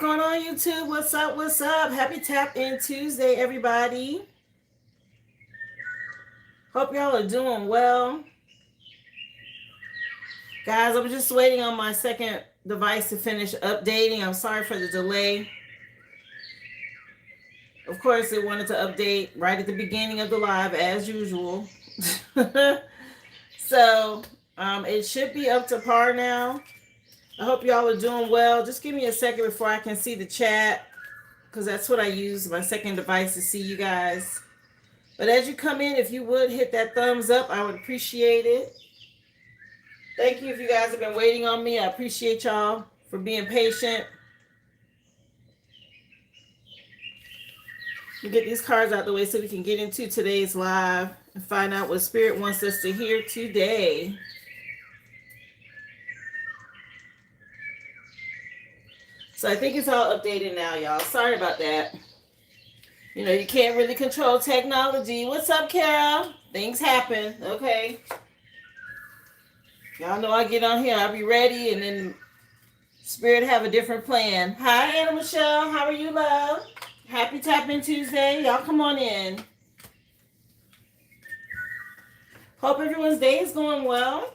going on, YouTube? What's up? What's up? Happy Tap In Tuesday, everybody. Hope y'all are doing well. Guys, I'm just waiting on my second device to finish updating. I'm sorry for the delay. Of course, it wanted to update right at the beginning of the live, as usual. So, it should be up to par now. I hope y'all are doing well. Just give me a second before I can see the chat, because that's what I use, my second device, to see you guys. But as you come in, if you would hit that thumbs up, I would appreciate it. Thank you if you guys have been waiting on me. I appreciate y'all for being patient. We get these cards out the way so we can get into today's live and find out what Spirit wants us to hear today. So I think it's all updated now, y'all. Sorry about that. You know, you can't really control technology. What's up, Carol? Things happen, okay? Y'all know I get on here, I'll be ready, and then Spirit have a different plan. Hi, Anna Michelle. How are you, love? Happy Tap In Tuesday. Y'all come on in. Hope everyone's day is going well.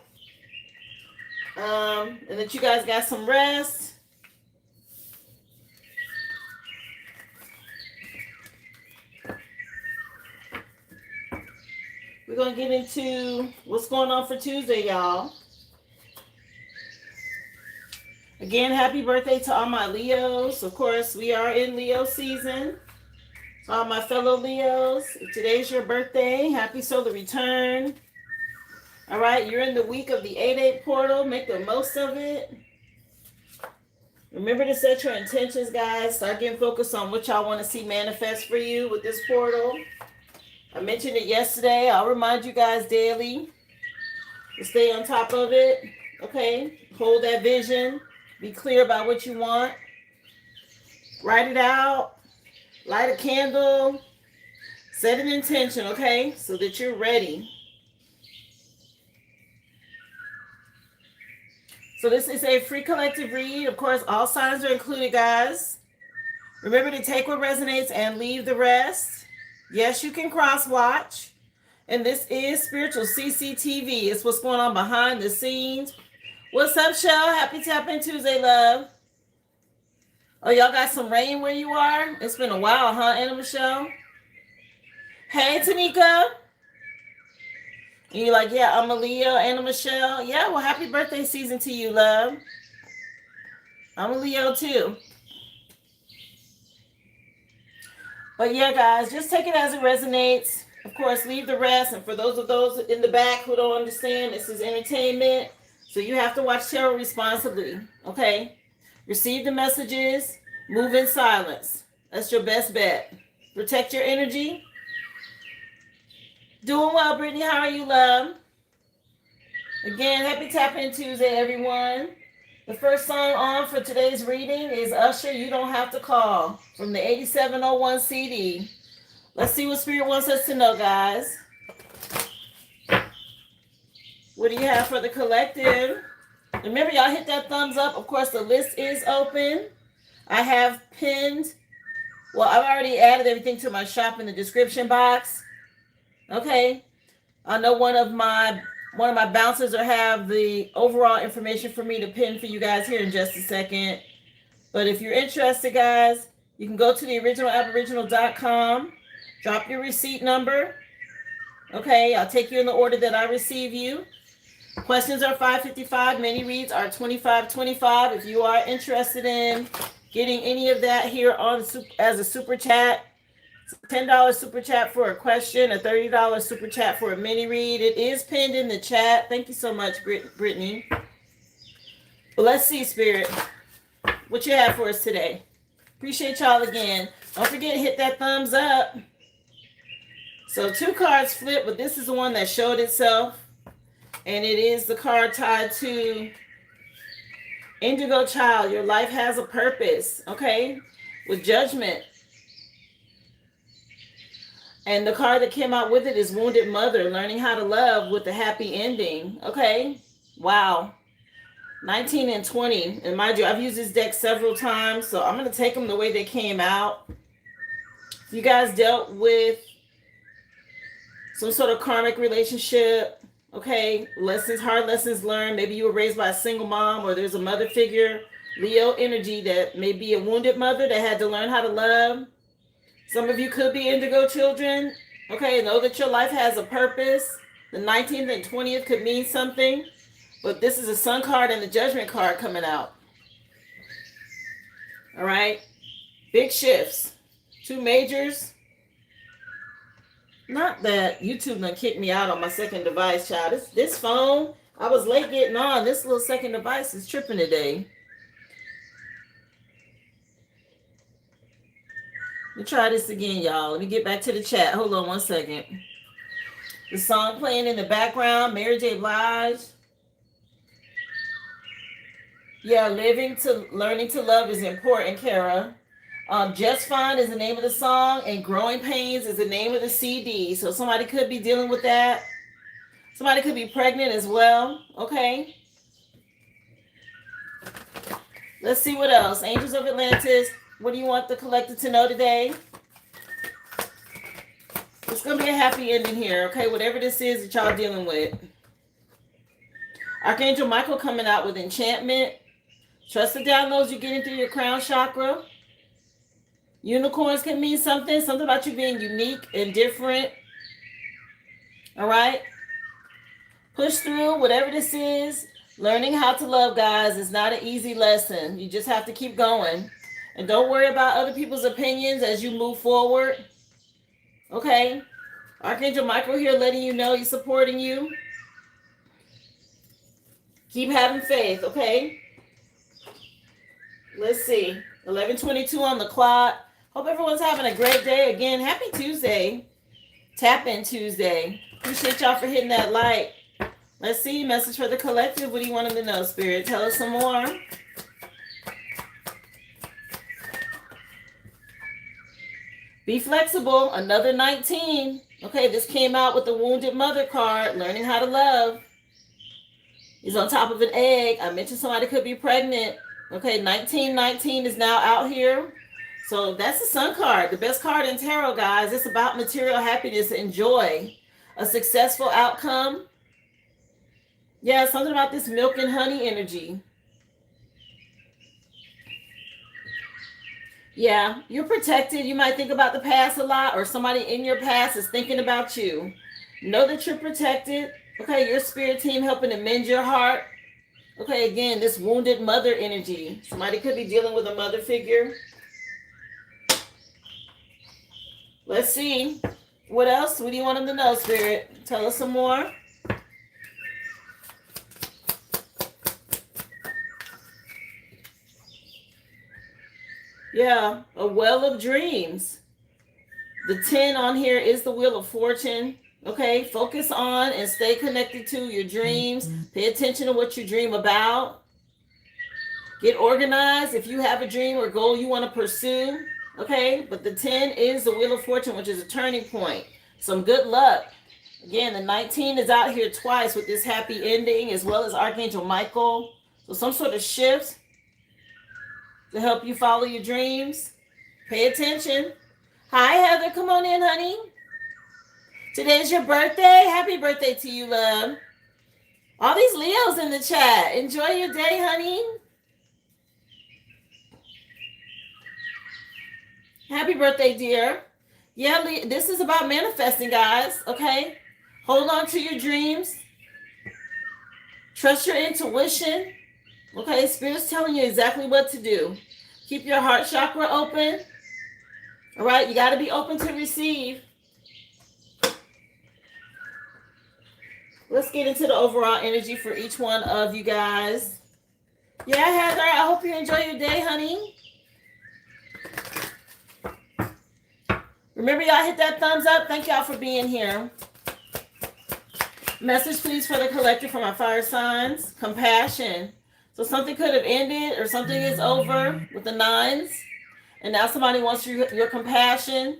And that you guys got some rest. We're going to get into what's going on for Tuesday, y'all. Again, happy birthday to all my Leos. Of course, we are in Leo season. To all my fellow Leos, if today's your birthday, happy solar return. All right, you're in the week of the 8/8 portal. Make the most of it. Remember to set your intentions, guys. Start getting focused on what y'all want to see manifest for you with this portal. I mentioned it yesterday. I'll remind you guys daily to stay on top of it. Okay? Hold that vision. Be clear about what you want. Write it out. Light a candle. Set an intention, okay? So that you're ready. So this is a free collective read. Of course, all signs are included, guys. Remember to take what resonates and leave the rest. Yes, you can cross-watch. And this is Spiritual CCTV. It's what's going on behind the scenes. What's up, Shell? Happy Tap In Tuesday, love. Oh, y'all got some rain where you are? It's been a while, huh, Anna Michelle? Hey, Tanika. And you're like, yeah, I'm a Leo, Anna Michelle. Yeah, well, happy birthday season to you, love. I'm a Leo, too. But yeah, guys, just take it as it resonates. Of course, leave the rest. And for those in the back who don't understand, this is entertainment. So you have to watch tarot responsibly, okay? Receive the messages. Move in silence. That's your best bet. Protect your energy. Doing well, Brittany. How are you, love? Again, happy Tap In Tuesday, everyone. The first song on for today's reading is Usher, You Don't Have to Call, from the 8701 CD. Let's see what Spirit wants us to know, guys. What do you have for the collective? Remember, y'all hit that thumbs up. Of course, the list is open. I have pinned, well, I've already added everything to my shop in the description box. Okay. I know one of my bouncers will have the overall information for me to pin for you guys here in just a second. But if you're interested, guys, you can go to the originalaboriginal.com, drop your receipt number. Okay, I'll take you in the order that I receive you. Questions are $5.55. Mini reads are $25.25. If you are interested in getting any of that here on as a super chat, $10 super chat for a question, a $30 super chat for a mini read. It is pinned in the chat. Thank you so much, Brittany. Well, let's see, Spirit, what you have for us today. Appreciate y'all again. Don't forget to hit that thumbs up. So 2 cards flipped, but this is the one that showed itself. And it is the card tied to Indigo Child. Your life has a purpose, okay? With Judgment. And the card that came out with it is Wounded Mother, learning how to love with a happy ending. Okay? Wow. 19 and 20. And mind you, I've used this deck several times, so I'm going to take them the way they came out. If you guys dealt with some sort of karmic relationship, okay, lessons, hard lessons learned. Maybe you were raised by a single mom, or there's a mother figure, Leo energy, that may be a wounded mother that had to learn how to love. Some of you could be indigo children. Okay, know that your life has a purpose. The 19th and 20th could mean something, but this is a Sun card and the Judgment card coming out. All right, big shifts, two majors. Not that YouTube done kicked me out on my second device, child. This phone, I was late getting on. This little second device is tripping today. Let me try this again, y'all. Let me get back to the chat. Hold on one second. The song playing in the background, Mary J. Blige. Yeah, learning to love is important, Kara. Just Fine is the name of the song, and Growing Pains is the name of the CD. So somebody could be dealing with that. Somebody could be pregnant as well. Okay. Let's see what else. Angels of Atlantis. What do you want the collective to know today? It's going to be a happy ending here, okay? Whatever this is that y'all dealing with. Archangel Michael coming out with enchantment. Trust the downloads you're getting through your crown chakra. Unicorns can mean something about you being unique and different. All right? Push through whatever this is. Learning how to love, guys, is not an easy lesson. You just have to keep going. And don't worry about other people's opinions as you move forward. Okay? Archangel Michael here letting you know he's supporting you. Keep having faith, okay? Let's see. 11:22 on the clock. Hope everyone's having a great day. Again, happy Tuesday. Tap in Tuesday. Appreciate y'all for hitting that like. Let's see. Message for the collective. What do you want them to know, Spirit? Tell us some more. Be flexible. Another 19. Okay, this came out with the Wounded Mother card. Learning how to love. He's on top of an egg. I mentioned somebody could be pregnant. Okay, 1919 is now out here. So that's the Sun card. The best card in tarot, guys. It's about material happiness and joy. A successful outcome. Yeah, something about this milk and honey energy. Yeah, you're protected. You might think about the past a lot, or somebody in your past is thinking about you. Know that you're protected. Okay, your spirit team helping to mend your heart. Okay, again, this wounded mother energy. Somebody could be dealing with a mother figure. Let's see. What else? What do you want them to know, Spirit? Tell us some more. Yeah, a well of dreams. The 10 on here is the Wheel of Fortune. Okay, focus on and stay connected to your dreams. Pay attention to what you dream about. Get organized if you have a dream or goal you want to pursue. Okay, but the 10 is the Wheel of Fortune, which is a turning point. Some good luck. Again, the 19 is out here twice with this happy ending, as well as Archangel Michael. So some sort of shift to help you follow your dreams. Pay attention. Hi, Heather. Come on in, honey. Today's your birthday. Happy birthday to you, love. All these Leos in the chat. Enjoy your day, honey. Happy birthday, dear. Yeah, this is about manifesting, guys. Okay? Hold on to your dreams. Trust your intuition. Okay? Spirit's telling you exactly what to do. Keep your heart chakra open. All right? You got to be open to receive. Let's get into the overall energy for each one of you guys. Yeah, Heather, I hope you enjoy your day, honey. Remember, y'all hit that thumbs up. Thank y'all for being here. Message, please, for the collective for my fire signs. Compassion. So something could have ended or something is over with the 9s. And now somebody wants your compassion.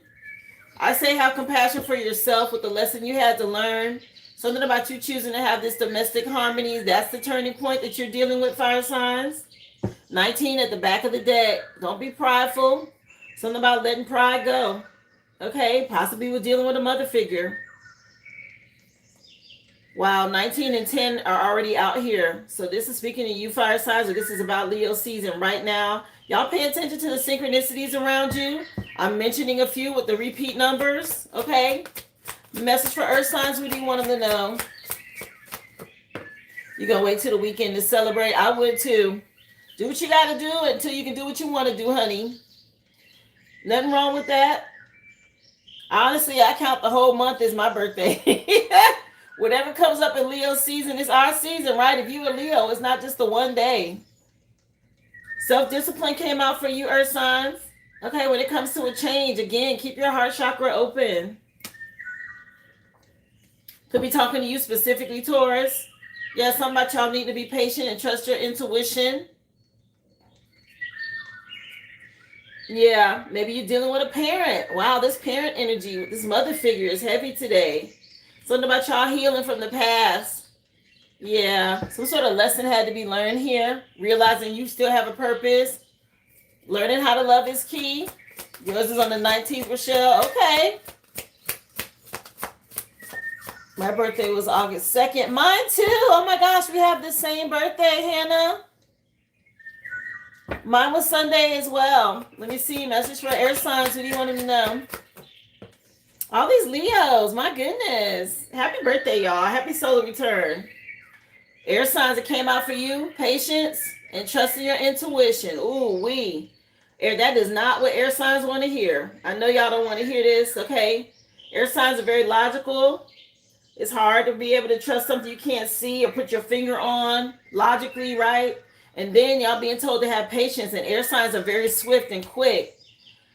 I say have compassion for yourself with the lesson you had to learn. Something about you choosing to have this domestic harmony. That's the turning point that you're dealing with, fire signs. 19 at the back of the deck. Don't be prideful. Something about letting pride go. Okay, possibly we're dealing with a mother figure. Wow, 19 and 10 are already out here. So this is speaking to you, fire signs, or this is about Leo season right now. Y'all pay attention to the synchronicities around you. I'm mentioning a few with the repeat numbers, okay? Message for earth signs, what do you want them to know? You're going to wait till the weekend to celebrate? I would too. Do what you got to do until you can do what you want to do, honey. Nothing wrong with that. Honestly, I count the whole month as my birthday. Whatever comes up in Leo season is our season, right? If you a Leo, it's not just the one day. Self-discipline came out for you, earth signs. Okay, when it comes to a change, again, keep your heart chakra open. Could be talking to you specifically, Taurus. Yeah, some about y'all need to be patient and trust your intuition. Yeah, maybe you're dealing with a parent. Wow, this parent energy with this mother figure is heavy today. Something about y'all healing from the past. Yeah, some sort of lesson had to be learned here. Realizing you still have a purpose. Learning how to love is key. Yours is on the 19th, Rochelle. Okay. My birthday was August 2nd. Mine too. Oh my gosh, we have the same birthday, Hannah. Mine was Sunday as well. Let me see. Message for air signs. Who do you want them to know? All these Leos. My goodness. Happy birthday, y'all. Happy solar return. Air signs that came out for you. Patience and trusting your intuition. Ooh, air. That is not what air signs want to hear. I know y'all don't want to hear this, okay? Air signs are very logical. It's hard to be able to trust something you can't see or put your finger on logically, right? And then y'all being told to have patience, and air signs are very swift and quick.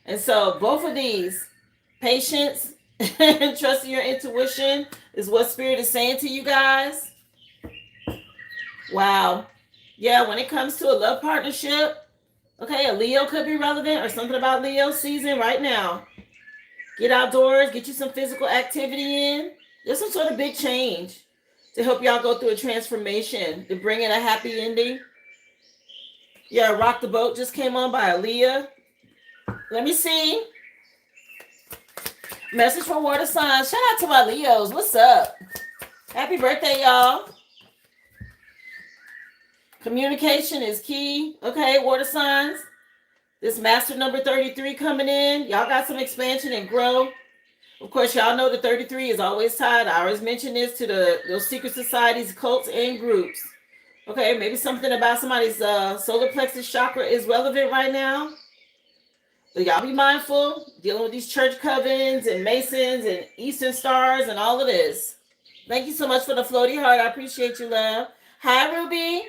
And so both of these, patience and trusting your intuition, is what Spirit is saying to you guys. Wow. Yeah, when it comes to a love partnership, okay, a Leo could be relevant or something about Leo season right now. Get outdoors, get you some physical activity in. There's some sort of big change to help y'all go through a transformation, to bring in a happy ending. Yeah, Rock the Boat just came on by Aaliyah. Let me see. Message from water signs. Shout out to my Leos. What's up? Happy birthday, y'all. Communication is key. Okay, water signs. This master number 33 coming in. Y'all got some expansion and growth. Of course, y'all know the 33 is always tied. I always mention this to those secret societies, cults, and groups. Okay, maybe something about somebody's solar plexus chakra is relevant right now. But y'all be mindful, dealing with these church covens and masons and eastern stars and all of this. Thank you so much for the floaty heart. I appreciate you, love. Hi, Ruby.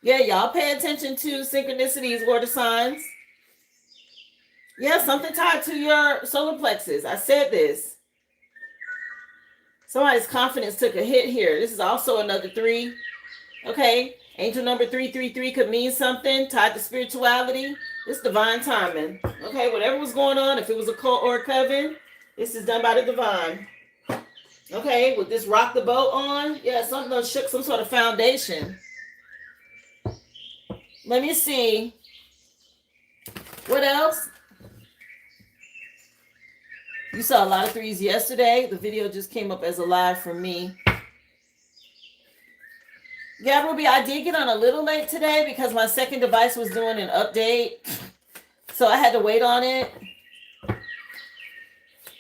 Yeah, y'all pay attention to synchronicities, water signs. Yeah, something tied to your solar plexus. I said this. Somebody's confidence took a hit here. This is also another 3. Okay. Angel number 333 could mean something tied to spirituality. It's divine timing. Okay. Whatever was going on, if it was a cult or a coven, this is done by the divine. Okay. With this rock the boat on, yeah, something that shook some sort of foundation. Let me see. What else? You saw a lot of 3s yesterday. The video just came up as a live for me. Yeah, Ruby, I did get on a little late today because my second device was doing an update. So I had to wait on it.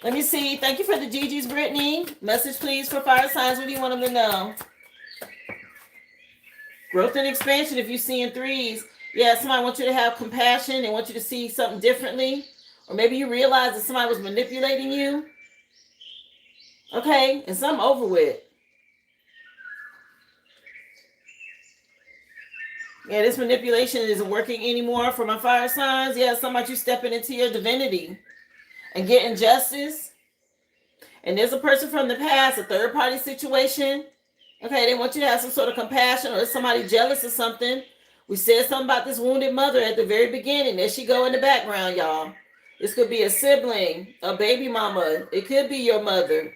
Let me see. Thank you for the GGs, Brittany. Message, please, for fire signs. What do you want them to know? Growth and expansion if you're seeing 3s. Yeah, somebody wants you to have compassion and want you to see something differently. Or maybe you realize that somebody was manipulating you. Okay, and something over with. Yeah, this manipulation isn't working anymore for my fire signs. Yeah, something about you stepping into your divinity and getting justice. And there's a person from the past, a third party situation. Okay, they want you to have some sort of compassion, or somebody jealous of something. We said something about this wounded mother at the very beginning. There she go in the background, y'all. This could be a sibling, a baby mama. It could be your mother.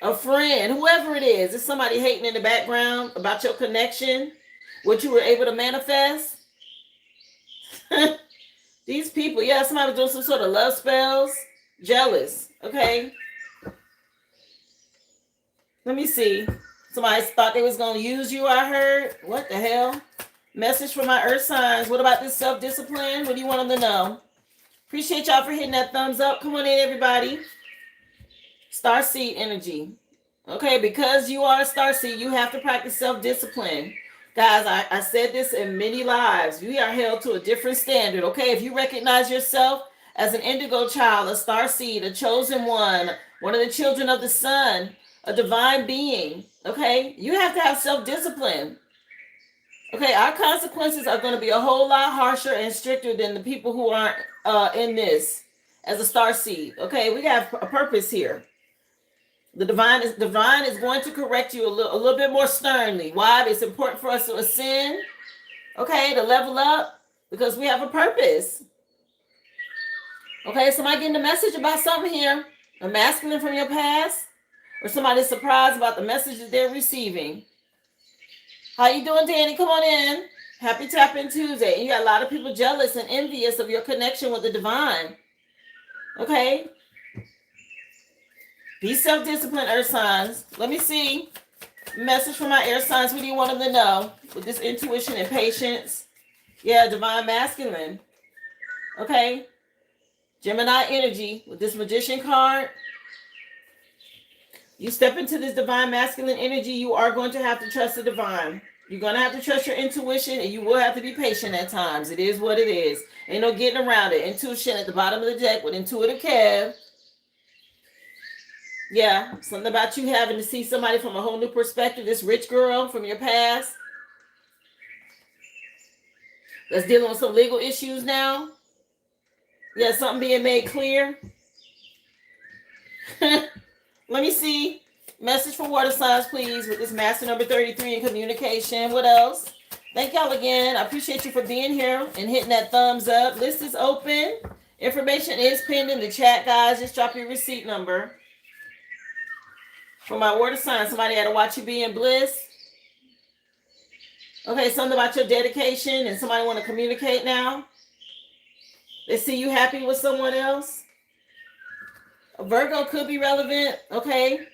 a friend, whoever it is. It's somebody hating in the background about your connection, what you were able to manifest. These people, yeah, somebody doing some sort of love spells. Jealous, okay? Let me see. Somebody thought they was going to use you, I heard. What the hell? Message from my earth signs. What about this self-discipline? What do you want them to know? Appreciate y'all for hitting that thumbs up. Come on in, everybody. Starseed energy. Okay, because you are a starseed, you have to practice self-discipline. Guys, I said this in many lives. We are held to a different standard, okay? If you recognize yourself as an indigo child, a starseed, a chosen one of the children of the sun, a divine being, okay? You have to have self-discipline. Okay, our consequences are going to be a whole lot harsher and stricter than the people who aren't in this as a starseed. Okay, we have a purpose here. The divine is going to correct you a little bit more sternly. Why? It's important for us to ascend, okay, to level up, because we have a purpose. Okay, somebody getting a message about something here, a masculine from your past, or somebody surprised about the message that they're receiving. How you doing, Danny? Come on in. Happy Tap In Tuesday. You got a lot of people jealous and envious of your connection with the divine. Okay? Be self-disciplined, earth signs. Let me see. Message from my air signs. What do you want them to know? With this intuition and patience. Yeah, divine masculine. Okay? Gemini energy with this magician card. You step into this divine masculine energy, you are going to have to trust the divine. You're going to have to trust your intuition, and you will have to be patient at times. It is what it is. Ain't no getting around it. Intuition at the bottom of the deck with intuitive Kev. Yeah, something about you having to see somebody from a whole new perspective. This rich girl from your past that's dealing with some legal issues now. Yeah, something being made clear. Let me see. Message for water signs, please, with this master number 33 in communication. What else? Thank y'all again. I appreciate you for being here and hitting that thumbs up. List is open. Information is pinned in the chat, guys. Just drop your receipt number. For my water sign, somebody had to watch you be in bliss. Okay, something about your dedication and somebody want to communicate now. They see you happy with someone else. A Virgo could be relevant. Okay.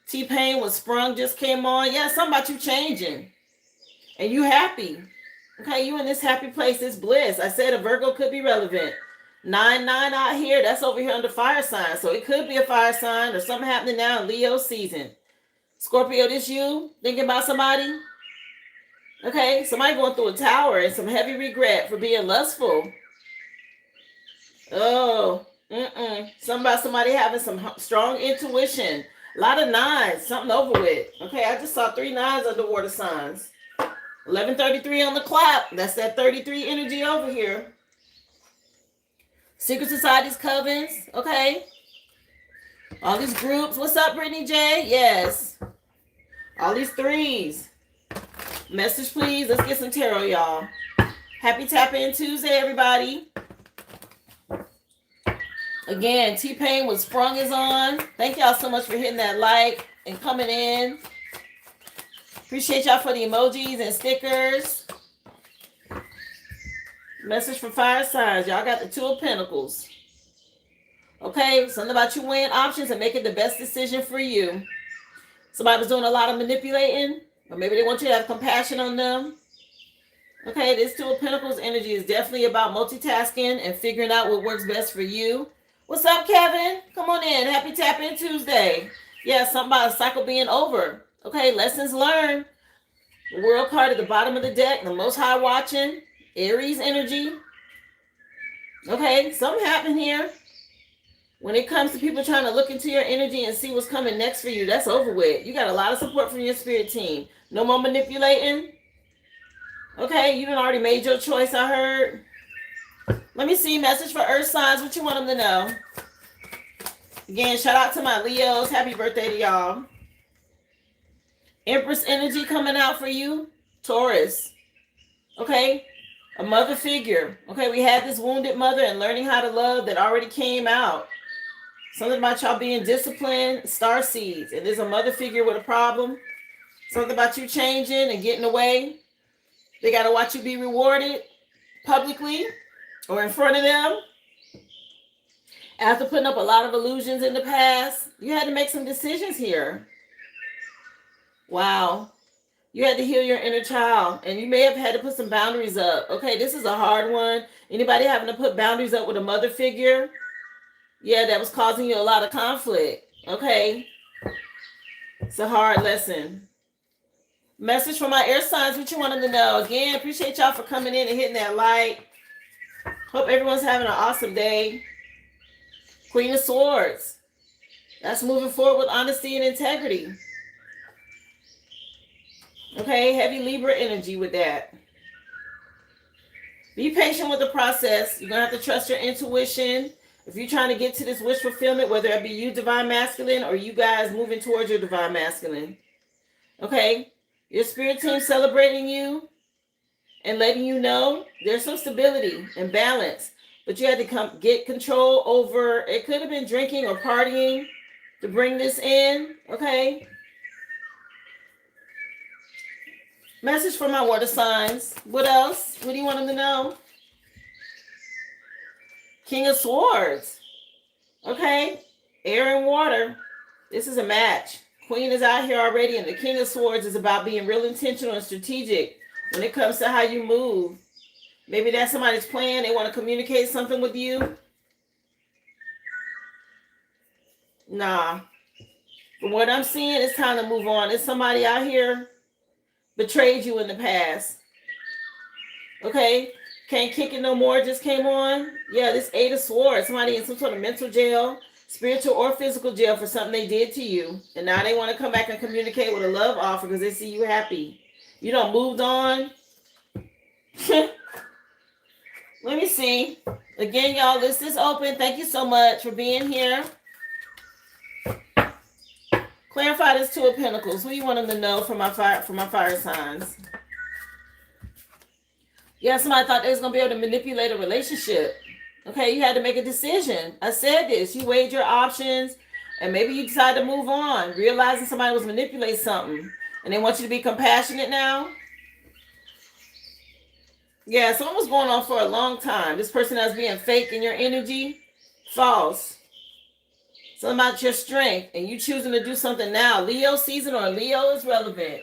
T-Pain was sprung, just came on. Yeah, something about you changing. And you happy. Okay, you in this happy place, this bliss. I said a Virgo could be relevant. 9-9 out here, that's over here under fire sign. So it could be a fire sign or something happening now in Leo season. Scorpio, this you? Thinking about somebody? Okay, somebody going through a tower and some heavy regret for being lustful. Oh, something about somebody having some strong intuition. A lot of nines, something over with. Okay, I just saw 3 nines underwater signs. 11:33 on the clock. That's that 33 energy over here. Secret societies, covens. Okay. All these groups. What's up, Brittany J? Yes. All these 3s. Message, please. Let's get some tarot, y'all. Happy Tap In Tuesday, everybody. Again, T-Pain with Sprung is on. Thank y'all so much for hitting that like and coming in. Appreciate y'all for the emojis and stickers. Message for fire signs. Y'all got the 2 of Pentacles. Okay, something about you weighing options and making the best decision for you. Somebody was doing a lot of manipulating, or maybe they want you to have compassion on them. Okay, this 2 of Pentacles energy is definitely about multitasking and figuring out what works best for you. What's up, Kevin? Come on in. Happy Tap In Tuesday. Yeah, something about a cycle being over. Okay, lessons learned. The World card at the bottom of the deck. The Most High watching. Aries energy. Okay, something happened here. When it comes to people trying to look into your energy and see what's coming next for you, that's over with. You got a lot of support from your spirit team. No more manipulating. Okay, you done already made your choice, I heard. Let me see. Message for earth signs. What you want them to know? Again, shout out to my Leos. Happy birthday to y'all. Empress energy coming out for you. Taurus. Okay. A mother figure. Okay, we had this wounded mother and learning how to love that already came out. Something about y'all being disciplined, star seeds. And there's a mother figure with a problem. Something about you changing and getting away. They got to watch you be rewarded publicly or in front of them. After putting up a lot of illusions in the past, you had to make some decisions here. Wow. You had to heal your inner child, and you may have had to put some boundaries up. Okay, this is a hard one. Anybody having to put boundaries up with a mother figure? Yeah, that was causing you a lot of conflict. Okay. It's a hard lesson. Message from my air signs, what you wanted to know. Again, appreciate y'all for coming in and hitting that like. Hope everyone's having an awesome day. Queen of Swords. That's moving forward with honesty and integrity. Okay, heavy Libra energy with that. Be patient with the process. You're going to have to trust your intuition. If you're trying to get to this wish fulfillment, whether it be you, divine masculine, or you guys moving towards your divine masculine. Okay, your spirit team celebrating you and letting you know there's some stability and balance. But you had to get control over, it could have been drinking or partying to bring this in. Okay. Message for my water signs. What else? What do you want them to know? King of Swords. Okay. Air and water. This is a match. Queen is out here already, and the King of Swords is about being real intentional and strategic when it comes to how you move. Maybe that's somebody's plan. They want to communicate something with you. Nah. From what I'm seeing, it's time to move on. It's somebody out here betrayed you in the past. Okay? Can't kick it no more. Just came on. Yeah, this 8 of Swords. Somebody in some sort of mental jail, spiritual or physical jail for something they did to you. And now they want to come back and communicate with a love offer because they see you happy. You done moved on. Let me see. Again, y'all, list is open. Thank you so much for being here. Clarify this 2 of Pentacles. Who you want them to know for my fire signs? Yeah, somebody thought they was gonna be able to manipulate a relationship. Okay, you had to make a decision. I said this. You weighed your options, and maybe you decided to move on, realizing somebody was manipulating something, and they want you to be compassionate now. Yeah, something was going on for a long time. This person that's being fake in your energy, false. Something about your strength, and you choosing to do something now. Leo season or Leo is relevant.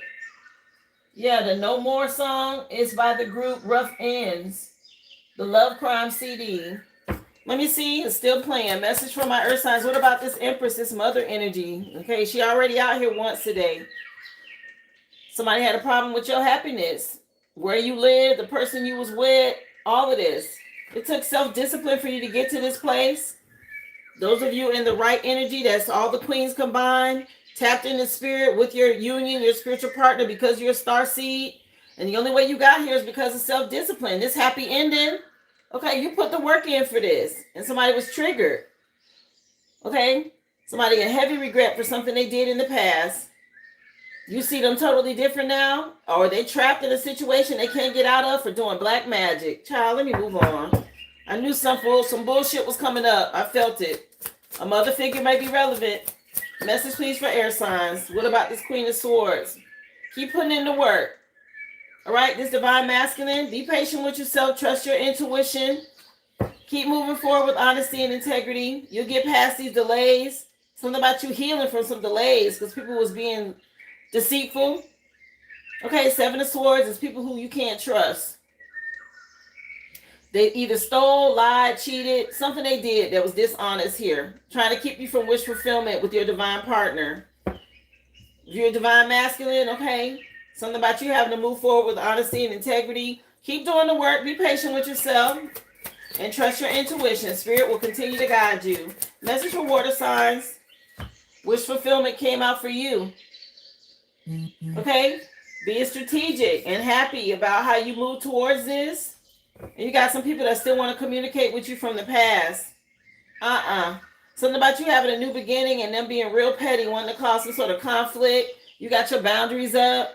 Yeah, the No More song is by the group Rough Ends. The Love Crime CD. Let me see. It's still playing. Message from my earth signs. What about this Empress, this mother energy? Okay, she already out here once today. Somebody had a problem with your happiness. Where you live, the person you was with, all of this. It took self-discipline for you to get to this place. Those of you in the right energy, that's all the queens combined, tapped in the spirit with your union, your spiritual partner, because you're a star seed. And the only way you got here is because of self-discipline. This happy ending, okay, you put the work in for this. And somebody was triggered. Okay? Somebody in heavy regret for something they did in the past. You see them totally different now? Or they trapped in a situation they can't get out of for doing black magic. Child, let me move on. I knew some bullshit was coming up. I felt it. A mother figure may be relevant. Message please for air signs. What about this Queen of Swords? Keep putting in the work. All right, this divine masculine. Be patient with yourself. Trust your intuition. Keep moving forward with honesty and integrity. You'll get past these delays. Something about you healing from some delays because people was being deceitful. Okay, 7 of Swords is people who you can't trust. They either stole, lied, cheated, something they did that was dishonest here. Trying to keep you from wish fulfillment with your divine partner. If you're a divine masculine, okay, something about you having to move forward with honesty and integrity. Keep doing the work. Be patient with yourself. And trust your intuition. Spirit will continue to guide you. Message for water signs. Wish fulfillment came out for you. Okay? Being strategic and happy about how you move towards this. And you got some people that still want to communicate with you from the past. Something about you having a new beginning and them being real petty, wanting to cause some sort of conflict. You got your boundaries up.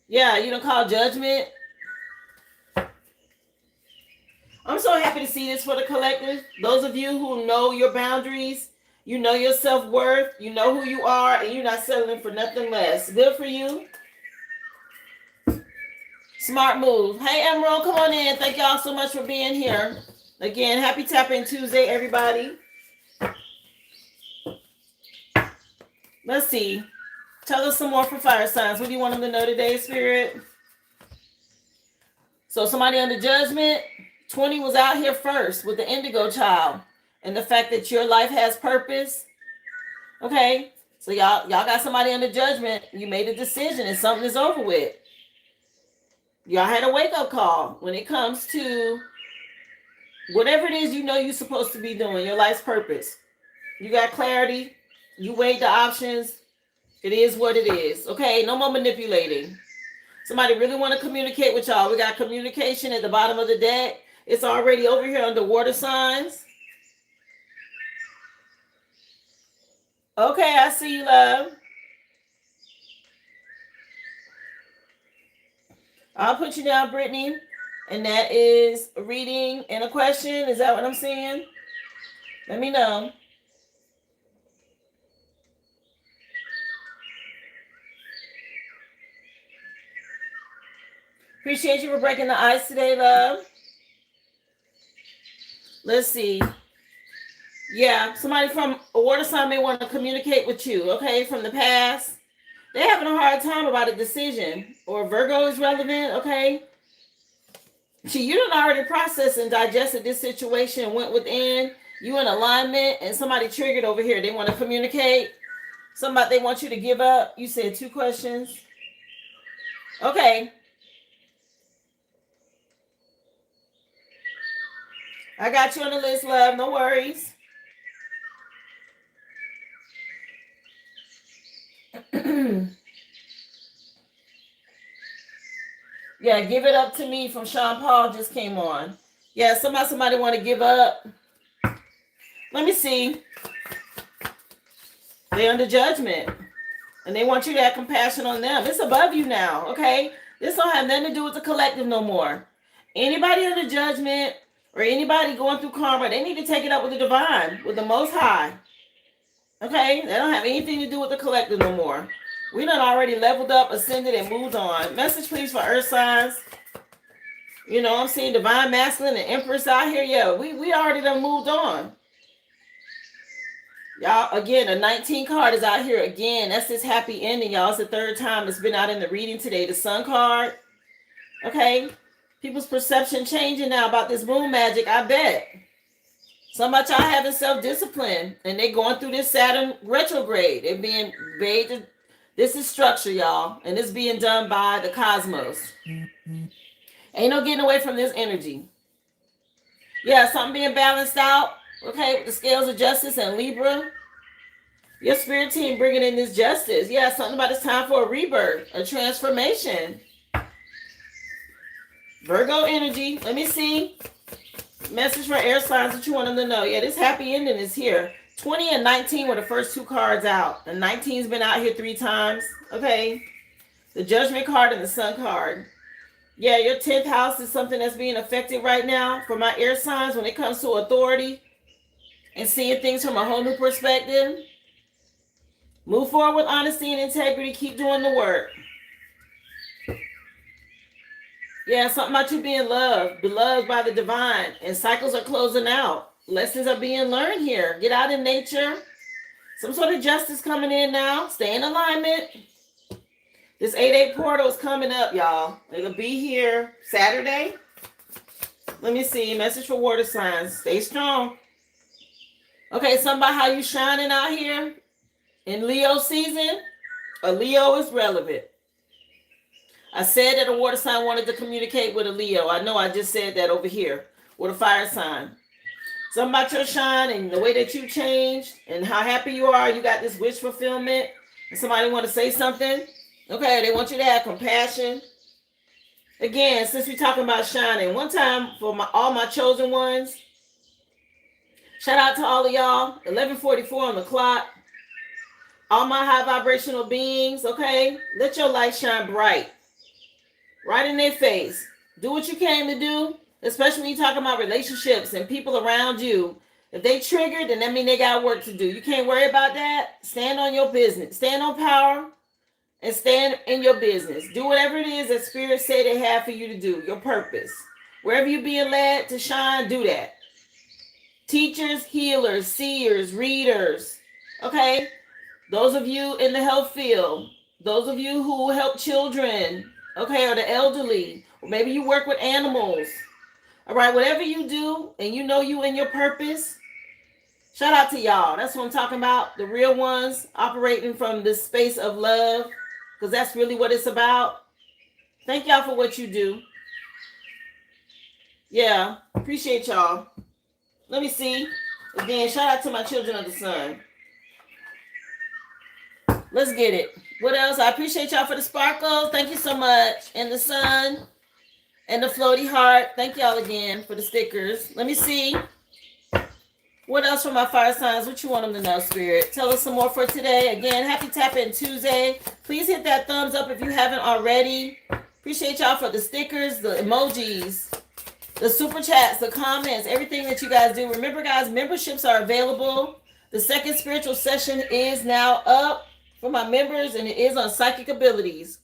Yeah, you don't call judgment. I'm so happy to see this for the collective. Those of you who know your boundaries, you know your self-worth, you know who you are, and you're not settling for nothing less. Good for you. Smart move. Hey, Emerald, come on in. Thank y'all so much for being here. Again, happy Tap-In Tuesday, everybody. Let's see. Tell us some more for fire signs. What do you want them to know today, Spirit? So somebody under judgment, 20 was out here first with the indigo child. And the fact that your life has purpose. Okay? So y'all got somebody under judgment. You made a decision and something is over with. Y'all had a wake-up call when it comes to whatever it is you know you're supposed to be doing, your life's purpose. You got clarity. You weighed the options. It is what it is. Okay? No more manipulating. Somebody really want to communicate with y'all. We got communication at the bottom of the deck. It's already over here under water signs. Okay, I see you, love. I'll put you down, Brittany. And that is a reading and a question. Is that what I'm seeing? Let me know. Appreciate you for breaking the ice today, love. Let's see. Yeah, somebody from a water sign may want to communicate with you, okay, from the past. They're having a hard time about a decision. Or Virgo is relevant, okay? You done already processed and digested this situation, went within, you in alignment, and somebody triggered over here. They want to communicate. Somebody, they want you to give up. You said 2 questions. Okay. I got you on the list, love. No worries. Yeah, give it up to me from Sean Paul just came on. Yeah, somebody want to give up. Let me see. They're under judgment. And they want you to have compassion on them. It's above you now, okay? This don't have nothing to do with the collective no more. Anybody under judgment or anybody going through karma, they need to take it up with the divine, with the Most High. Okay? They don't have anything to do with the collective no more. We done already leveled up, ascended, and moved on. Message, please, for earth signs. You know, I'm seeing divine masculine and empress out here. Yeah, we already done moved on. Y'all, again, a 19 card is out here again. That's this happy ending, y'all. It's the 3rd time it's been out in the reading today. The sun card. Okay? People's perception changing now about this moon magic, I bet. Some of y'all having self-discipline, and they going through this Saturn retrograde. They're being made. This is structure, y'all, and it's being done by the cosmos. Ain't no getting away from this energy. Yeah, something being balanced out. Okay, with the scales of justice and Libra. Your spirit team bringing in this justice. Yeah, something about it's time for a rebirth, a transformation. Virgo energy. Let me see. Message for air signs that you want them to know. Yeah, this happy ending is here. 20 and 19 were the first 2 cards out. The 19's been out here 3 times. Okay. The judgment card and the sun card. Yeah, your 10th house is something that's being affected right now for my air signs when it comes to authority and seeing things from a whole new perspective. Move forward with honesty and integrity. Keep doing the work. Yeah, something about you being loved, beloved by the divine, and cycles are closing out. Lessons are being learned here. Get out in nature. Some sort of justice coming in now. Stay in alignment. This 8-8 portal is coming up, y'all. It'll be here Saturday. Let me see. Message for water signs. Stay strong. Okay, something about how you shining out here in Leo season. A Leo is relevant. I said that a water sign wanted to communicate with a Leo. I know I just said that over here with a fire sign. Something about your shine and the way that you changed and how happy you are. You got this wish fulfillment. And somebody want to say something. Okay, they want you to have compassion. Again, since we're talking about shining, one time for all my chosen ones, shout out to all of y'all. 11:44 on the clock. All my high vibrational beings, okay? Let your light shine bright. Right in their face. Do what you came to do. Especially when you talk about relationships and people around you. If they triggered, then that means they got work to do. You can't worry about that. Stand on your business. Stand on power and stand in your business. Do whatever it is that Spirit said they have for you to do, your purpose. Wherever you're being led to shine, do that. Teachers, healers, seers, readers, okay? Those of you in the health field, those of you who help children, okay, or the elderly, or maybe you work with animals. All right, whatever you do and you know you in your purpose, shout out to y'all. That's what I'm talking about. The real ones operating from this space of love, because that's really what it's about. Thank y'all for what you do. Yeah, appreciate y'all. Let me see. Again, shout out to my children of the sun. Let's get it. What else? I appreciate y'all for the sparkles. Thank you so much. And the sun and the floaty heart. Thank y'all again for the stickers. Let me see. What else from my fire signs? What you want them to know, Spirit? Tell us some more for today. Again, happy Tap In Tuesday. Please hit that thumbs up if you haven't already. Appreciate y'all for the stickers, the emojis, the super chats, the comments, everything that you guys do. Remember, guys, memberships are available. The second spiritual session is now up for my members, and it is on psychic abilities.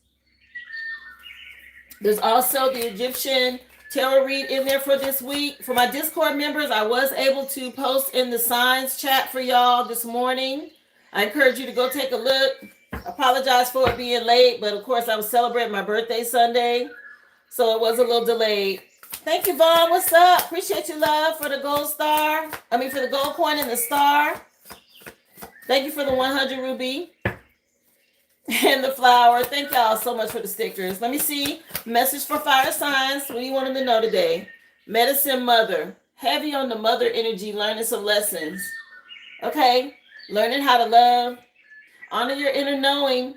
There's also the Egyptian tarot read in there for this week. For my Discord members, I was able to post in the signs chat for y'all this morning. I encourage you to go take a look. Apologize for it being late, but of course I was celebrating my birthday Sunday, so it was a little delayed. Thank you, Vaughn. What's up? Appreciate you, love, for the gold star. For the gold coin and the star. Thank you for the 100 ruby and the flower. Thank y'all so much for the stickers. Let me see. Message for fire signs. What do you want them to know today? Medicine mother. Heavy on the mother energy, learning some lessons. Okay? Learning how to love. Honor your inner knowing.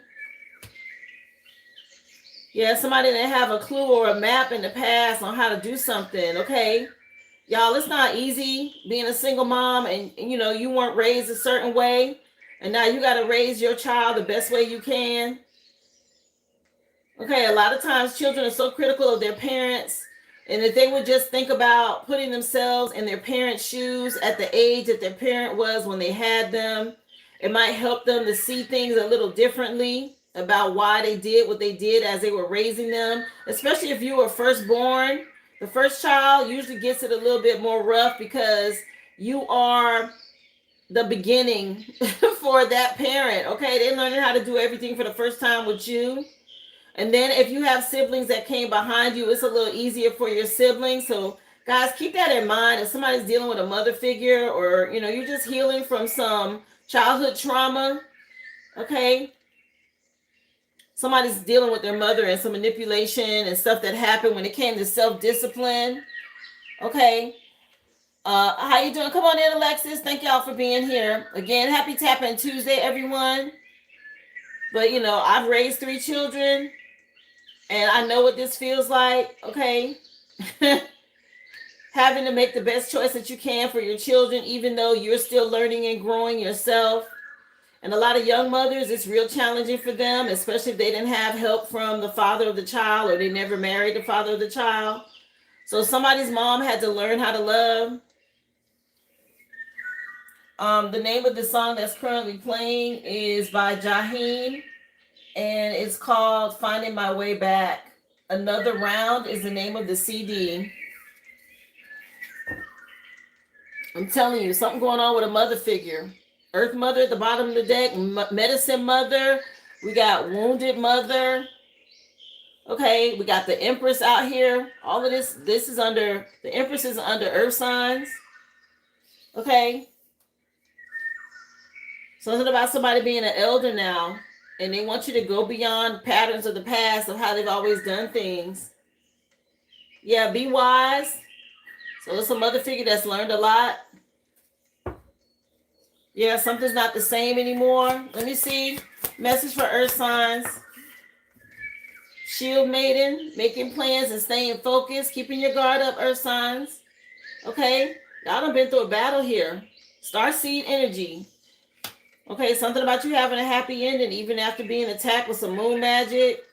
Yeah, somebody didn't have a clue or a map in the past on how to do something, okay? Y'all, it's not easy being a single mom and you know, you weren't raised a certain way, and now you got to raise your child the best way you can. Okay, a lot of times children are so critical of their parents, and if they would just think about putting themselves in their parents' shoes at the age that their parent was when they had them, it might help them to see things a little differently about why they did what they did as they were raising them, especially if you were firstborn. The first child usually gets it a little bit more rough because you are the beginning for that parent. Okay, they're learning how to do everything for the first time with you. And then if you have siblings that came behind you, it's a little easier for your siblings. So guys, keep that in mind. If somebody's dealing with a mother figure, or you know, you're just healing from some childhood trauma, okay, somebody's dealing with their mother and some manipulation and stuff that happened when it came to self-discipline. Okay. How you doing? Come on in, Alexis. Thank y'all for being here. Again, happy Tap In Tuesday, everyone. But, you know, I've raised 3 children, and I know what this feels like, okay? Having to make the best choice that you can for your children, even though you're still learning and growing yourself. And a lot of young mothers, it's real challenging for them, especially if they didn't have help from the father of the child, or they never married the father of the child. So somebody's mom had to learn how to love. The name of the song that's currently playing is by Jaheim, and it's called Finding My Way Back. Another Round is the name of the CD. I'm telling you, something going on with a mother figure. Earth Mother at the bottom of the deck, Medicine Mother. We got Wounded Mother. Okay, we got the Empress out here. All of this is under, the Empress is under Earth signs. Okay. Something about somebody being an elder now, and they want you to go beyond patterns of the past of how they've always done things. Yeah, be wise. So it's a mother figure that's learned a lot. Yeah, something's not the same anymore. Let me see. Message for Earth signs. Shield Maiden, making plans and staying focused, keeping your guard up, Earth signs. Okay, y'all done been through a battle here. Starseed energy. Okay, something about you having a happy ending even after being attacked with some moon magic.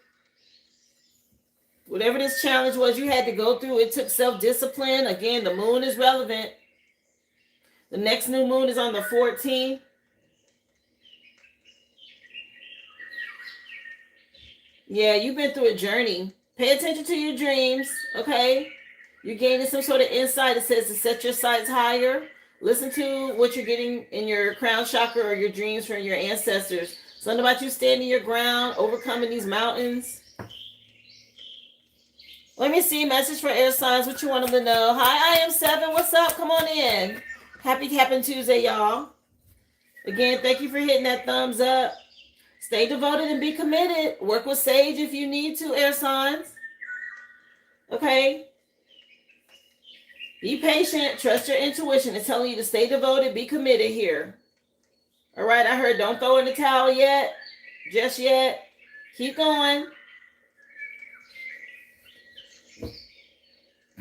Whatever this challenge was you had to go through, it took self-discipline. Again, the moon is relevant. The next new moon is on the 14th. Yeah, you've been through a journey. Pay attention to your dreams, okay? You're gaining some sort of insight. It says to set your sights higher. Listen to what you're getting in your crown chakra or your dreams from your ancestors. Something about you standing your ground, overcoming these mountains. Let me see. Message for air signs. What you want them to know? Hi, I am 7. What's up? Come on in. Happy Tuesday, y'all. Again, thank you for hitting that thumbs up. Stay devoted and be committed. Work with Sage if you need to, air signs. Okay? Be patient. Trust your intuition. It's telling you to stay devoted. Be committed here. All right, I heard don't throw in the towel yet. Just yet. Keep going.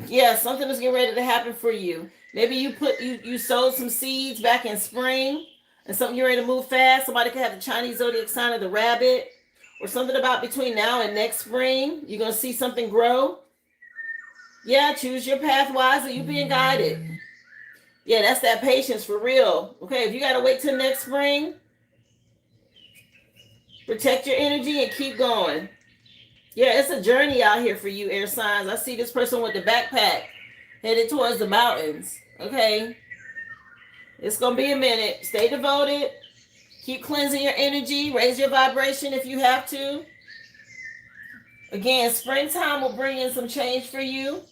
Yeah, something is getting ready to happen for you. Maybe you sowed some seeds back in spring and something you're ready to move fast. Somebody could have the Chinese zodiac sign of the rabbit or something about between now and next spring. You're going to see something grow. Yeah, choose your path wisely. You're being guided. Yeah, that's that patience for real. Okay, if you got to wait till next spring, protect your energy and keep going. Yeah, it's a journey out here for you, air signs. I see this person with the backpack headed towards the mountains. Okay. It's going to be a minute. Stay devoted. Keep cleansing your energy. Raise your vibration if you have to. Again, springtime will bring in some change for you.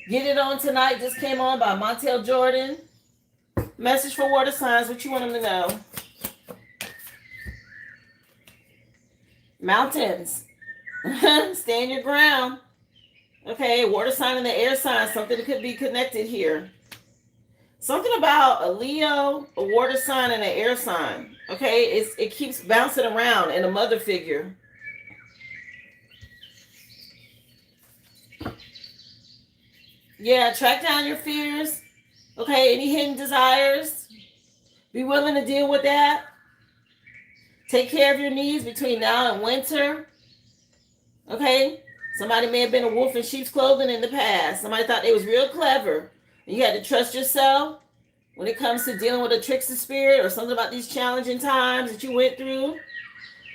Get It On Tonight just came on by Montel Jordan. Message for water signs. What you want them to know? Mountains. Stand your ground. Okay, water sign and the air sign. Something that could be connected here. Something about a Leo, a water sign, and an air sign. Okay, it keeps bouncing around in a mother figure. Yeah, track down your fears. Okay, any hidden desires. Be willing to deal with that. Take care of your needs between now and winter. Okay? Somebody may have been a wolf in sheep's clothing in the past. Somebody thought they was real clever. And you had to trust yourself when it comes to dealing with a trickster spirit or something about these challenging times that you went through.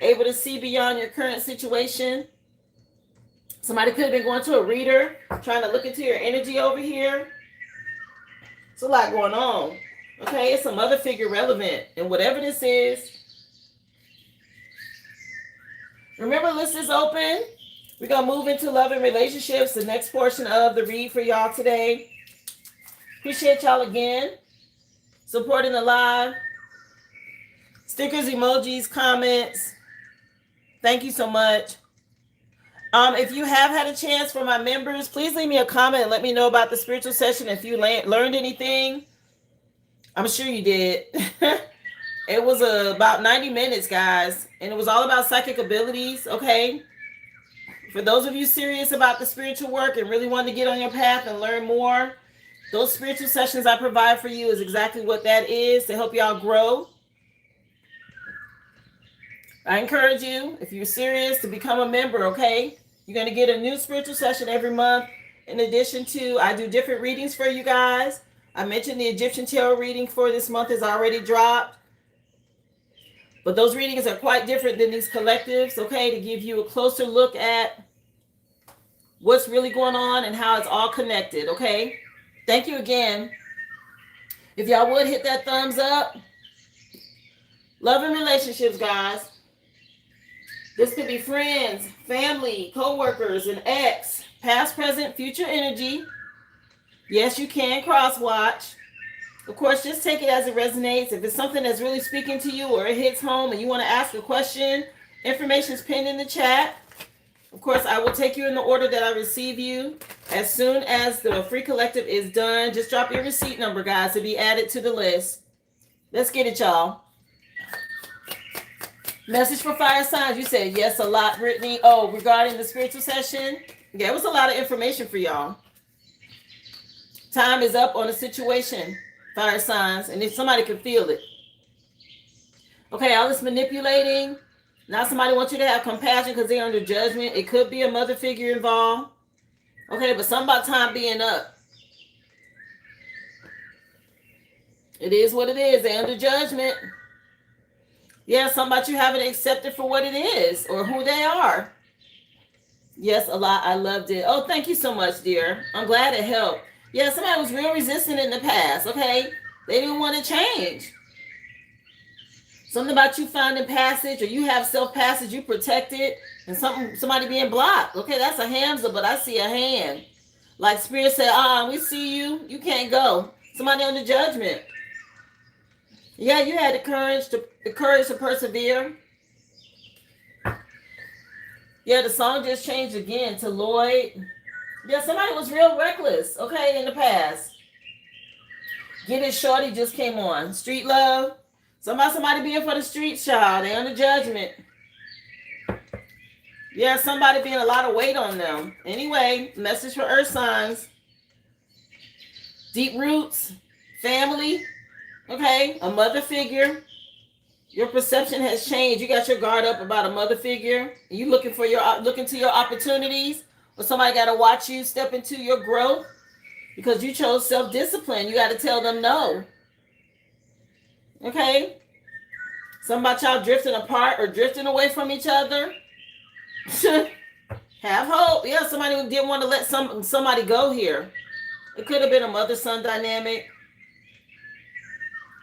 Able to see beyond your current situation. Somebody could have been going to a reader, trying to look into your energy over here. It's a lot going on. Okay? It's a mother figure relevant. And whatever this is, remember, list is open. We're going to move into love and relationships, the next portion of the read for y'all today. Appreciate y'all again. Supporting the live. Stickers, emojis, comments. Thank you so much. If you have had a chance for my members, please leave me a comment and let me know about the spiritual session. If you learned anything, I'm sure you did. It was about 90 minutes, guys. And it was all about psychic abilities, okay? For those of you serious about the spiritual work and really want to get on your path and learn more, those spiritual sessions I provide for you is exactly what that is, to help y'all grow. I encourage you, if you're serious, to become a member, okay? You're going to get a new spiritual session every month. In addition to, I do different readings for you guys. I mentioned the Egyptian tarot reading for this month is already dropped. But those readings are quite different than these collectives, okay, to give you a closer look at what's really going on and how it's all connected, okay? Thank you again. If y'all would hit that thumbs up. Love and relationships, guys. This could be friends, family, co-workers, an ex, past, present, future energy. Yes, you can cross-watch. Of course, just take it as it resonates. If it's something that's really speaking to you or it hits home and you want to ask a question, information is pinned in the chat. Of course, I will take you in the order that I receive you. As soon as the free collective is done, just drop your receipt number, guys, to be added to the list. Let's get it, y'all. Message for fire signs. You said yes a lot, Brittany. Oh, regarding the spiritual session? Yeah, it was a lot of information for y'all. Time is up on the situation, fire signs, and if somebody can feel it. Okay, all this manipulating, Now somebody wants you to have compassion because they're under judgment. It could be a mother figure involved. Okay, but something about time being up. It is what it is. They're under judgment. Yeah, something about you having to accept it for what it is or who they are. Yes, a lot. I loved it. Oh, thank you so much, dear. I'm glad it helped. Yeah, somebody was real resistant in the past, okay? They didn't want to change. Something about you finding passage or you have self-passage, you protect it, and somebody being blocked. Okay, that's a Hamza, but I see a hand. Like Spirit said, we see you. You can't go. Somebody under judgment. Yeah, you had the courage to persevere. Yeah, the song just changed again to Lloyd. Yeah, somebody was real reckless, okay, in the past. Get It Shorty just came on. Street Love. Somebody being for the streets, child. They under judgment. Yeah, somebody being a lot of weight on them. Anyway, message for Earth signs. Deep roots, family, okay, a mother figure. Your perception has changed. You got your guard up about a mother figure. You looking to your opportunities, or somebody got to watch you step into your growth because you chose self-discipline. You got to tell them no. Okay? Something about y'all drifting apart or drifting away from each other. Have hope. Yeah, somebody who didn't want to let somebody go here. It could have been a mother-son dynamic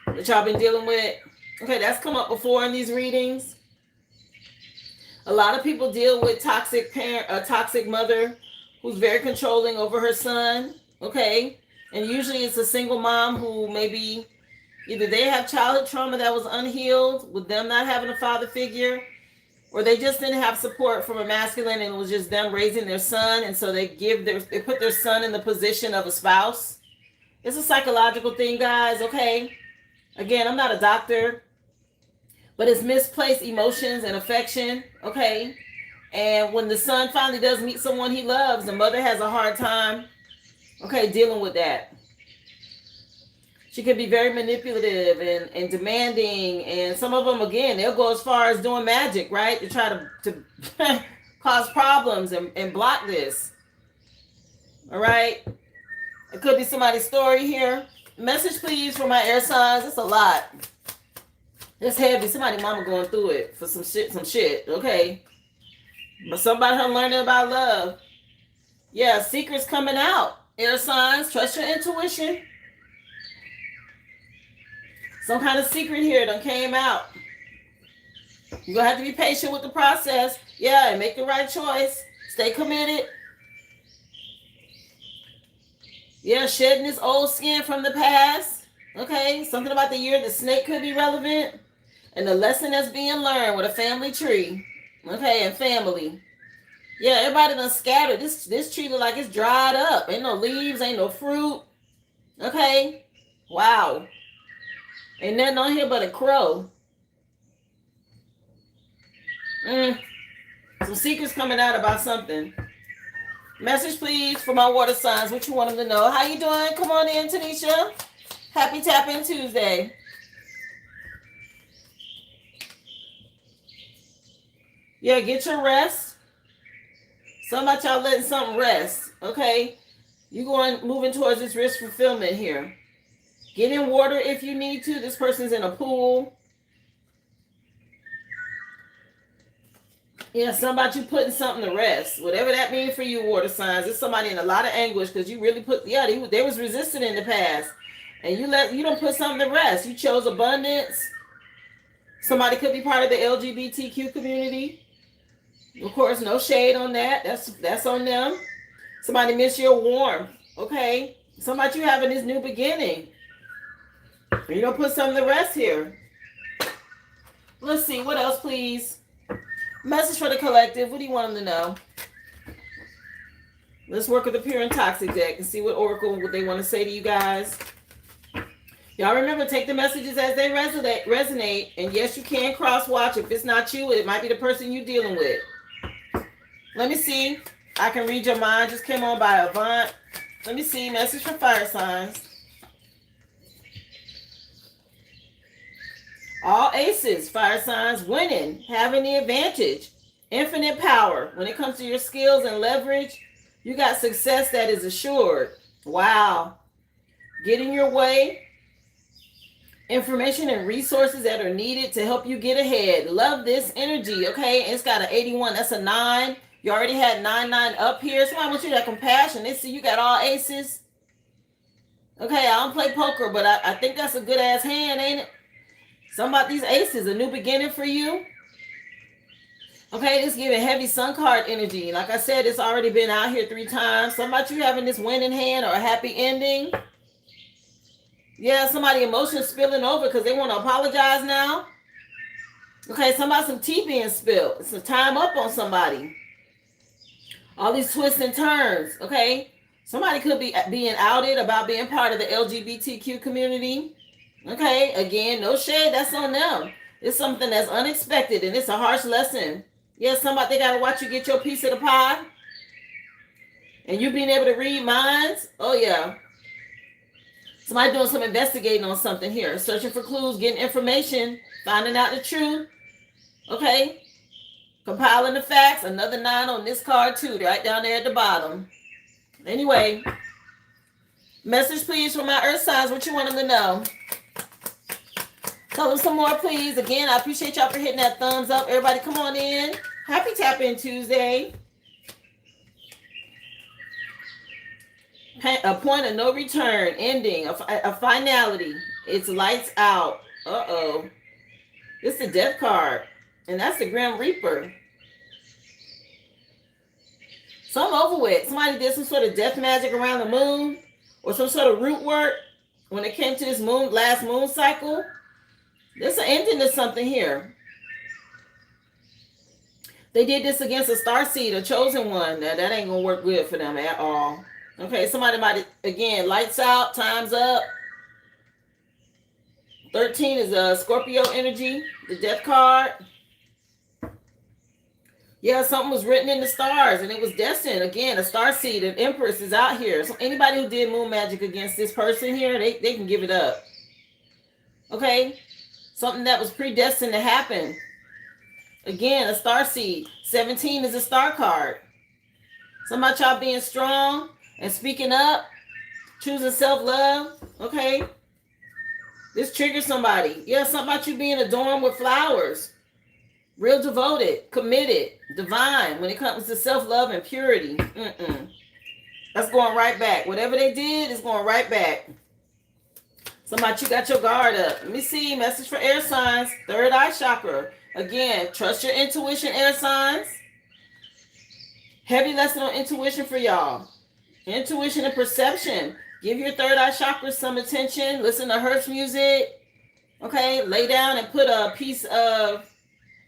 that y'all been dealing with. Okay, that's come up before in these readings. A lot of people deal with toxic parent, a toxic mother who's very controlling over her son. Okay, and usually it's a single mom who maybe either they have childhood trauma that was unhealed with them not having a father figure, or they just didn't have support from a masculine and it was just them raising their son, and so they put their son in the position of a spouse. It's a psychological thing, guys. Okay, again, I'm not a doctor, but it's misplaced emotions and affection. Okay, and when the son finally does meet someone he loves, the mother has a hard time, okay, dealing with that. She can be very manipulative and demanding, and some of them, again, they'll go as far as doing magic, right, to try to cause problems and block this. All right, it could be somebody's story here. Message, please, for my air signs. It's a lot. It's heavy. Somebody mama going through it for some shit, okay? But somebody learning about love. Yeah, secrets coming out. Air signs, trust your intuition. Some kind of secret here done came out. You're going to have to be patient with the process. Yeah, and make the right choice. Stay committed. Yeah, shedding this old skin from the past. Okay, something about the year the snake could be relevant. And the lesson that's being learned with a family tree. Okay, and family. Yeah, everybody done scattered. This tree look like it's dried up. Ain't no leaves, ain't no fruit. Okay, wow. Ain't nothing on here but a crow. Some secrets coming out about something. Message, please, for my water signs. What you want them to know. How you doing? Come on in, Tanisha. Happy Tap In Tuesday. Yeah, get your rest. Some of y'all letting something rest. Okay? You moving towards this risk fulfillment here. Get in water if you need to. This person's in a pool. Yeah, somebody you putting something to rest. Whatever that means for you, water signs. It's somebody in a lot of anguish because you really they was resistant in the past. And you don't put something to rest. You chose abundance. Somebody could be part of the LGBTQ community. Of course, no shade on that. That's on them. Somebody miss your warmth. Okay? Somebody you having this new beginning. You don't put something to rest here. Let's see. What else, please? Message for the collective. What do you want them to know? Let's work with the pure and toxic deck and see what what they want to say to you guys. Y'all remember, take the messages as they resonate. And yes, you can cross-watch. If it's not you, it might be the person you're dealing with. Let me see. I can read your mind. Just came on by Avant. Let me see. Message for fire signs. All aces, fire signs, winning, having the advantage, infinite power. When it comes to your skills and leverage, you got success that is assured. Wow. Getting your way, information and resources that are needed to help you get ahead. Love this energy, okay? It's got an 81. That's a 9. You already had 9 up here. Somebody wants you that compassion. They see you got all aces. Okay, I don't play poker, but I think that's a good ass hand, ain't it? Some about these aces, a new beginning for you. Okay, this giving heavy sun card energy. Like I said, it's already been out here 3 times. Some about you having this winning hand or a happy ending. Yeah, somebody emotions spilling over because they want to apologize now. Okay, somebody some tea being spilled. It's a time up on somebody. All these twists and turns, okay? Somebody could be being outed about being part of the LGBTQ community. Okay, again, no shade, that's on them. It's something that's unexpected and it's a harsh lesson. Yeah, somebody, they got to watch you get your piece of the pie. And you being able to read minds, oh yeah. Somebody doing some investigating on something here. Searching for clues, getting information, finding out the truth. Okay, compiling the facts. Another 9 on this card too, right down there at the bottom. Anyway, message please from my earth signs. What you want them to know? Tell them some more, please. Again, I appreciate y'all for hitting that thumbs up. Everybody, come on in. Happy Tap In Tuesday. A point of no return, ending, a finality. It's lights out. Uh-oh. It's the death card. And that's the Grim Reaper. So I'm over with. Somebody did some sort of death magic around the moon or some sort of root work when it came to this last moon cycle. There's an ending to something here. They did this against a starseed, a chosen one. Now, that ain't going to work good for them at all. Okay, somebody might, again, lights out, time's up. 13 is a Scorpio energy, the death card. Yeah, something was written in the stars and it was destined. Again, a starseed, an empress is out here. So anybody who did moon magic against this person here, they can give it up. Okay, something that was predestined to happen. Again, a starseed. 17 is a star card. Some about y'all being strong and speaking up, choosing self-love, okay? This triggers somebody. Yeah, something about you being adorned with flowers. Real devoted, committed, divine when it comes to self-love and purity. That's going right back. Whatever they did is going right back. Somebody, you got your guard up. Let me see. Message for air signs. Third eye chakra. Again, trust your intuition, air signs. Heavy lesson on intuition for y'all. Intuition and perception. Give your third eye chakra some attention. Listen to Hertz music. Okay, lay down and put a piece of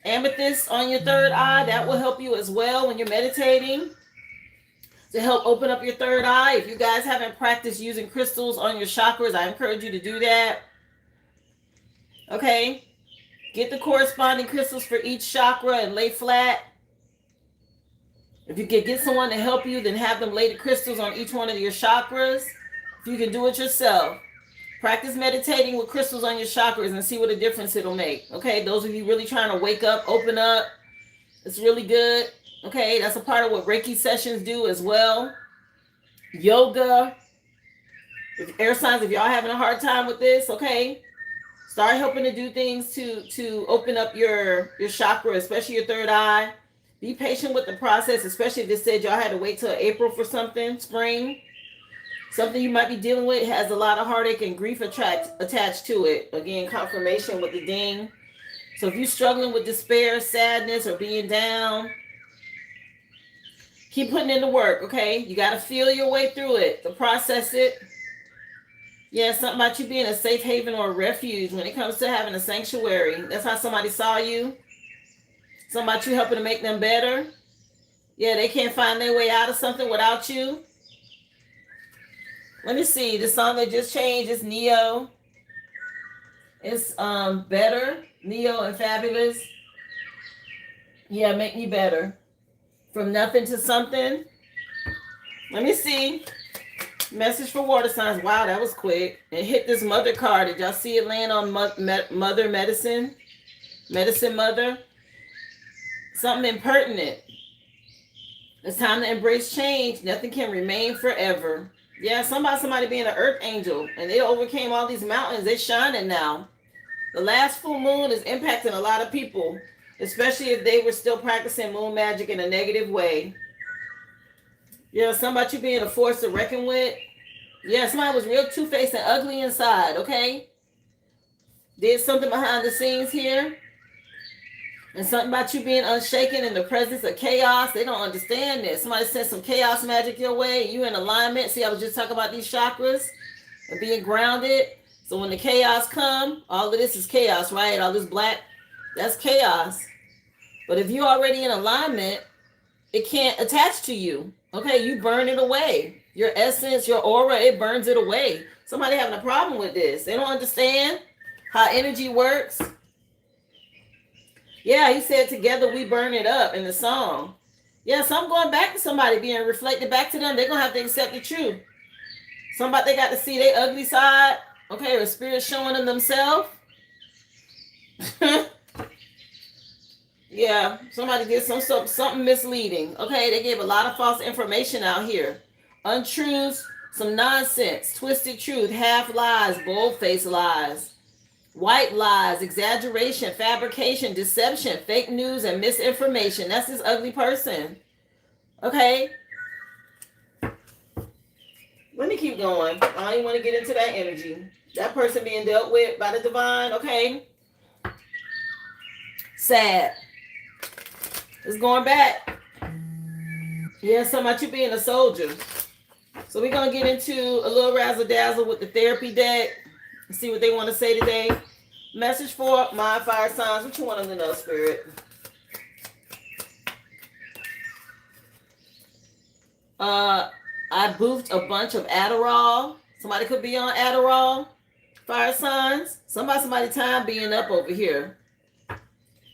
amethyst on your third eye. That will help you as well when you're meditating to help open up your third eye. If you guys haven't practiced using crystals on your chakras, I encourage you to do that. Okay, get the corresponding crystals for each chakra and lay flat. If you can get someone to help you, then have them lay the crystals on each one of your chakras. If you can do it yourself, practice meditating with crystals on your chakras and see what a difference it'll make. Okay, those of you really trying to wake up, open up, it's really good. Okay, that's a part of what Reiki sessions do as well. Yoga. Air signs, if y'all having a hard time with this, okay, start helping to do things to open up your chakra, especially your third eye. Be patient with the process, especially if this said y'all had to wait till April for something, spring. Something you might be dealing with has a lot of heartache and grief attached to it. Again, confirmation with the ding. So if you're struggling with despair, sadness, or being down, keep putting in the work, okay? You got to feel your way through it, to process it. Yeah, something about you being a safe haven or a refuge when it comes to having a sanctuary. That's how somebody saw you. Something about you helping to make them better. Yeah, they can't find their way out of something without you. Let me see. The song that just changed is Neo. It's Better. Neo and Fabulous. Yeah, Make Me Better. From nothing to something. Let me see. Message for water signs. Wow, that was quick. And hit this mother card. Did y'all see it laying on mother medicine? Medicine mother. Something impertinent. It's time to embrace change. Nothing can remain forever. Yeah, somebody being an earth angel. And they overcame all these mountains. They're shining now. The last full moon is impacting a lot of people, especially if they were still practicing moon magic in a negative way. Yeah, something about you being a force to reckon with. Yeah, somebody was real two-faced and ugly inside, okay? Did something behind the scenes here. And something about you being unshaken in the presence of chaos. They don't understand this. Somebody sent some chaos magic your way. You in alignment. See, I was just talking about these chakras and being grounded. So when the chaos come, all of this is chaos, right? All this black, that's chaos. But if you're already in alignment, it can't attach to you. Okay, you burn it away. Your essence, your aura, it burns it away. Somebody having a problem with this. They don't understand how energy works. Yeah, he said together we burn it up in the song. Yeah, so I'm going back to somebody being reflected back to them. They're going to have to accept the truth. Somebody, they got to see their ugly side. Okay, or spirit showing them themselves. Yeah, somebody did something misleading. Okay, they gave a lot of false information out here. Untruths, some nonsense, twisted truth, half lies, bold-faced lies. White lies, exaggeration, fabrication, deception, fake news, and misinformation. That's this ugly person. Okay? Let me keep going. I don't even want to get into that energy. That person being dealt with by the divine, okay? Sad. It's going back. Yeah, something about you being a soldier. So we're going to get into a little razzle-dazzle with the therapy deck. See what they want to say today. Message for my fire signs. What you want them to know, Spirit? I boofed a bunch of Adderall. Somebody could be on Adderall. Fire signs. Somebody time being up over here.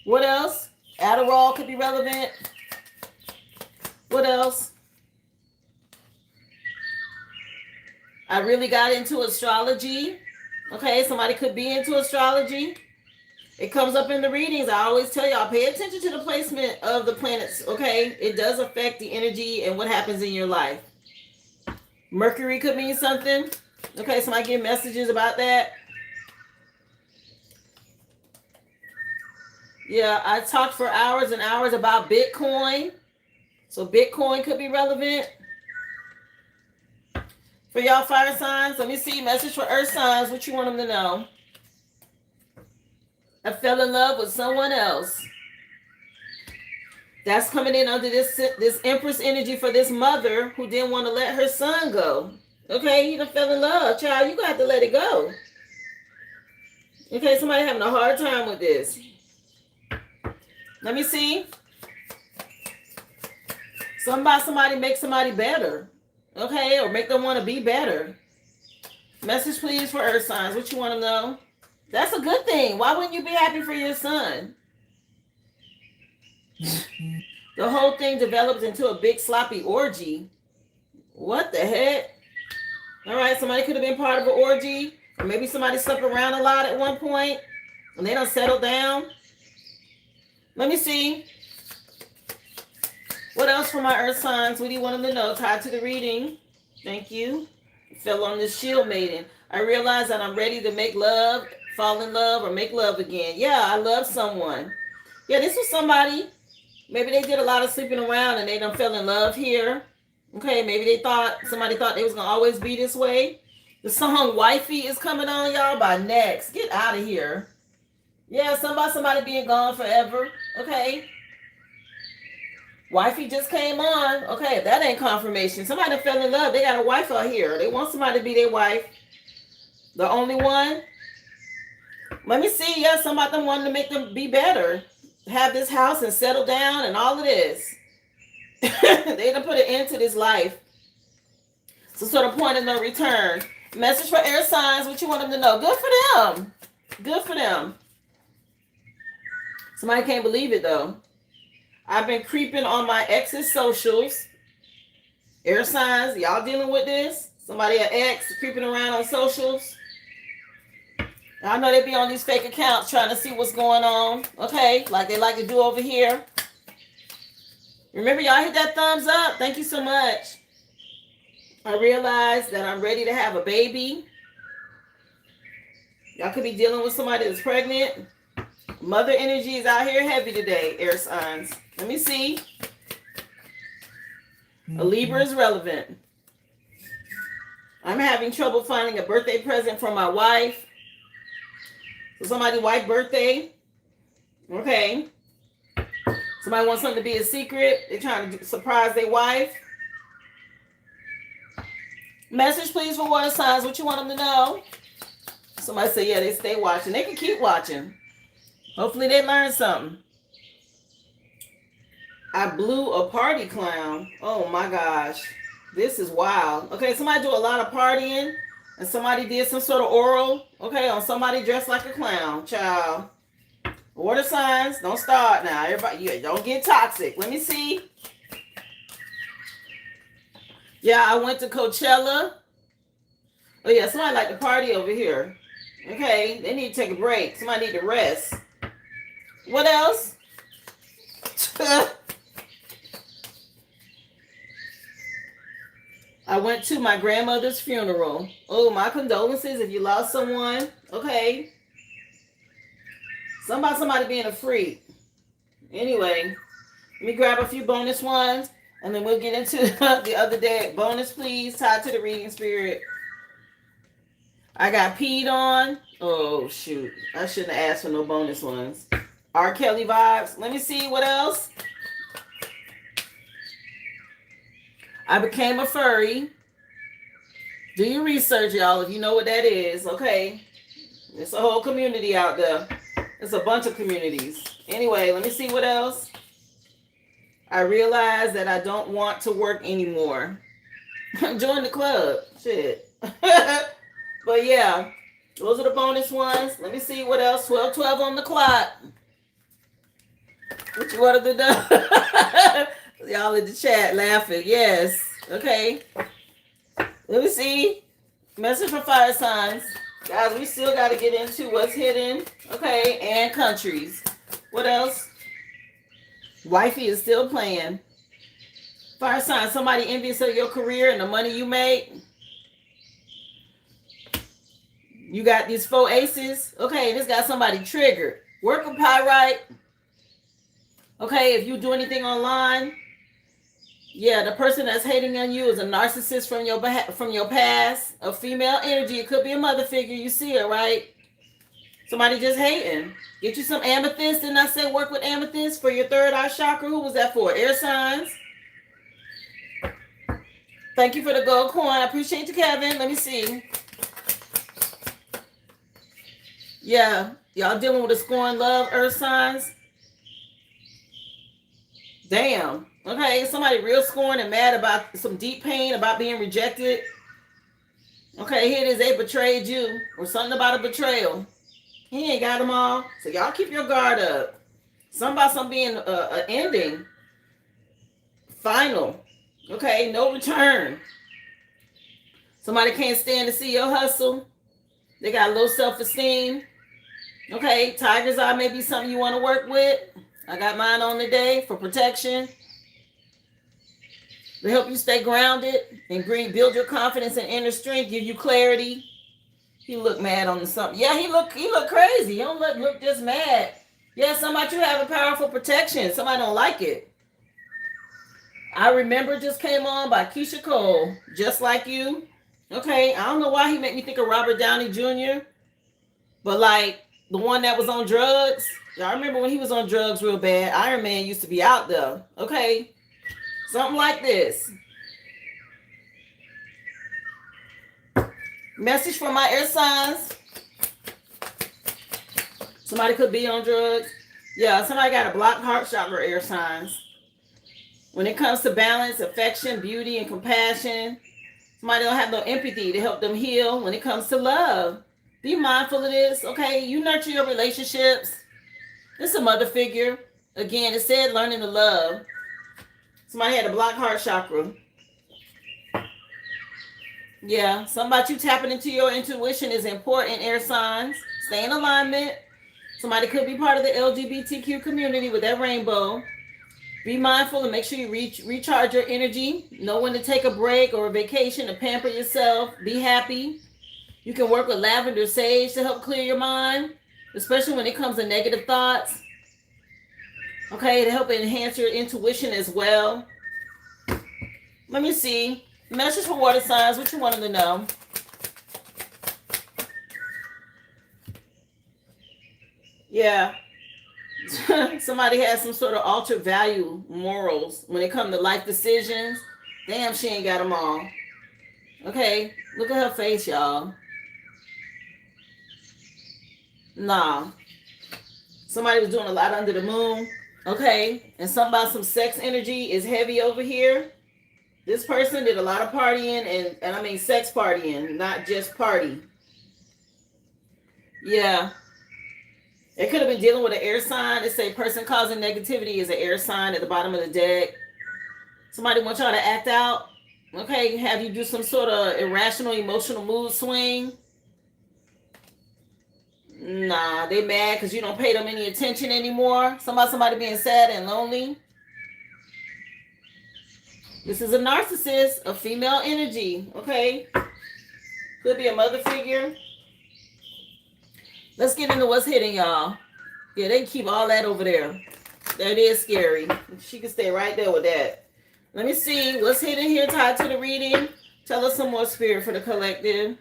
What else? Adderall could be relevant. What else? I really got into astrology. Okay, somebody could be into astrology. It comes up in the readings. I always tell y'all, pay attention to the placement of the planets, okay? It does affect the energy and what happens in your life. Mercury could mean something. Okay, somebody get messages about that. Yeah, I talked for hours and hours about Bitcoin. So Bitcoin could be relevant. For y'all fire signs, let me see. Message for earth signs. What you want them to know? I fell in love with someone else. That's coming in under this Empress energy for this mother who didn't want to let her son go. Okay, you done fell in love, child. You got to let it go. Okay, somebody having a hard time with this. Let me see. Somebody make somebody better. Okay, or make them want to be better. Message, please, for earth signs. What you want to know? That's a good thing. Why wouldn't you be happy for your son? The whole thing develops into a big sloppy orgy. What the heck? All right, somebody could have been part of an orgy. Or maybe somebody slept around a lot at one point and they don't settle down. Let me see. What else for my earth signs? What do you want them to know? Tied to the reading. Thank you. Fell on this shield maiden. I realize that I'm ready to make love, fall in love, or make love again. Yeah, I love someone. Yeah, this was somebody. Maybe they did a lot of sleeping around and they done fell in love here. Okay, maybe somebody thought they was going to always be this way. The song Wifey is coming on, y'all, by Next. Get out of here. Yeah, somebody being gone forever. Okay. Wifey just came on. Okay, if that ain't confirmation. Somebody that fell in love. They got a wife out here. They want somebody to be their wife. The only one. Let me see. Yeah, somebody them wanting to make them be better. Have this house and settle down and all of this. They done put an end to this life. So sort of point of no return. Message for air signs. What you want them to know? Good for them. Good for them. Somebody can't believe it though. I've been creeping on my ex's socials. Air signs, y'all dealing with this? Somebody an ex creeping around on socials. I know they be on these fake accounts trying to see what's going on. Okay, like they like to do over here. Remember, y'all hit that thumbs up. Thank you so much. I realize that I'm ready to have a baby. Y'all could be dealing with somebody that's pregnant. Mother energy is out here heavy today, air signs. Let me see. A Libra is relevant. I'm having trouble finding a birthday present for my wife. So somebody's wife's birthday. Okay. Somebody wants something to be a secret. They're trying to surprise their wife. Message, please, for water signs. What you want them to know? Somebody say, yeah, they stay watching. They can keep watching. Hopefully they learn something. I blew a party clown. Oh, my gosh. This is wild. Okay, somebody do a lot of partying. And somebody did some sort of oral. Okay, on somebody dressed like a clown. Child. Water signs. Don't start now. Everybody, don't get toxic. Let me see. Yeah, I went to Coachella. Oh, yeah, somebody like to party over here. Okay, they need to take a break. Somebody need to rest. What else? I went to my grandmother's funeral. Oh, my condolences if you lost someone. Okay. Somebody being a freak. Anyway, let me grab a few bonus ones, and then we'll get into the other deck. Bonus, please, tied to the reading spirit. I got peed on. Oh, shoot. I shouldn't have asked for no bonus ones. R. Kelly vibes. Let me see what else. I became a furry. Do your research, y'all, if you know what that is. Okay. It's a whole community out there. It's a bunch of communities. Anyway, let me see what else. I realized that I don't want to work anymore. Join the club. Shit. But yeah, those are the bonus ones. Let me see what else. 12:12 on the clock. What you wanted to do? Y'all in the chat laughing. Yes. Okay. Let me see. Message for fire signs. Guys, we still got to get into what's hidden. Okay. And countries. What else? Wifey is still playing. Fire sign. Somebody envious of your career and the money you make. You got these 4 aces. Okay. This got somebody triggered. Work of pyrite. Okay. If you do anything online. Yeah, the person that's hating on you is a narcissist from your past, a female energy. It could be a mother figure. You see it, right? Somebody just hating. Get you some amethyst. Didn't I say work with amethyst for your third eye chakra? Who was that for? Air signs. Thank you for the gold coin. I appreciate you, Kevin. Let me see. Yeah, y'all dealing with a scorn love, earth signs. Damn. Okay, somebody real scorned and mad about some deep pain about being rejected. Okay, here it is. They betrayed you or something about a betrayal. He ain't got them all. So y'all keep your guard up. Something about something being an ending. Final. Okay, no return. Somebody can't stand to see your hustle. They got low self-esteem. Okay, tiger's eye may be something you want to work with. I got mine on today for protection. To help you stay grounded and build your confidence and inner strength, give you clarity. He looked mad on something. Yeah, he look crazy. He don't look just mad. Yeah, somebody you have a powerful protection. Somebody don't like it. I Remember just came on by Keisha Cole. Just Like You. Okay, I don't know why he made me think of Robert Downey Jr. But like the one that was on drugs. Y'all remember when he was on drugs real bad? Iron Man used to be out there. Okay. Something like this. Message for my air signs. Somebody could be on drugs. Yeah, somebody got a blocked heart chakra, air signs. When it comes to balance, affection, beauty, and compassion, somebody don't have no empathy to help them heal. When it comes to love, be mindful of this. Okay, you nurture your relationships. This is a mother figure. Again, it said learning to love. Somebody had a blocked heart chakra. Yeah, something about you tapping into your intuition is important, air signs. Stay in alignment. Somebody could be part of the LGBTQ community with that rainbow. Be mindful and make sure you recharge your energy. Know when to take a break or a vacation to pamper yourself. Be happy. You can work with lavender sage to help clear your mind, especially when it comes to negative thoughts. Okay, to help enhance your intuition as well. Let me see. Message for water signs. What you want them to know? Yeah. Somebody has some sort of altered value morals when it comes to life decisions. Damn, she ain't got them all. Okay, look at her face, y'all. Nah. Somebody was doing a lot under the moon. Okay, and something about some sex energy is heavy over here. This person did a lot of partying and I mean sex partying, not just party. Yeah. It could have been dealing with an air sign. It say person causing negativity is an air sign at the bottom of the deck. Somebody wants y'all to act out. Okay, have you do some sort of irrational emotional mood swing. Nah, they mad because you don't pay them any attention anymore. Somebody being sad and lonely. This is a narcissist, a female energy. Okay, could be a mother figure. Let's get into what's hitting y'all. Yeah, they keep all that over there. That is scary. She can stay right there with that. Let me see what's hidden here tied to the reading. Tell us some more, spirit, for the collective.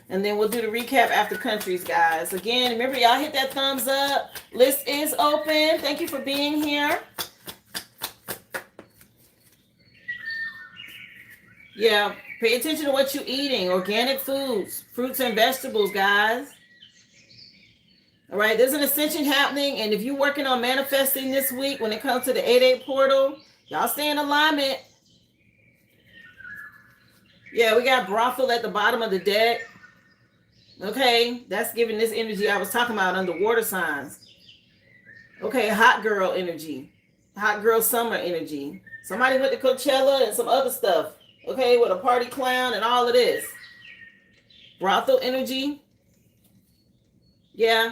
And then we'll do the recap after countries, guys. Again, remember, y'all hit that thumbs up. List is open. Thank you for being here. Yeah, pay attention to what you're eating. Organic foods, fruits and vegetables, guys. All right, there's an ascension happening, and if you're working on manifesting this week when it comes to the 8-8 portal, y'all stay in alignment. Yeah, we got brothel at the bottom of the deck. Okay, that's giving this energy I was talking about under water signs. Okay, hot girl energy. Hot girl summer energy. Somebody went to Coachella and some other stuff. Okay, with a party clown and all of this. Brothel energy. Yeah.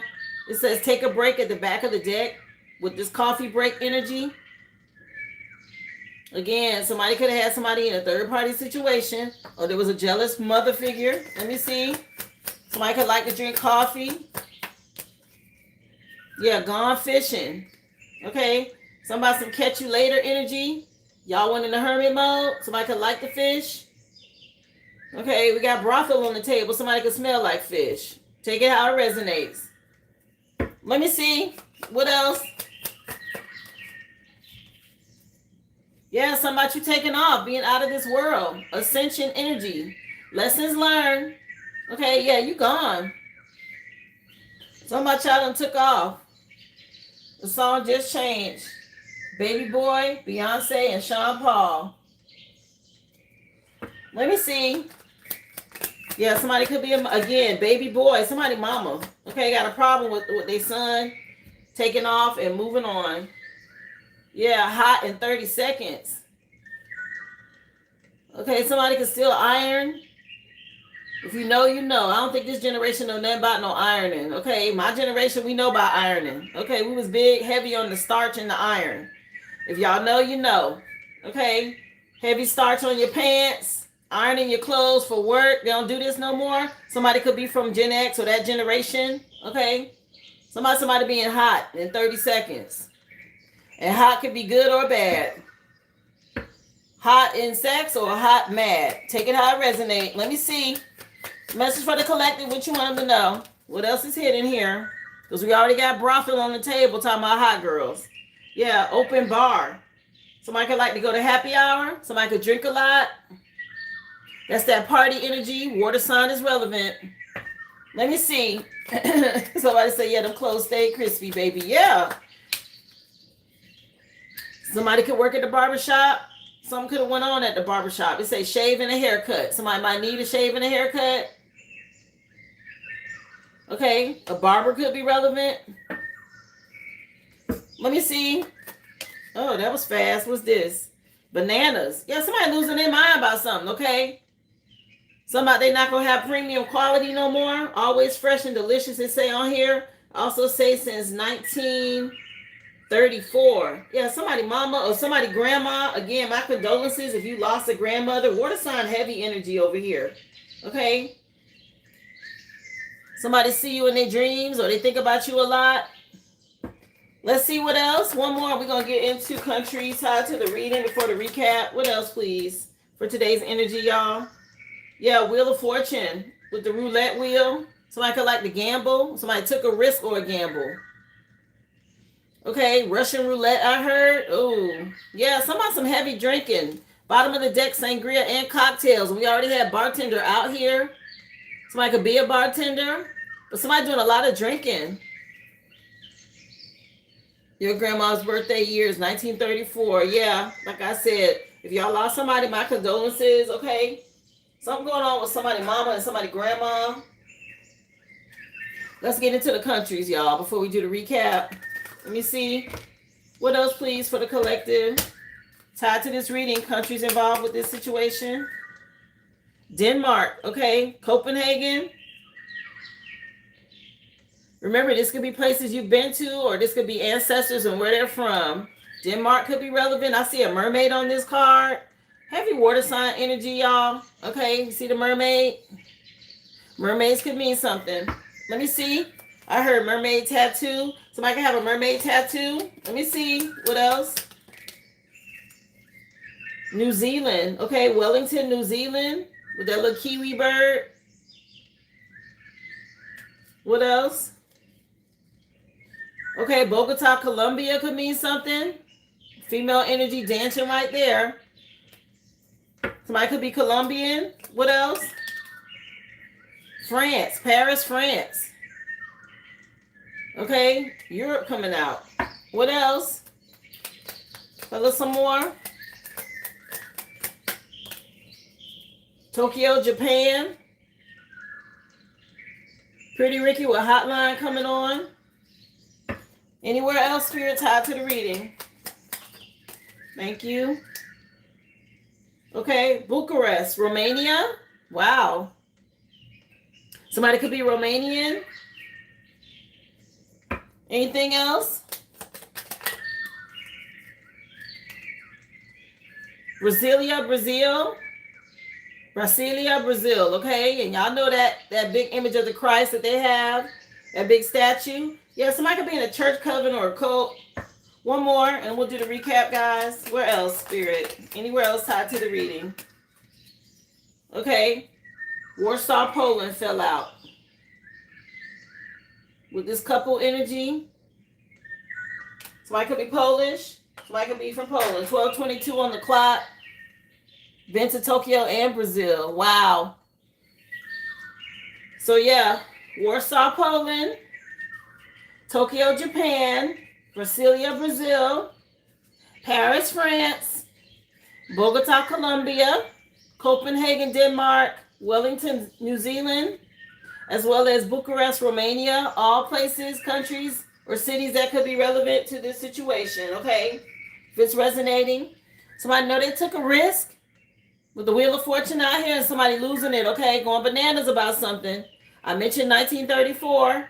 It says take a break at the back of the deck with this coffee break energy. Again, somebody could have had somebody in a third party situation, or there was a jealous mother figure. Let me see. Somebody could like to drink coffee. Yeah, gone fishing. Okay. Somebody some catch you later energy. Y'all went in the hermit mode. Somebody could like the fish. Okay, we got brothel on the table. Somebody could smell like fish. Take it how it resonates. Let me see. What else? Yeah, something about you taking off, being out of this world. Ascension energy. Lessons learned. Okay, yeah, you gone. Something about y'all done took off. The song just changed. Baby Boy, Beyonce, and Sean Paul. Let me see. Yeah, somebody could be, again, baby boy, somebody mama. Okay, got a problem with their son taking off and moving on. Yeah, hot in 30 seconds. Okay, somebody can still iron. If you know, you know. I don't think this generation know nothing about no ironing. Okay, my generation, we know about ironing. Okay, we was big, heavy on the starch and the iron. If y'all know, you know. Okay, heavy starch on your pants. Ironing your clothes for work. They don't do this no more. Somebody could be from Gen X or that generation. Okay. Somebody being hot in 30 seconds. And hot could be good or bad. Hot in sex or hot mad. Take it how it resonates. Let me see. Message for the collective. What you want them to know? What else is hidden here? Because we already got brothel on the table talking about hot girls. Yeah, open bar. Somebody could like to go to happy hour. Somebody could drink a lot. That's that party energy. Water sign is relevant. Let me see. Somebody say, yeah, them clothes stay crispy, baby. Yeah. Somebody could work at the barbershop. Something could have went on at the barbershop. It say shave and a haircut. Somebody might need a shave and a haircut. Okay. A barber could be relevant. Let me see. Oh, that was fast. What's this? Bananas. Yeah, somebody losing their mind about something, okay? Somebody they not gonna have premium quality no more. Always fresh and delicious. It say on here. Also say since 1934. Yeah, somebody mama or somebody grandma. Again, my condolences if you lost a grandmother. Water sign heavy energy over here. Okay. Somebody see you in their dreams or they think about you a lot. Let's see what else. One more. We're going to get into countries tied to the reading before the recap. What else, please, for today's energy, y'all? Yeah, Wheel of Fortune with the roulette wheel. Somebody could like to gamble. Somebody took a risk or a gamble. Okay, Russian roulette, I heard. Oh, yeah, some heavy drinking. Bottom of the deck, sangria and cocktails. We already had bartender out here. Somebody could be a bartender, but somebody doing a lot of drinking. Your grandma's birthday year is 1934. Yeah, like I said, if y'all lost somebody, my condolences, okay? Something going on with somebody mama and somebody grandma. Let's get into the countries, y'all, before we do the recap. Let me see. What else, please, for the collective? Tied to this reading, countries involved with this situation. Denmark, okay? Copenhagen. Remember, this could be places you've been to, or this could be ancestors and where they're from. Denmark could be relevant. I see a mermaid on this card. Heavy water sign energy, y'all. Okay, you see the mermaid? Mermaids could mean something. Let me see. I heard mermaid tattoo. Somebody can have a mermaid tattoo. Let me see. What else? New Zealand. Okay, Wellington, New Zealand. With that little kiwi bird. What else? Okay, Bogota, Colombia could mean something. Female energy dancing right there. Somebody could be Colombian. What else? France, Paris, France. Okay, Europe coming out. What else? Tell us some more. Tokyo, Japan. Pretty Ricky with Hotline coming on. Anywhere else, Spirit, tied to the reading? Thank you. Okay, Bucharest, Romania. Wow. Somebody could be Romanian. Anything else? Brasilia, Brazil. Brasilia, Brazil. Okay, and y'all know that big image of the Christ that they have, that big statue. Yeah, somebody could be in a church coven or a cult. One more, and we'll do the recap, guys. Where else, Spirit? Anywhere else tied to the reading? Okay. Warsaw, Poland fell out. With this couple energy. Somebody could be Polish. Somebody could be from Poland. 12:22 on the clock. Been to Tokyo and Brazil. Wow. So, yeah. Warsaw, Poland. Tokyo, Japan. Brasilia, Brazil. Paris, France. Bogota, Colombia. Copenhagen, Denmark. Wellington, New Zealand. As well as Bucharest, Romania. All places, countries, or cities that could be relevant to this situation, okay? If it's resonating. Somebody know they took a risk with the Wheel of Fortune out here and somebody losing it, okay? Going bananas about something. I mentioned 1934.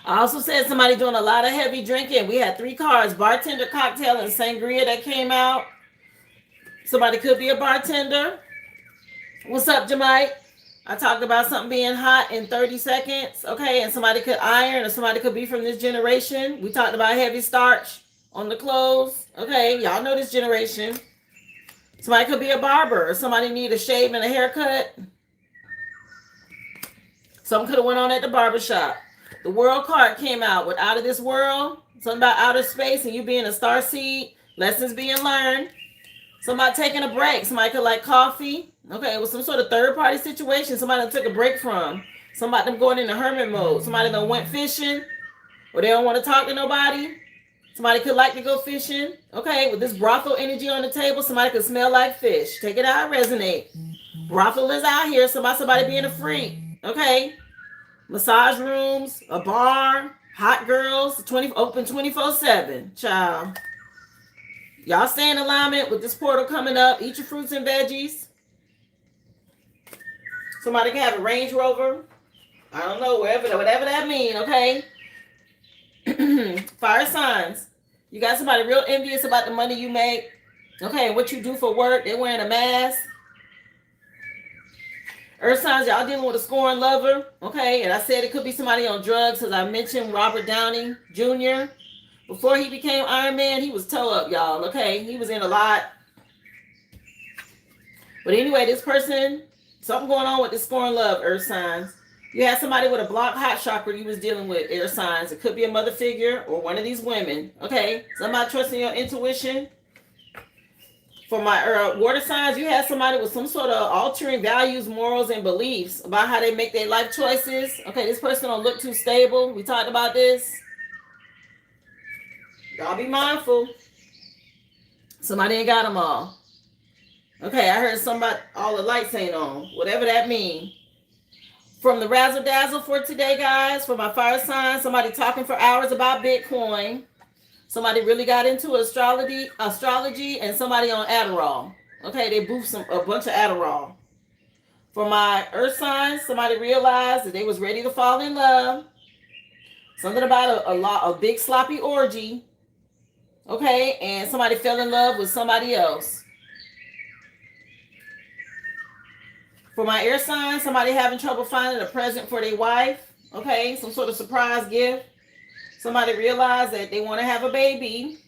I also said somebody doing a lot of heavy drinking. We had 3 cards, bartender, cocktail, and sangria that came out. Somebody could be a bartender. What's up, Jamite? I talked about something being hot in 30 seconds, okay? And somebody could iron or somebody could be from this generation. We talked about heavy starch on the clothes, okay? Y'all know this generation. Somebody could be a barber or somebody need a shave and a haircut. Something could have went on at the barbershop. The world card came out with out of this world. Something about outer space and you being a starseed. Lessons being learned. Somebody taking a break. Somebody could like coffee. Okay, it was some sort of third party situation. Somebody took a break from. Somebody them going into hermit mode. Somebody that went fishing. Or they don't want to talk to nobody. Somebody could like to go fishing. Okay, with this brothel energy on the table, somebody could smell like fish. Take it out, resonate. Brothel is out here. Somebody being a freak. Okay. Massage rooms, a bar, hot girls, open 24/7. Child. Y'all stay in alignment with this portal coming up. Eat your fruits and veggies. Somebody can have a Range Rover. I don't know, whatever that means, okay? Fire signs. You got somebody real envious about the money you make. Okay, what you do for work. They're wearing a mask. Earth signs, y'all dealing with a scorned lover. Okay, and I said it could be somebody on drugs because I mentioned Robert Downey Jr. Before he became Iron Man, he was toe up, y'all. Okay, he was in a lot. But anyway, this person, something going on with this scorned love, Earth signs. You had somebody with a blocked heart chakra you was dealing with, air signs. It could be a mother figure or one of these women. Okay, somebody trusting your intuition. For my water signs, you had somebody with some sort of altering values, morals, and beliefs about how they make their life choices. Okay, this person don't look too stable. We talked about this. Y'all be mindful. Somebody ain't got them all. Okay, I heard somebody, all the lights ain't on. Whatever that means. From the razzle dazzle for today, guys, for my fire sign, somebody talking for hours about Bitcoin. Somebody really got into astrology, and somebody on Adderall. Okay, they boofed a bunch of Adderall. For my earth signs, somebody realized that they was ready to fall in love. Something about a big sloppy orgy. Okay, and somebody fell in love with somebody else. For my air sign, somebody having trouble finding a present for their wife. Okay, some sort of surprise gift. Somebody realized that they want to have a baby.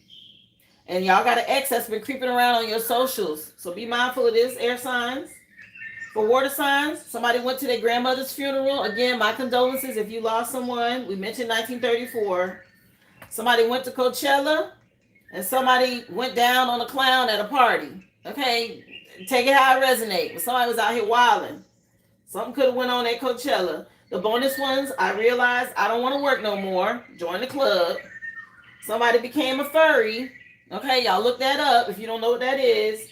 And y'all got an ex that's been creeping around on your socials. So be mindful of this, air signs. For water signs, somebody went to their grandmother's funeral. Again, my condolences if you lost someone. We mentioned 1934. Somebody went to Coachella. And somebody went down on a clown at a party. Okay, take it how it resonates. But somebody was out here wilding. Something could have went on at Coachella. The bonus ones, I realized I don't want to work no more. Join the club. Somebody became a furry. Okay, y'all look that up if you don't know what that is.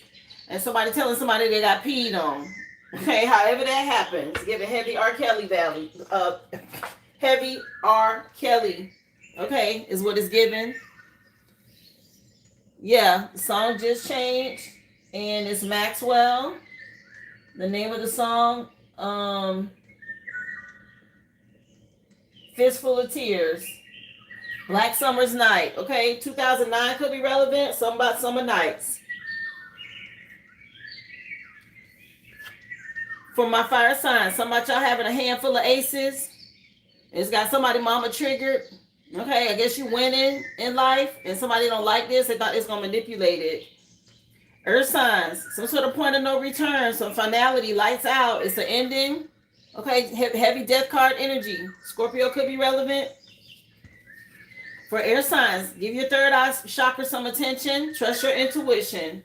And somebody telling somebody they got peed on. Okay, however that happens. Give a heavy R. Kelly value. Heavy R. Kelly. Okay, is what it's given. Yeah, the song just changed. And it's Maxwell. The name of the song, Fistful of Tears. Black Summer's Night. Okay, 2009 could be relevant. Something about summer nights. For my fire sign, some about y'all having a handful of aces. It's got somebody mama triggered. Okay, I guess you winning in life. And somebody don't like this. They thought it's going to manipulate it. Earth signs, some sort of point of no return. Some finality, lights out. It's an ending. Okay, heavy death card energy. Scorpio could be relevant. For air signs, give your third eye chakra some attention. Trust your intuition.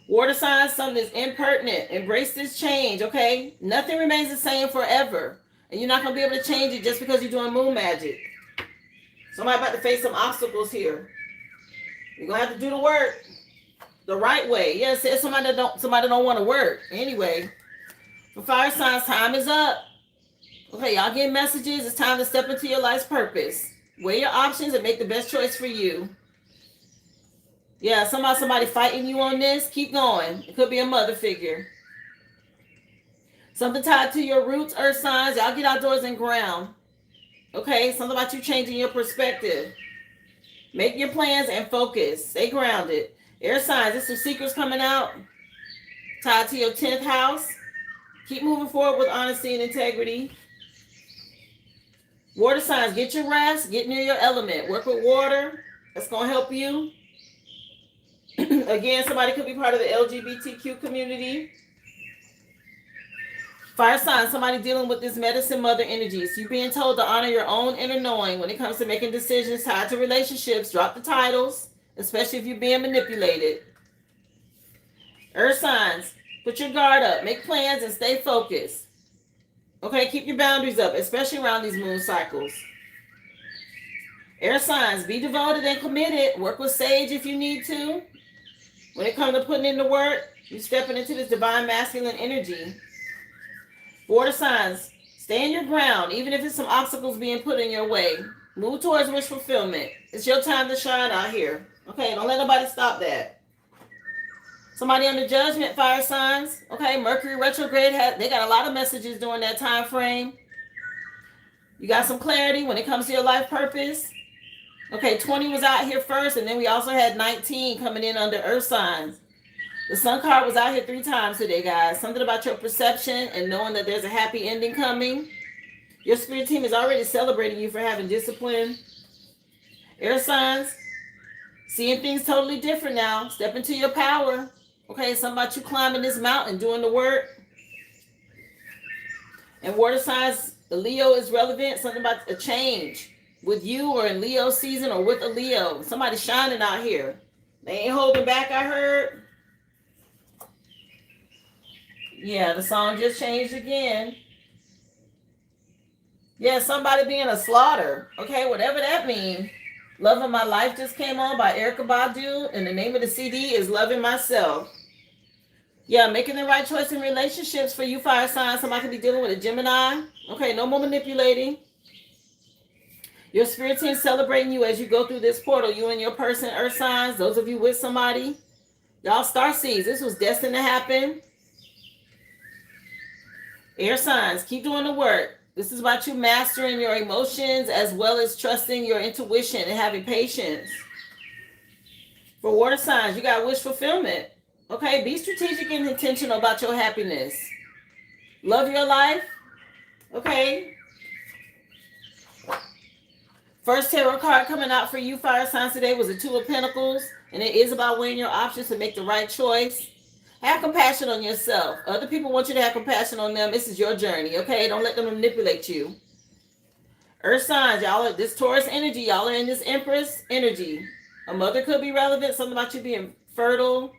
Water signs, something that's impertinent. Embrace this change, okay? Nothing remains the same forever. And you're not going to be able to change it just because you're doing moon magic. Somebody about to face some obstacles here. You're going to have to do the work the right way. Yes, yeah, somebody don't want to work. Anyway, for fire signs, time is up. Okay, y'all get messages. It's time to step into your life's purpose. Weigh your options and make the best choice for you. Yeah, somebody fighting you on this. Keep going. It could be a mother figure. Something tied to your roots, earth signs. Y'all get outdoors and ground. Okay, something about you changing your perspective. Make your plans and focus. Stay grounded. Air signs, there's some secrets coming out. Tied to your 10th house. Keep moving forward with honesty and integrity. Water signs, get your rest. Get near your element. Work with water. That's going to help you. Again, somebody could be part of the LGBTQ community. Fire sign, somebody dealing with this medicine mother energies. You being told to honor your own inner knowing when it comes to making decisions tied to relationships. Drop the titles, especially if you're being manipulated. Earth signs, put your guard up. Make plans and stay focused. Okay, keep your boundaries up, especially around these moon cycles. Air signs, be devoted and committed. Work with sage if you need to. When it comes to putting in the work, you're stepping into this divine masculine energy. Water signs, stay in your ground, even if it's some obstacles being put in your way. Move towards wish fulfillment. It's your time to shine out here. Okay, don't let nobody stop that. Somebody under judgment, fire signs. Okay, Mercury retrograde, they got a lot of messages during that time frame. You got some clarity when it comes to your life purpose. Okay, 20 was out here first, and then we also had 19 coming in under earth signs. The sun card was out here 3 times today, guys. Something about your perception and knowing that there's a happy ending coming. Your spirit team is already celebrating you for having discipline. Air signs, seeing things totally different now. Step into your power. Okay, something about you climbing this mountain, doing the work. And water signs, the Leo is relevant. Something about a change with you or in Leo season or with a Leo. Somebody shining out here. They ain't holding back, I heard. Yeah, the song just changed again. Yeah, somebody being a slaughter. Okay, whatever that means. Love of My Life just came on by Erykah Badu, and the name of the CD is Loving Myself. Yeah, making the right choice in relationships for you, fire signs. Somebody could be dealing with a Gemini. Okay, no more manipulating. Your spirit team celebrating you as you go through this portal. You and your person, earth signs. Those of you with somebody. Y'all star seeds. This was destined to happen. Air signs, keep doing the work. This is about you mastering your emotions as well as trusting your intuition and having patience. For water signs, you got wish fulfillment. Okay, be strategic and intentional about your happiness. Love your life. Okay. First tarot card coming out for you, fire signs, today was the 2 of Pentacles. And it is about weighing your options to make the right choice. Have compassion on yourself. Other people want you to have compassion on them. This is your journey, okay? Don't let them manipulate you. Earth signs, y'all are this Taurus energy. Y'all are in this Empress energy. A mother could be relevant. Something about you being fertile,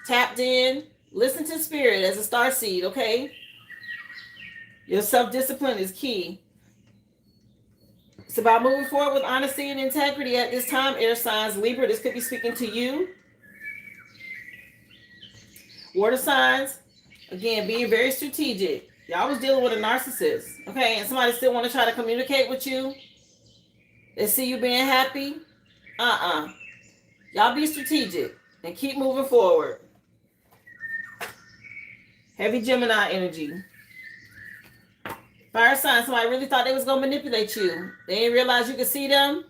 tapped in. Listen to spirit as a star seed, okay? Your self-discipline is key. It's about moving forward with honesty and integrity at this time, air signs. Libra, this could be speaking to you. Water signs, again, being very strategic. Y'all was dealing with a narcissist, okay? And somebody still want to try to communicate with you. They see you being happy. Y'all be strategic and keep moving forward. Heavy Gemini energy. Fire sign, somebody really thought they was going to manipulate you. They didn't realize you could see them.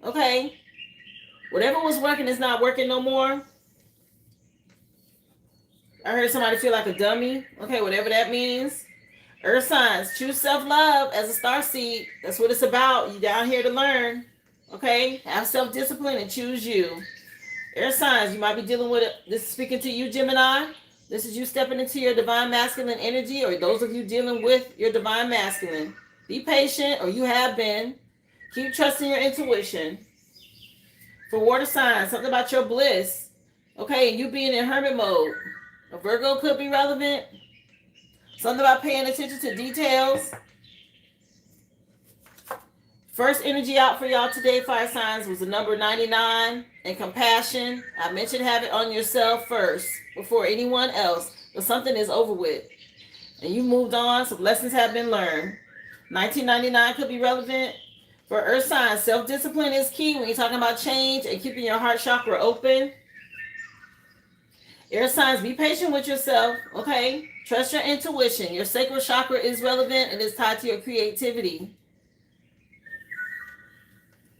Okay. Whatever was working is not working no more. I heard somebody feel like a dummy. Okay, whatever that means. Earth signs, choose self-love as a star seed. That's what it's about. You down here to learn. Okay, have self-discipline and choose you. Air signs, you might be dealing with it. This is speaking to you, Gemini. This is you stepping into your divine masculine energy, or those of you dealing with your divine masculine. Be patient, or you have been. Keep trusting your intuition. For water signs, something about your bliss. Okay, and you being in hermit mode. A Virgo could be relevant. Something about paying attention to details. First energy out for y'all today, fire signs, was the number 99 and compassion. I mentioned have it on yourself first before anyone else, but something is over with. And you moved on, some lessons have been learned. 1999 could be relevant. For earth signs, self-discipline is key when you're talking about change and keeping your heart chakra open. Air signs, be patient with yourself, okay? Trust your intuition. Your sacral chakra is relevant and is tied to your creativity.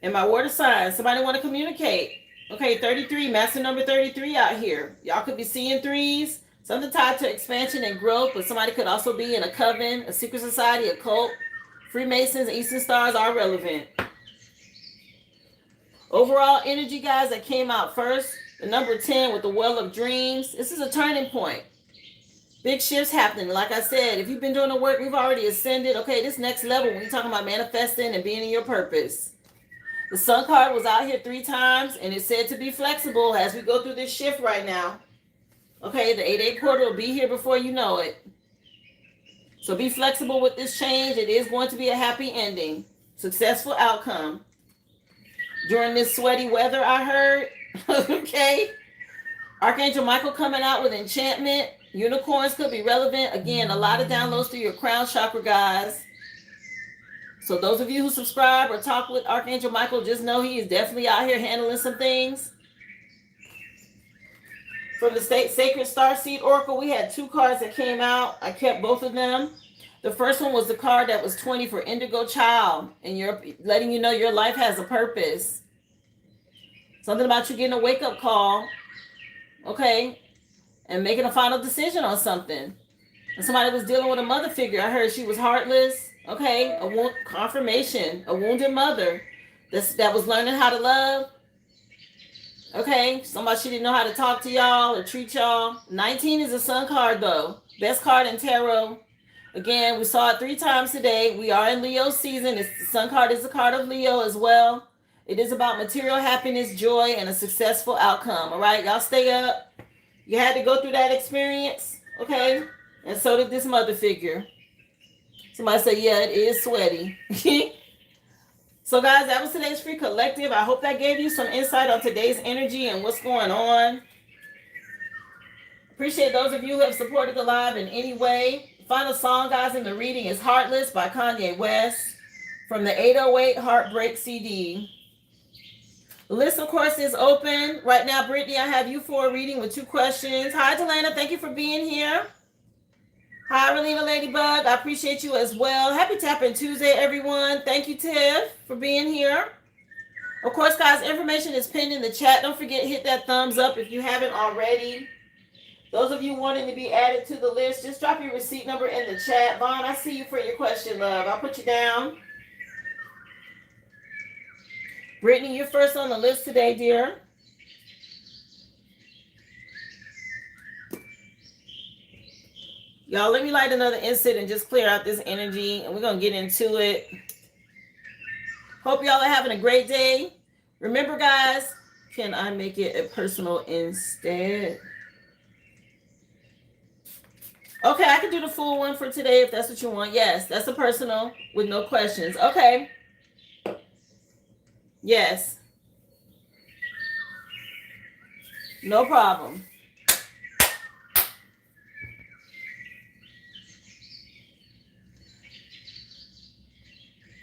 And my water signs, somebody want to communicate. Okay, 33, master number 33 out here. Y'all could be seeing threes, something tied to expansion and growth, but somebody could also be in a coven, a secret society, a cult. Freemasons, Eastern Stars are relevant. Overall energy, guys, that came out first. The number 10 with the Well of Dreams. This is a turning point. Big shifts happening. Like I said, if you've been doing the work, we've already ascended. Okay, this next level, when you're talking about manifesting and being in your purpose. The Sun card was out here 3 times, and it's said to be flexible as we go through this shift right now. Okay, the 8-8 portal will be here before you know it. So be flexible with this change. It is going to be a happy ending. Successful outcome. During this sweaty weather, I heard. Okay. Archangel Michael coming out with enchantment. Unicorns could be relevant. Again, a lot of downloads through your crown chakra, guys. So those of you who subscribe or talk with Archangel Michael, just know he is definitely out here handling some things. From the Sacred Starseed Oracle, we had 2 cards that came out. I kept both of them. The first one was the card that was 20 for Indigo Child, and you're letting you know your life has a purpose. Something about you getting a wake-up call, okay, and making a final decision on something. And somebody was dealing with a mother figure. I heard she was heartless, okay, confirmation, a wounded mother that was learning how to love. Okay, somebody she didn't know how to talk to y'all or treat y'all. 19 is a sun card though. Best card in tarot. Again, we saw it 3 times today. We are in Leo season. The sun card is a card of Leo as well. It is about material happiness, joy, and a successful outcome. All right, y'all stay up. You had to go through that experience, okay? And so did this mother figure. Somebody say, yeah, it is sweaty. So guys, that was today's free collective. I hope that gave you some insight on today's energy and what's going on. Appreciate those of you who have supported the live in any way. Final song, guys, in the reading is Heartless by Kanye West from the 808 Heartbreak CD. The list, of course, is open. Right now, Brittany, I have you for a reading with 2 questions. Hi, Delana. Thank you for being here. Hi, Relina Ladybug. I appreciate you as well. Happy Tapping Tuesday, everyone. Thank you, Tiff, for being here. Of course, guys, information is pinned in the chat. Don't forget, hit that thumbs up if you haven't already. Those of you wanting to be added to the list, just drop your receipt number in the chat. Vaughn, I see you for your question, love. I'll put you down. Brittany, you're first on the list today, dear. Y'all, let me light another incense and just clear out this energy, and we're going to get into it. Hope y'all are having a great day. Remember, guys, can I make it a personal instead? Okay, I can do the full one for today if that's what you want. Yes, that's a personal with no questions. Okay. Yes. No problem.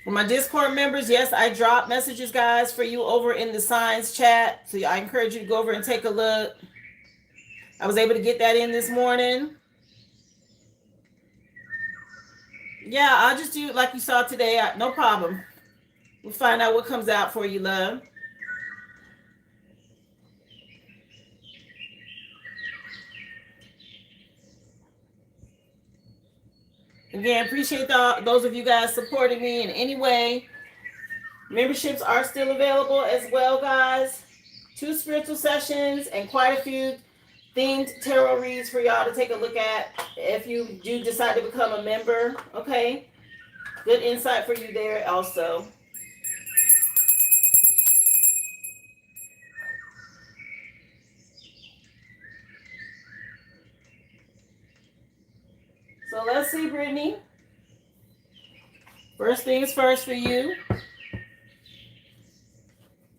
For my Discord members, yes, I drop messages, guys, for you over in the signs chat. So I encourage you to go over and take a look. I was able to get that in this morning. Yeah, I'll just do it like you saw today. No problem. We'll find out what comes out for you, love. Again, appreciate those of you guys supporting me in any way. Memberships are still available as well, guys. 2 spiritual sessions and quite a few themed tarot reads for y'all to take a look at if you do decide to become a member. Okay, good insight for you there also. So let's see, Brittany. First things first for you.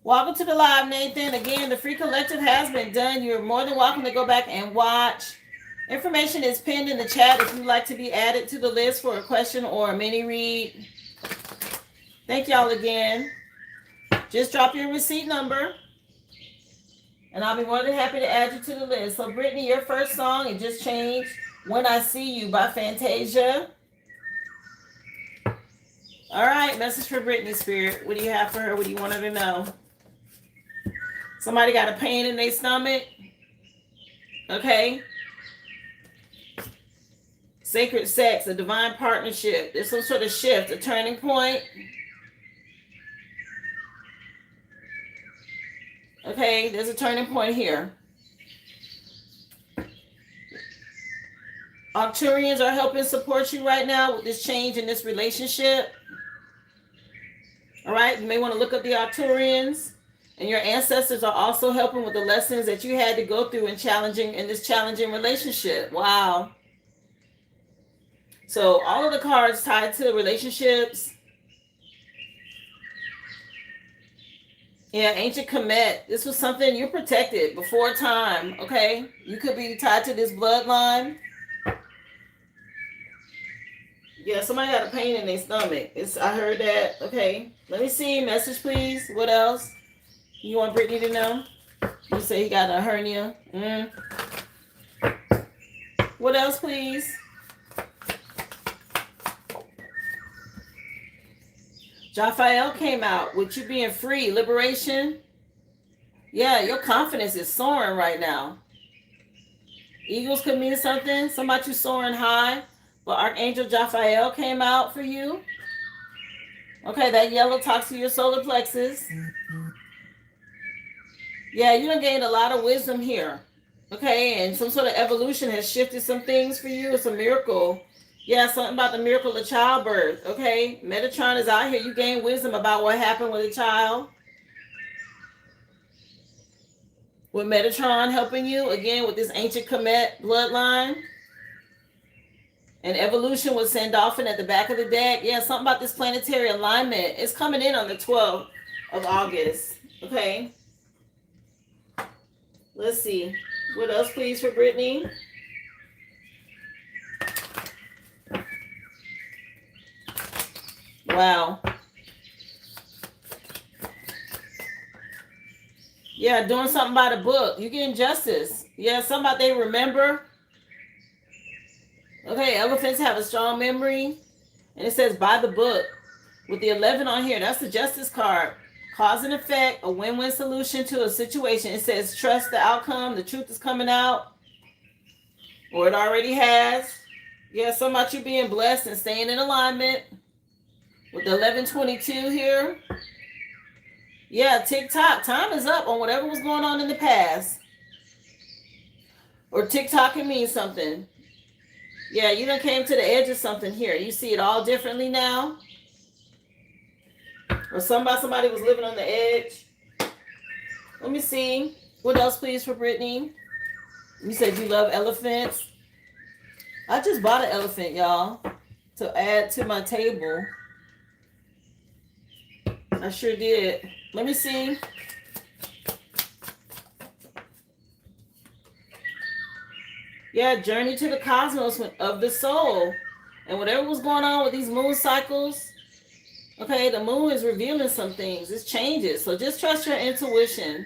Welcome to the live, Nathan. Again, the free collective has been done. You're more than welcome to go back and watch. Information is pinned in the chat if you'd like to be added to the list for a question or a mini read. Thank y'all again. Just drop your receipt number, and I'll be more than happy to add you to the list. So, Brittany, your first song, it just changed. When I See You by Fantasia. All right, message for Brittany, Spirit. What do you have for her? What do you want her to know? Somebody got a pain in their stomach? Okay. Sacred sex, a divine partnership. There's some sort of shift, a turning point. Okay, there's a turning point here. Arcturians are helping support you right now with this change in this relationship. All right, you may want to look up the Arcturians, and your ancestors are also helping with the lessons that you had to go through in this challenging relationship. Wow. So all of the cards tied to relationships. Yeah, Ancient Comet. This was something you protected before time, okay? You could be tied to this bloodline. Yeah, somebody got a pain in their stomach. I heard that. Okay. Let me see. Message, please. What else? You want Brittany to know? You say he got a hernia. What else, please? Raphael came out with you being free, liberation. Yeah, your confidence is soaring right now. Eagles could mean something. Somebody you soaring high. But Archangel Raphael came out for you. Okay, that yellow talks to your solar plexus. Yeah, you done gained a lot of wisdom here. Okay, and some sort of evolution has shifted some things for you. It's a miracle. Yeah, something about the miracle of childbirth. Okay, Metatron is out here. You gain wisdom about what happened with a child. With Metatron helping you, again, with this ancient Kemet bloodline. And evolution with Sandalphon at the back of the deck. Yeah, something about this planetary alignment. It's coming in on the 12th of August. Okay. Let's see. What else, please, for Brittany? Wow. Yeah, doing something by the book. You getting justice. Yeah, something about they remember. Okay, elephants have a strong memory. And it says by the book. With the 11 on here, that's the justice card. Cause and effect, a win-win solution to a situation. It says trust the outcome. The truth is coming out. Or it already has. Yeah, something about you being blessed and staying in alignment. With the 1122 here. Yeah, tick-tock. Time is up on whatever was going on in the past. Or tick-tock can mean something. Yeah, you done came to the edge of something here. You see it all differently now. Or somebody was living on the edge. Let me see. What else, please, for Brittany? You said you love elephants. I just bought an elephant, y'all, to add to my table. I sure did. Let me see. Yeah, journey to the cosmos of the soul. And whatever was going on with these moon cycles, okay, the moon is revealing some things. It's changes. So just trust your intuition.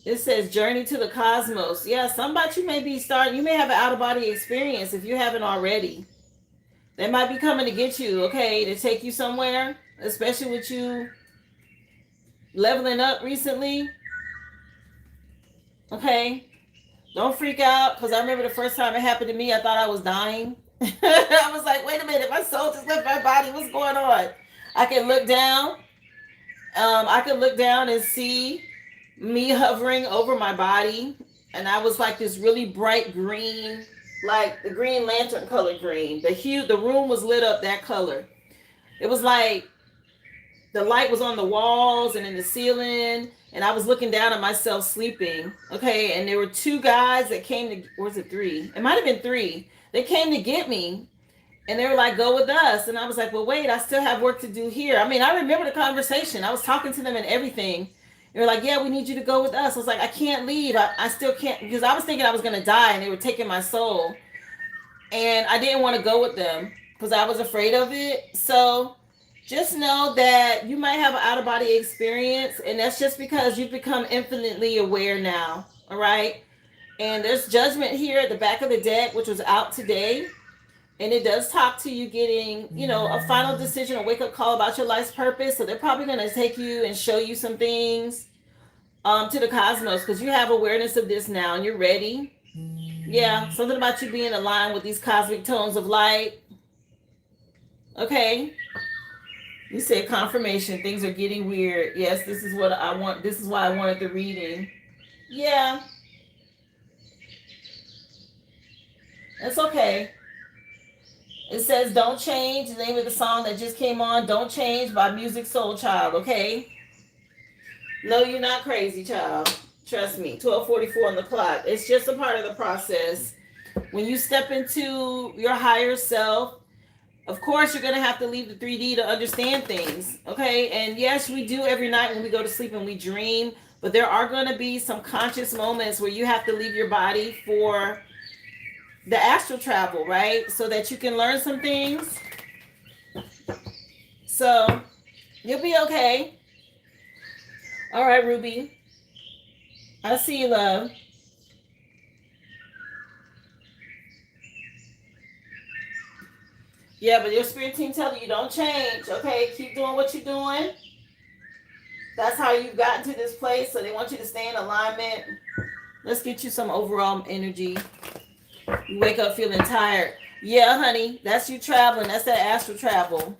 It says journey to the cosmos. Yeah, somebody you may be starting. You may have an out-of-body experience if you haven't already. They might be coming to get you, okay, to take you somewhere, especially with you leveling up recently. Okay, don't freak out, because I remember the first time it happened to me, I thought I was dying. I was like, wait a minute, my soul just left my body. What's going on? I can look down. I can look down and see me hovering over my body, and I was like this really bright green, like the Green Lantern color green. The room was lit up that color. It was like the light was on the walls and in the ceiling, and I was looking down at myself sleeping. Okay, and there were two guys that came to, or was it three? It might have been three. They came to get me, and they were like, go with us. And I was like, well, wait, I still have work to do here. I mean, I remember the conversation. I was talking to them and everything. They were like, yeah, we need you to go with us. I was like, I can't leave. I still can't, because I was thinking I was going to die, and they were taking my soul. And I didn't want to go with them because I was afraid of it. So just know that you might have an out-of-body experience, and that's just because you've become infinitely aware now, all right? And there's judgment here at the back of the deck, which was out today. And it does talk to you getting, a final decision, a wake-up call about your life's purpose. So they're probably going to take you and show you some things to the cosmos, because you have awareness of this now and you're ready. Yeah, something about you being aligned with these cosmic tones of light. Okay. You said confirmation. Things are getting weird. Yes, this is what I want. This is why I wanted the reading. Yeah. That's okay. It says Don't Change, the name of the song that just came on, Don't Change by Music Soul Child, okay? No, you're not crazy, child. Trust me. 12:44 on the clock. It's just a part of the process. When you step into your higher self, of course, you're going to have to leave the 3D to understand things, okay? And yes, we do every night when we go to sleep and we dream, but there are going to be some conscious moments where you have to leave your body for the astral travel, right? So that you can learn some things. So you'll be okay. All right, Ruby. I see you, love. Yeah, but your spirit team telling you don't change. Okay, keep doing what you're doing. That's how you've gotten to this place. So they want you to stay in alignment. Let's get you some overall energy. You wake up feeling tired. Yeah, honey, that's you traveling. That's that astral travel.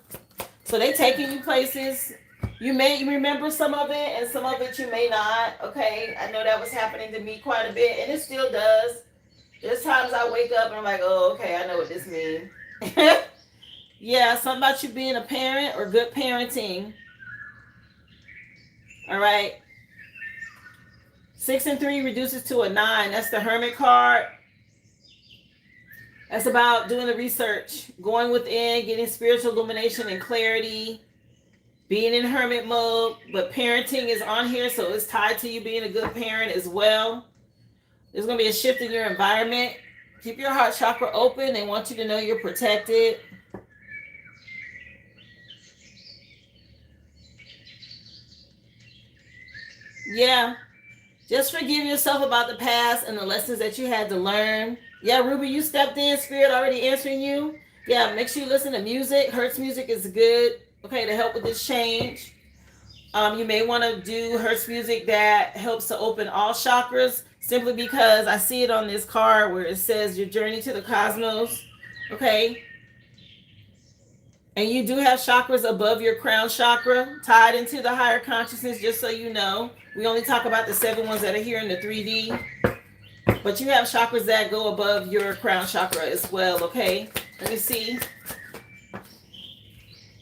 So they taking you places. You may remember some of it, and some of it you may not. Okay, I know that was happening to me quite a bit, and it still does. There's times I wake up and I'm like, oh, okay, I know what this means. Yeah, something about you being a parent or good parenting. All right. 6 and 3 reduces to a 9. That's the Hermit card. That's about doing the research, going within, getting spiritual illumination and clarity, being in hermit mode. But parenting is on here, so it's tied to you being a good parent as well. There's going to be a shift in your environment. Keep your heart chakra open. They want you to know you're protected. Yeah. Just forgive yourself about the past and the lessons that you had to learn. Yeah, Ruby, you stepped in. Spirit already answering you. Yeah, make sure you listen to music. Hertz music is good, okay, to help with this change. You may want to do Hertz music that helps to open all chakras, simply because I see it on this card where it says your journey to the cosmos, okay? And you do have chakras above your crown chakra tied into the higher consciousness, just so you know. We only talk about the 7 ones that are here in the 3D. But you have chakras that go above your crown chakra as well, okay? Let me see.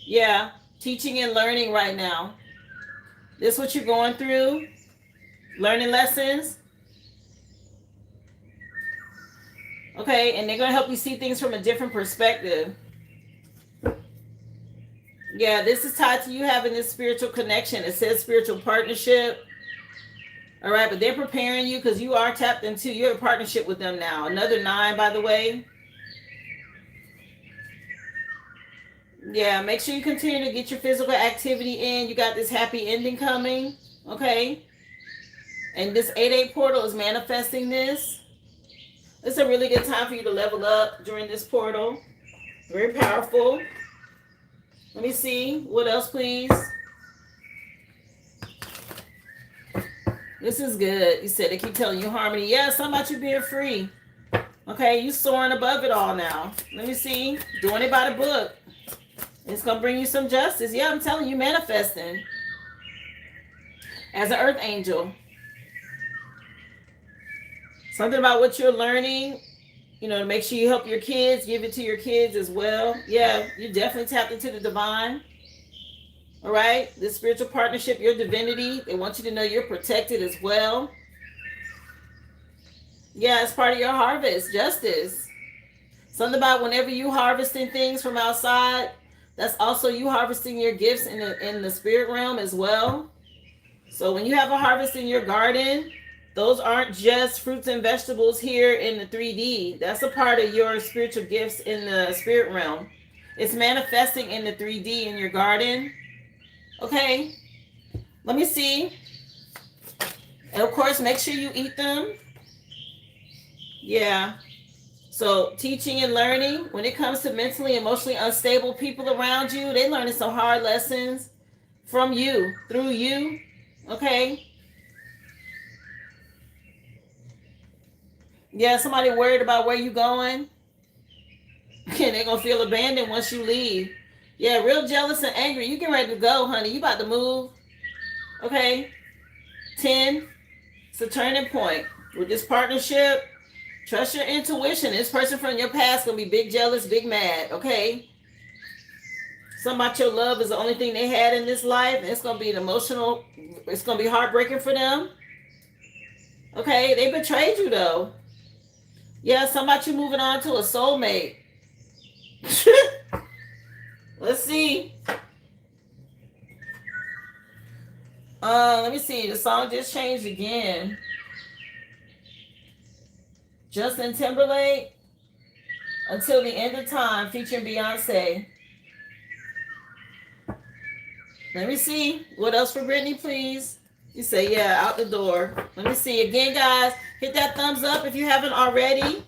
Yeah, teaching and learning right now. This is what you're going through. Learning lessons. Okay, and they're going to help you see things from a different perspective. Yeah, this is tied to you having this spiritual connection. It says spiritual partnership. All right, but they're preparing you because you are tapped into, you're in partnership with them now. Another 9, by the way. Yeah, make sure you continue to get your physical activity in. You got this happy ending coming, okay? And this 8-8 portal is manifesting this. It's a really good time for you to level up during this portal. Very powerful. Let me see. What else, please? This is good. You said they keep telling you harmony. Yeah, something about you being free. Okay, you soaring above it all now. Let me see. Doing it by the book. It's going to bring you some justice. Yeah, I'm telling you, manifesting. As an earth angel. Something about what you're learning. You know, to make sure you help your kids. Give it to your kids as well. Yeah, you definitely tapped into the divine. All right, this spiritual partnership, your divinity, they want you to know you're protected as well. Yeah, it's part of your harvest, justice. Something about whenever you harvesting things from outside, that's also you harvesting your gifts in the spirit realm as well. So when you have a harvest in your garden, those aren't just fruits and vegetables here in the 3D. That's a part of your spiritual gifts in the spirit realm. It's manifesting in the 3D in your garden. Okay, let me see. And of course, make sure you eat them. Yeah. So teaching and learning, when it comes to mentally, emotionally unstable people around you, they're learning some hard lessons from you, through you. Okay. Yeah, somebody worried about where you going. And they're going to feel abandoned once you leave. Yeah, real jealous and angry. You get ready to go, honey. You about to move. Okay. 10. It's a turning point. With this partnership, trust your intuition. This person from your past going to be big jealous, big mad. Okay. Something about your love is the only thing they had in this life. And it's going to be an emotional, it's going to be heartbreaking for them. Okay. They betrayed you, though. Yeah, something about you moving on to a soulmate. Let's see. Let me see. The song just changed again. Justin Timberlake, Until the End of Time, featuring Beyonce. Let me see. What else for Brittany, please? You say, yeah, out the door. Let me see. Again, guys, hit that thumbs up if you haven't already.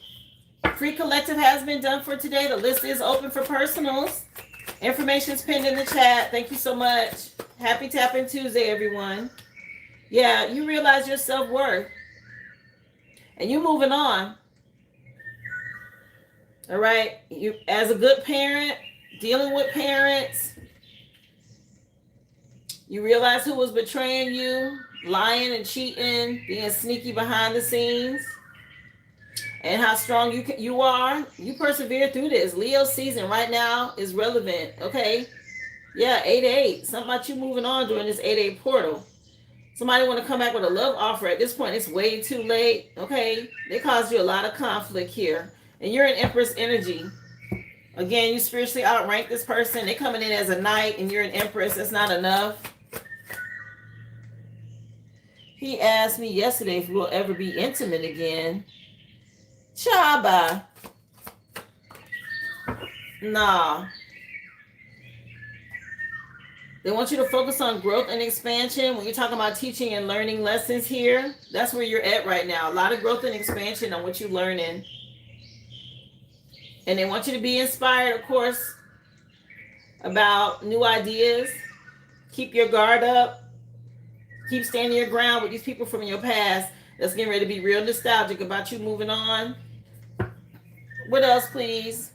Free collective has been done for today. The list is open for personals. Information is pinned in the chat. Thank you so much. Happy Tapping Tuesday, everyone. Yeah, you realize your self-worth. And you moving on. All right. You, as a good parent, dealing with parents, you realize who was betraying you, lying and cheating, being sneaky behind the scenes, and how strong you are. You persevere through this. Leo season right now is relevant. Okay. Yeah, 8-8. Something about you moving on during this 8-8 portal. Somebody want to come back with a love offer. At this point, it's way too late. Okay. They caused you a lot of conflict here. And you're in Empress energy. Again, you spiritually outrank this person. They coming in as a knight and you're an Empress. That's not enough. He asked me yesterday if we'll ever be intimate again. Chaba. Nah. They want you to focus on growth and expansion. When you're talking about teaching and learning lessons here, that's where you're at right now. A lot of growth and expansion on what you're learning. And they want you to be inspired, of course, about new ideas. Keep your guard up. Keep standing your ground with these people from your past that's getting ready to be real nostalgic about you moving on. What else, please?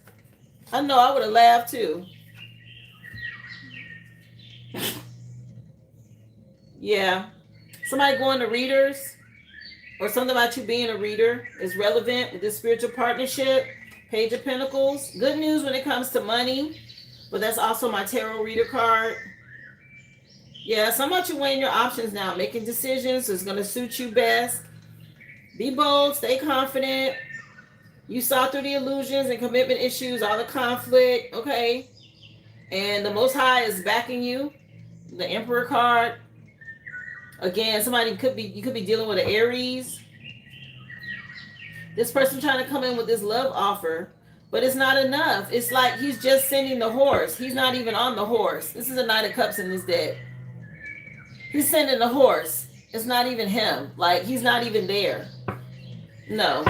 I know I would have laughed too. Yeah. Somebody going to readers or something about you being a reader is relevant with this spiritual partnership. Page of Pentacles. Good news when it comes to money, but that's also my tarot reader card. Yeah, some about you weighing your options now, making decisions that's going to suit you best. Be bold, stay confident. You saw through the illusions and commitment issues, all the conflict, okay? And the Most High is backing you. The Emperor card. Again, you could be dealing with an Aries. This person trying to come in with this love offer, but it's not enough. It's like he's just sending the horse. He's not even on the horse. This is a Knight of Cups in this deck. He's sending the horse. It's not even him. Like, he's not even there. No.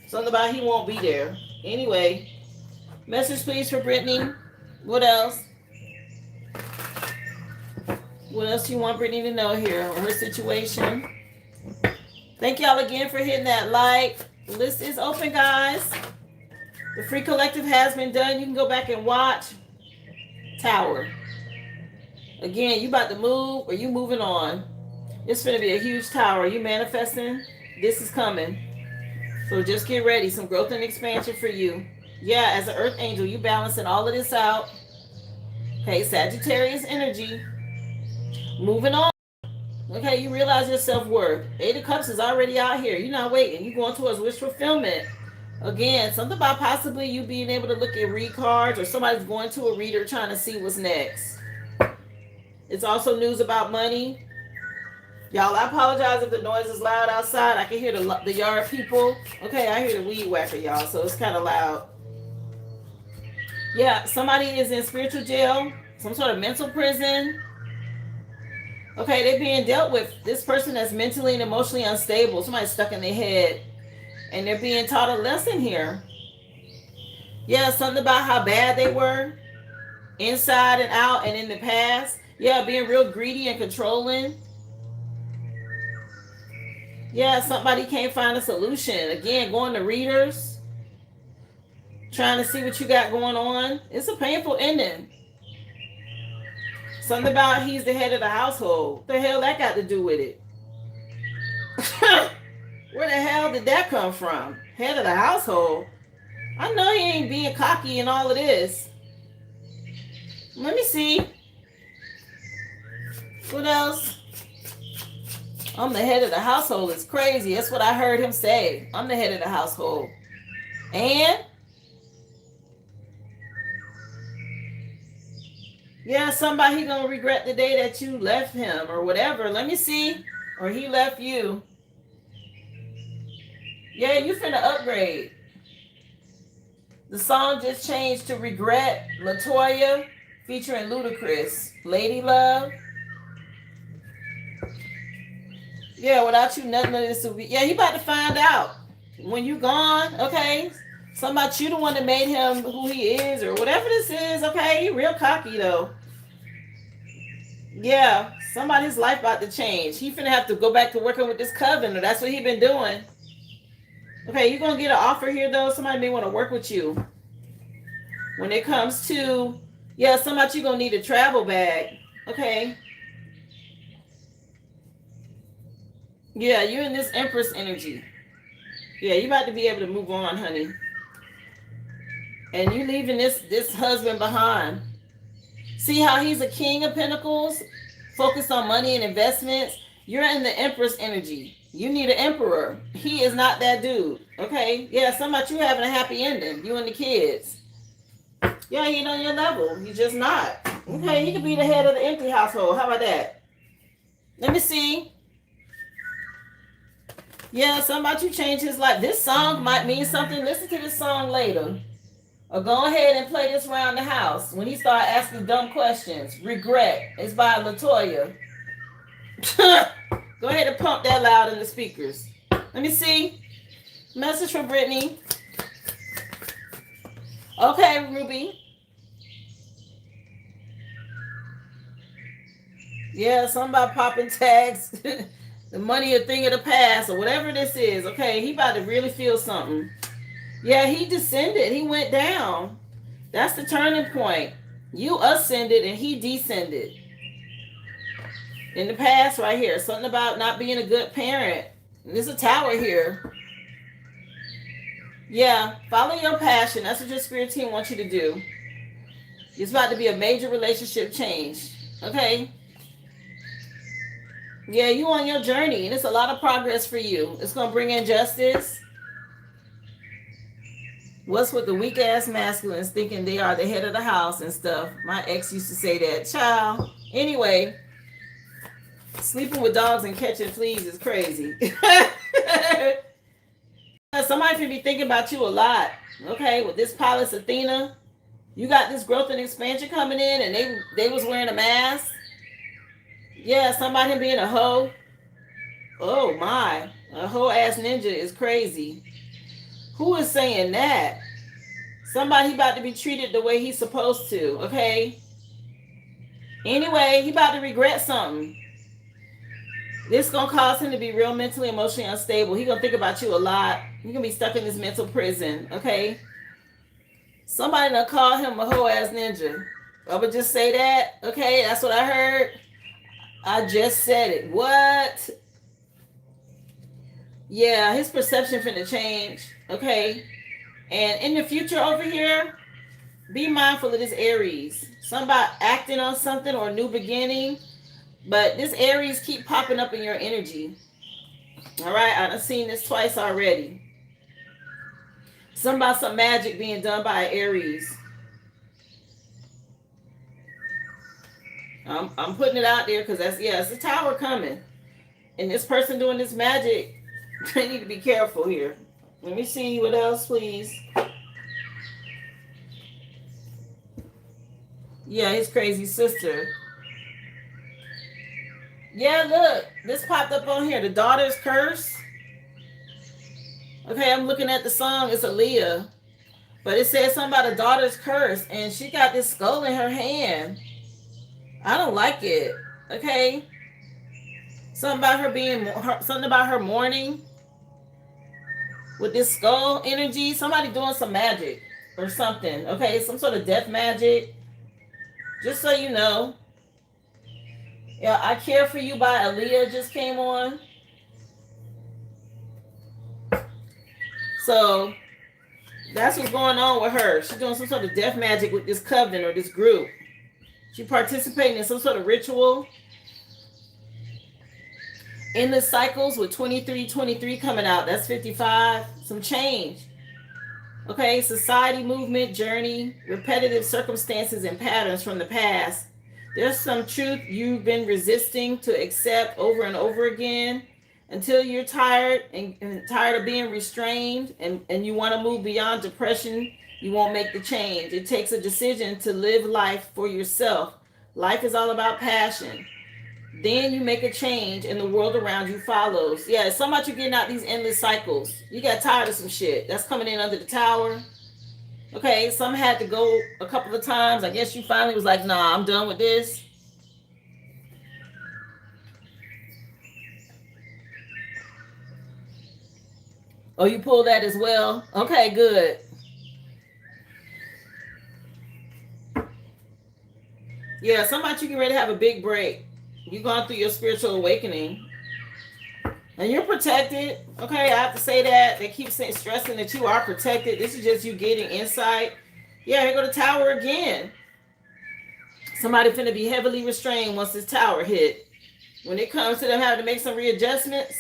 Something about he won't be there. Anyway, message please for Brittany. What else? What else you want Brittany to know here on her situation? Thank y'all again for hitting that like. The list is open, guys. The free collective has been done. You can go back and watch. Tower. Again, you about to move or you moving on. It's going to be a huge tower. You manifesting? This is coming. So just get ready. Some growth and expansion for you. Yeah, as an earth angel, you balancing all of this out. Okay, Sagittarius energy. Moving on. Okay, you realize your self-worth. 8 of Cups is already out here. You're not waiting. You're going towards wish fulfillment. Again, something about possibly you being able to look at read cards or somebody's going to a reader trying to see what's next. It's also news about money. Y'all, I apologize if the noise is loud outside. I can hear the yard people. Okay, I hear the weed whacker, y'all, so it's kind of loud. Yeah, somebody is in spiritual jail, some sort of mental prison. Okay, they're being dealt with. This person that's mentally and emotionally unstable. Somebody's stuck in their head. And they're being taught a lesson here. Yeah, something about how bad they were. Inside and out and in the past. Yeah, being real greedy and controlling. Yeah, somebody can't find a solution. Again, going to readers. Trying to see what you got going on. It's a painful ending. Something about he's the head of the household. What the hell that got to do with it? Where the hell did that come from? Head of the household? I know he ain't being cocky and all of this. Let me see. What else? I'm the head of the household. It's crazy. That's what I heard him say. I'm the head of the household. And? Yeah, somebody gonna regret the day that you left him or whatever. Let me see. Or he left you. Yeah, you finna upgrade. The song just changed to Regret, LaToya, featuring Ludacris. Lady Love. Yeah, without you, nothing of this will be. Yeah, he about to find out. when you gone, okay? Somebody you the one that made him who he is or whatever this is, okay? He real cocky though. Yeah, somebody's life about to change. He finna have to go back to working with this coven, or that's what he been doing. Okay, you're gonna get an offer here though. Somebody may want to work with you. When it comes to, yeah, somebody you gonna need a travel bag. Okay. Yeah, you're in this Empress energy. Yeah, you about to be able to move on, honey. And you leaving this husband behind. See how he's a king of pentacles, focused on money and investments. You're in the Empress energy. You need an emperor. He is not that dude. Okay? Yeah, somebody you having a happy ending. You and the kids. Yeah, he ain't on your level. He's just not. Okay, he could be the head of the empty household. How about that? Let me see. Yeah, somebody you change his life. This song might mean something. Listen to this song later. Or go ahead and play this around the house. When he start asking dumb questions. Regret. It's by LaToya. Go ahead and pump that loud in the speakers. Let me see. Message from Brittany. Okay, Ruby. Yeah, somebody popping tags. The money a thing of the past or whatever this is. Okay, he about to really feel something. Yeah, he descended. He went down. That's the turning point. You ascended and he descended. In the past right here. Something about not being a good parent. There's a tower here. Yeah, follow your passion. That's what your spirit team wants you to do. It's about to be a major relationship change. Okay? Yeah, you on your journey. And it's a lot of progress for you. It's going to bring in justice. What's with the weak ass masculines thinking they are the head of the house and stuff? My ex used to say that. Child. Anyway, sleeping with dogs and catching fleas is crazy. Somebody can be thinking about you a lot. Okay, with this Pallas Athena, you got this growth and expansion coming in, and they was wearing a mask. Yeah, somebody being a hoe. Oh my, a hoe ass ninja is crazy. Who is saying that? Somebody about to be treated the way he's supposed to, okay? Anyway, he about to regret something. This is going to cause him to be real mentally, emotionally unstable. He going to think about you a lot. You're going to be stuck in this mental prison, okay? Somebody done call him a hoe ass ninja. I would just say that, okay? That's what I heard. I just said it. What? Yeah, his perception finna change. Okay. And in the future over here, be mindful of this Aries. Somebody acting on something or a new beginning. But this Aries keep popping up in your energy. All right. I've seen this twice already. Some magic being done by Aries. I'm putting it out there because it's a tower coming. And this person doing this magic, they need to be careful here. Let me see what else, please. Yeah, his crazy sister. Yeah, look. This popped up on here. The daughter's curse. Okay, I'm looking at the song. It's Aaliyah. But it says something about a daughter's curse. And she got this skull in her hand. I don't like it. Okay? Something about her mourning. With this skull energy, somebody doing some magic or something. Okay, some sort of death magic. Just so you know. Yeah, I Care For You by Aaliyah just came on. So that's what's going on with her. She's doing some sort of death magic with this coven or this group. She participating in some sort of ritual. In the cycles with 23 coming out. That's 55. Some change. Okay, society, movement, journey, repetitive circumstances and patterns from the past. There's some truth you've been resisting to accept over and over again until you're tired and tired of being restrained and you want to move beyond depression. You won't make the change. It takes a decision to live life for yourself. Life is all about passion. Then you make a change and the world around you follows. Yeah, it's something about you getting out these endless cycles. You got tired of some shit. That's coming in under the tower. Okay, some had to go a couple of times. I guess you finally was like, nah, I'm done with this. Oh, you pull that as well? Okay, good. Yeah, somebody you get ready to have a big break. You're going through your spiritual awakening. And you're protected. Okay, I have to say that. They keep stressing that you are protected. This is just you getting insight. Yeah, here go the tower again. Somebody finna be heavily restrained once this tower hit. When it comes to them having to make some readjustments,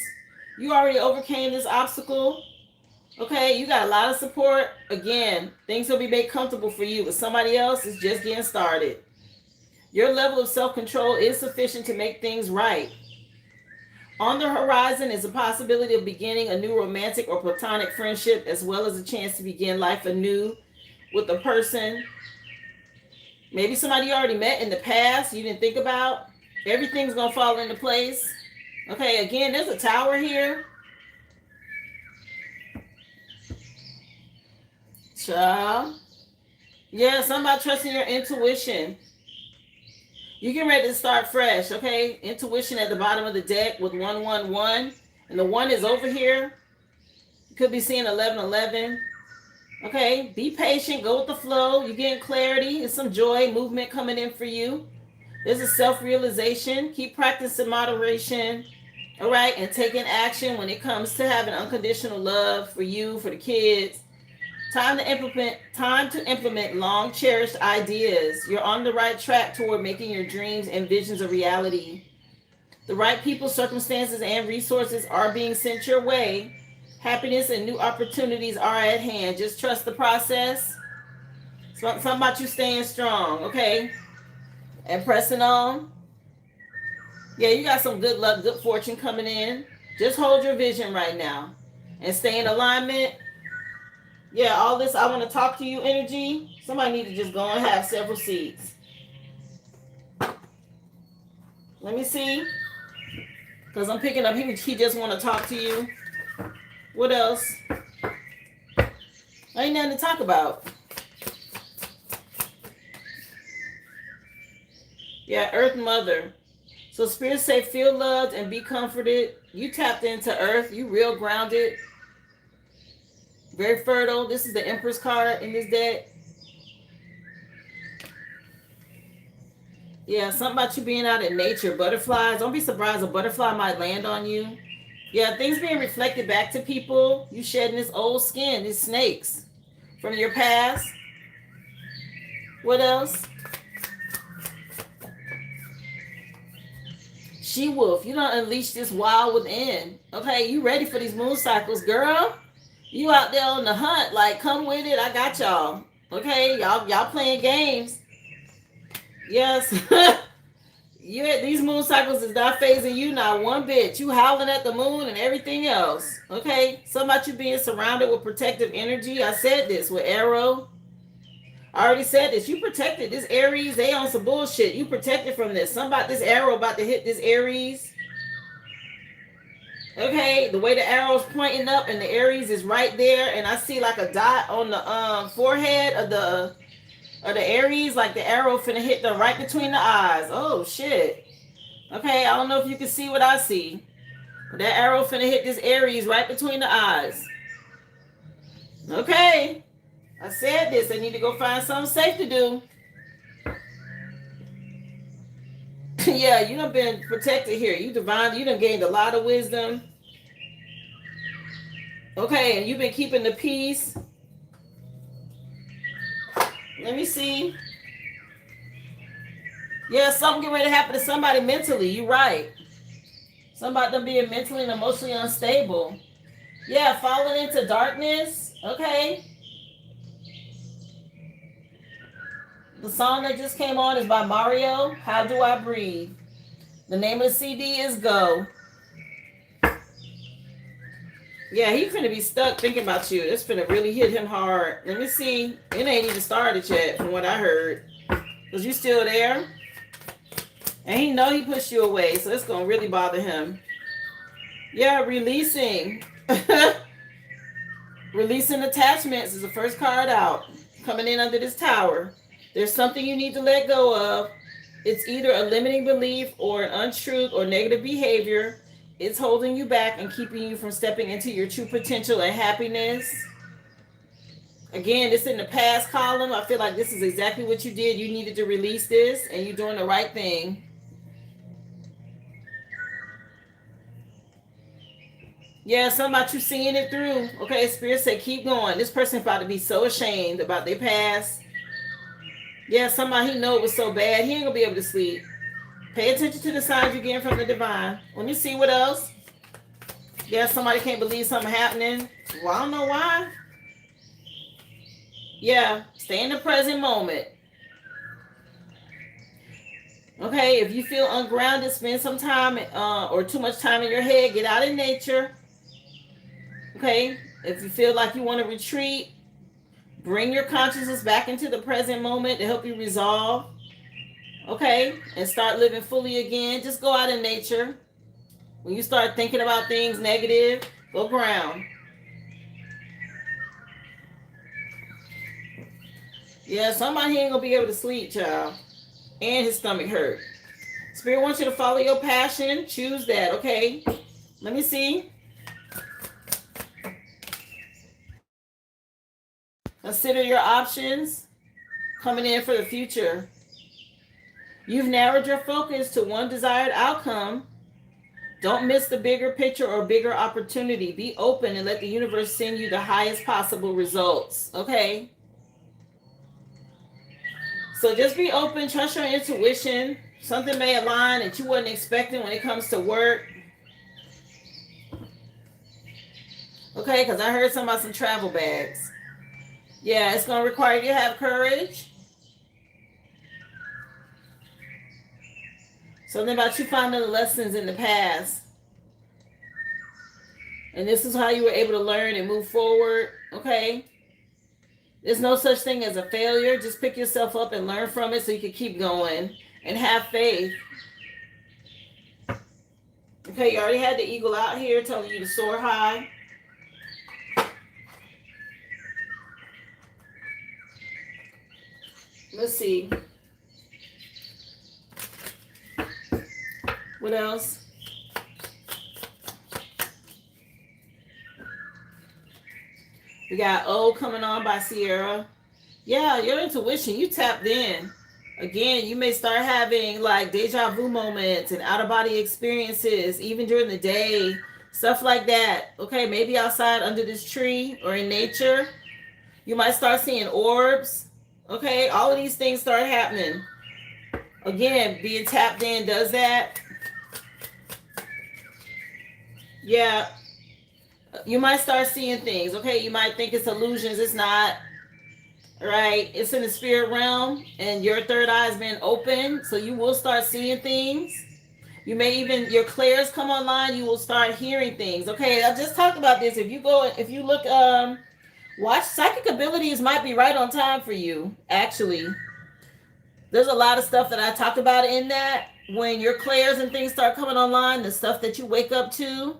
you already overcame this obstacle. Okay, you got a lot of support. Again, things will be made comfortable for you, but somebody else is just getting started. Your level of self-control is sufficient to make things right. On the horizon is a possibility of beginning a new romantic or platonic friendship, as well as a chance to begin life anew with a person. Maybe somebody you already met in the past, you didn't think about. Everything's going to fall into place. Okay, again, there's a tower here. Child. Yeah, somebody trusting your intuition. You get ready to start fresh, okay? Intuition at the bottom of the deck with 111. And the 1 is over here. You could be seeing 1111. Okay, be patient. Go with the flow. You're getting clarity. There's some joy, movement coming in for you. There's a self-realization. Keep practicing moderation. All right, and taking action when it comes to having unconditional love for you, for the kids. Time to implement long cherished ideas. You're on the right track toward making your dreams and visions a reality. The right people, circumstances, and resources are being sent your way. Happiness and new opportunities are at hand. Just trust the process. Something about you staying strong, okay? And pressing on. Yeah, you got some good luck, good fortune coming in. Just hold your vision right now and stay in alignment. Yeah, all this I want to talk to you energy. Somebody need to just go and have several seats. Let me see. Because I'm picking up, he just want to talk to you. What else? Ain't nothing to talk about. Yeah, Earth Mother. So spirits say feel loved and be comforted. You tapped into Earth. You real grounded. Very fertile. This is the Empress card in this deck. Yeah, something about you being out in nature. Butterflies. Don't be surprised a butterfly might land on you. Yeah, things being reflected back to people. You shedding this old skin, these snakes from your past. What else? She-wolf. You don't unleash this wild within. Okay, you ready for these moon cycles, girl? You out there on the hunt, like, come with it. I got y'all. Okay, y'all playing games. Yes. These moon cycles is not phasing you not one bit. You howling at the moon and everything else. Okay, something about you being surrounded with protective energy. I said this with Arrow. I already said this. You protected. This Aries, they on some bullshit. You protected from this. Something about this arrow about to hit this Aries. Okay, the way the arrow's pointing up and the Aries is right there, and I see like a dot on the forehead of the Aries, like the arrow finna hit them right between the eyes. Oh shit. Okay, I don't know if you can see what I see. But that arrow finna hit this Aries right between the eyes. Okay, I said this. I need to go find something safe to do. Yeah, you done been protected here. You done gained a lot of wisdom. Okay, and you've been keeping the peace. Let me see. Yeah, something getting ready to happen to somebody mentally. You right. Somebody them being mentally and emotionally unstable. Yeah, falling into darkness. Okay. The song that just came on is by Mario. How Do I Breathe? The name of the CD is Go. Yeah, he finna be stuck thinking about you. This finna really hit him hard. Let me see. It ain't even started yet, from what I heard. Was you still there? And he know he pushed you away, so it's gonna really bother him. Yeah, releasing. Releasing attachments is the first card out. Coming in under this tower. There's something you need to let go of. It's either a limiting belief or an untruth or negative behavior. It's holding you back and keeping you from stepping into your true potential and happiness. Again, this in the past column. I feel like this is exactly what you did. You needed to release this, and you're doing the right thing. Yeah, something about you seeing it through. Okay, Spirit said keep going. This person's about to be so ashamed about their past. Yeah, somebody he know it was so bad, he ain't gonna be able to sleep. Pay attention to the signs you're getting from the divine. Let me see what else. Yeah, somebody can't believe something happening. Well, I don't know why. Yeah, stay in the present moment. Okay, if you feel ungrounded, spend some time or too much time in your head, get out in nature. Okay, if you feel like you want to retreat, bring your consciousness back into the present moment to help you resolve. Okay, and start living fully again. Just go out in nature. When you start thinking about things negative, go ground. Yeah, somebody ain't gonna be able to sleep, child. And his stomach hurt. Spirit wants you to follow your passion. Choose that, okay? Let me see. Consider your options coming in for the future. You've narrowed your focus to one desired outcome. Don't miss the bigger picture or bigger opportunity. Be open and let the universe send you the highest possible results, okay? So just be open, trust your intuition. Something may align that you wasn't expecting when it comes to work. Okay, because I heard something about some travel bags. Yeah, it's going to require you to have courage. Something about you finding the lessons in the past. And this is how you were able to learn and move forward, okay? There's no such thing as a failure. Just pick yourself up and learn from it so you can keep going and have faith. Okay, you already had the eagle out here telling you to soar high. Let's see. What else? We got O coming on by Sierra. Yeah, your intuition, you tapped in. Again, you may start having like deja vu moments and out of body experiences, even during the day, stuff like that. Okay, maybe outside under this tree or in nature. You might start seeing orbs. Okay, all of these things start happening. Again, being tapped in does that. Yeah, you might start seeing things. Okay, you might think it's illusions. It's not. Right? It's in the spirit realm, and your third eye has been open, so you will start seeing things. You may even your clairs come online. You will start hearing things. Okay, I just talked about this. If you look, watch psychic abilities might be right on time for you. Actually, there's a lot of stuff that I talked about in that. When your clairs and things start coming online, the stuff that you wake up to.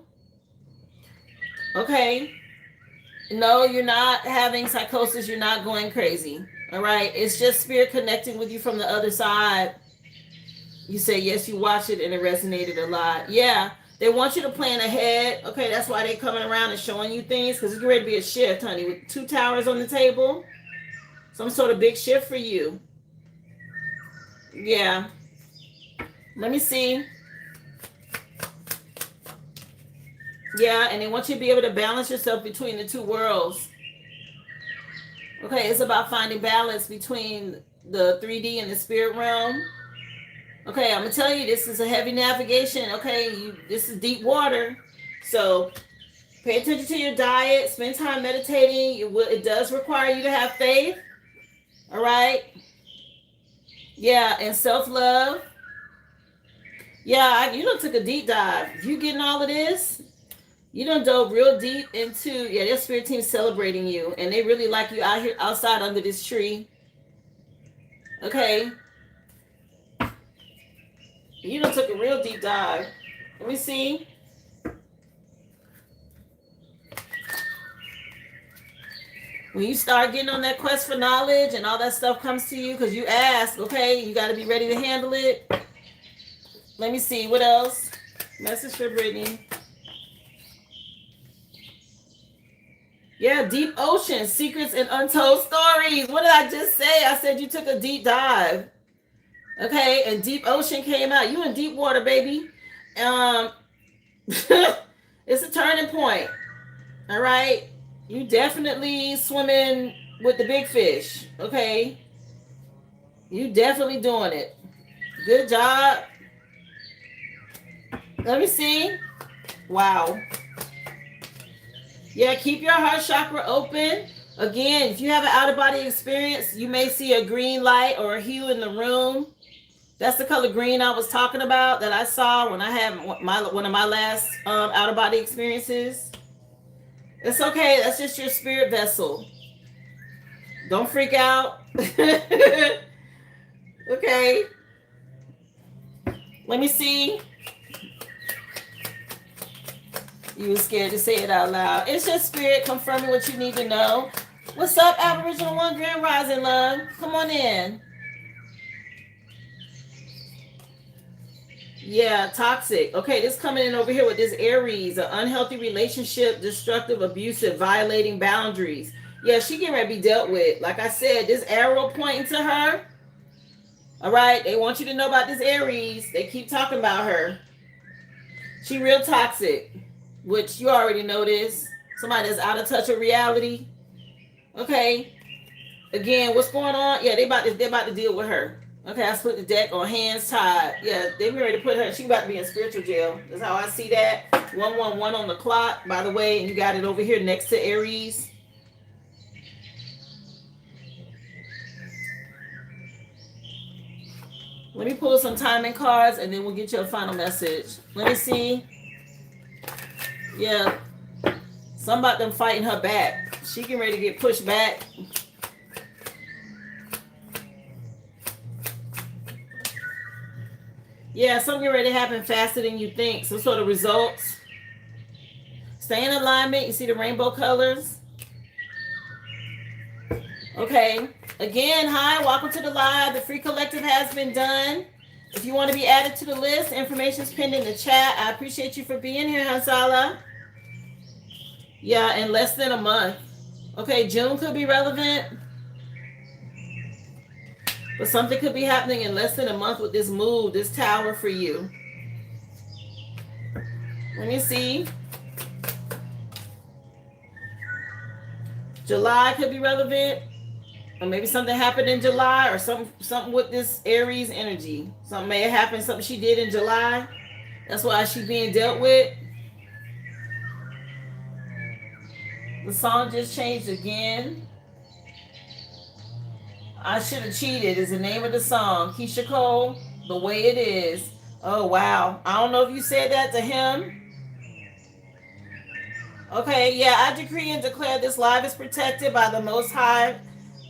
Okay. No, you're not having psychosis. You're not going crazy. All right. It's just spirit connecting with you from the other side. You say, yes, you watched it and it resonated a lot. Yeah. They want you to plan ahead. Okay. That's why they're coming around and showing you things, because it's ready to be a shift, honey. With 2 towers on the table, some sort of big shift for you. Yeah. Let me see. Yeah, and they want you to be able to balance yourself between the 2 worlds. Okay, it's about finding balance between the 3D and the spirit realm. Okay, I'm going to tell you, this is a heavy navigation. Okay, this is deep water. So pay attention to your diet. Spend time meditating. It does require you to have faith. All right? Yeah, and self-love. Yeah, you done took a deep dive. You getting all of this? You done dove real deep into, their spirit team celebrating you. And they really like you out here, outside under this tree. Okay. You done took a real deep dive. Let me see. When you start getting on that quest for knowledge and all that stuff comes to you because you ask, okay, you got to be ready to handle it. Let me see. What else? Message for Brittany. Yeah, deep ocean, secrets and untold stories. What did I just say? I said you took a deep dive. Okay, and deep ocean came out. You in deep water, baby. It's a turning point. All right. You definitely swimming with the big fish. Okay. You definitely doing it. Good job. Let me see. Wow. Yeah, keep your heart chakra open. Again, if you have an out-of-body experience, you may see a green light or a hue in the room. That's the color green I was talking about that I saw when I had one of my last out-of-body experiences. It's okay. That's just your spirit vessel. Don't freak out. Okay. Let me see. You were scared to say it out loud. It's just spirit confirming what you need to know. What's up, Aboriginal One Grand Rising, love? Come on in. Yeah, toxic. Okay, this coming in over here with this Aries, an unhealthy relationship, destructive, abusive, violating boundaries. Yeah, she getting ready to be dealt with. Like I said, this arrow pointing to her. All right, they want you to know about this Aries. They keep talking about her. She real toxic, which you already know this. Somebody that's out of touch with reality. Okay. Again, what's going on? Yeah, they're about to deal with her. Okay, I split the deck on hands tied. Yeah, they be ready to put her. She about to be in spiritual jail. That's how I see that. 111 on the clock, by the way, and you got it over here next to Aries. Let me pull some timing cards, and then we'll get you a final message. Let me see. Yeah, some about them fighting her back. She getting ready to get pushed back. Yeah, something ready to happen faster than you think. Some sort of results. Stay in alignment. You see the rainbow colors? Okay. Again, hi. Welcome to the live. The free collective has been done. If you want to be added to the list, information is pinned in the chat. I appreciate you for being here, Hansala. Yeah, in less than a month. Okay, June could be relevant. But something could be happening in less than a month with this move, this tower for you. Let me see. July could be relevant. Or maybe something happened in July or something with this Aries energy. Something may have happened, something she did in July. That's why she's being dealt with. The song just changed again. I Should Have Cheated is the name of the song. Keisha Cole, The Way It Is. Oh, wow. I don't know if you said that to him. Okay, yeah, I decree and declare this live is protected by the Most High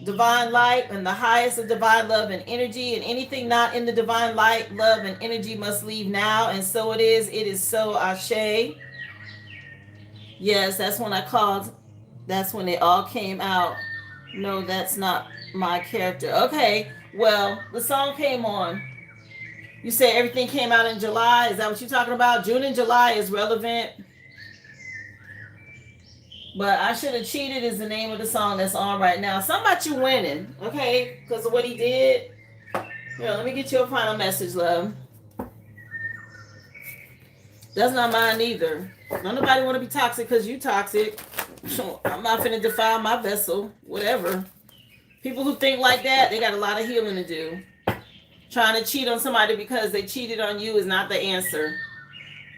divine light and the highest of divine love and energy, and anything not in the divine light, love, and energy must leave now, and so it is so. Ashe. Yes, that's when I called. That's when it all came out. No, that's not my character. Okay, well, the song came on. You say everything came out in July. Is that what you're talking about? June and July is relevant. But I Should Have Cheated is the name of the song that's on right now. Something about you winning, okay? Because of what he did. Here, let me get you a final message, love. That's not mine either. Don't nobody want to be toxic because you toxic. I'm not finna defile my vessel. Whatever. People who think like that, they got a lot of healing to do. Trying to cheat on somebody because they cheated on you is not the answer.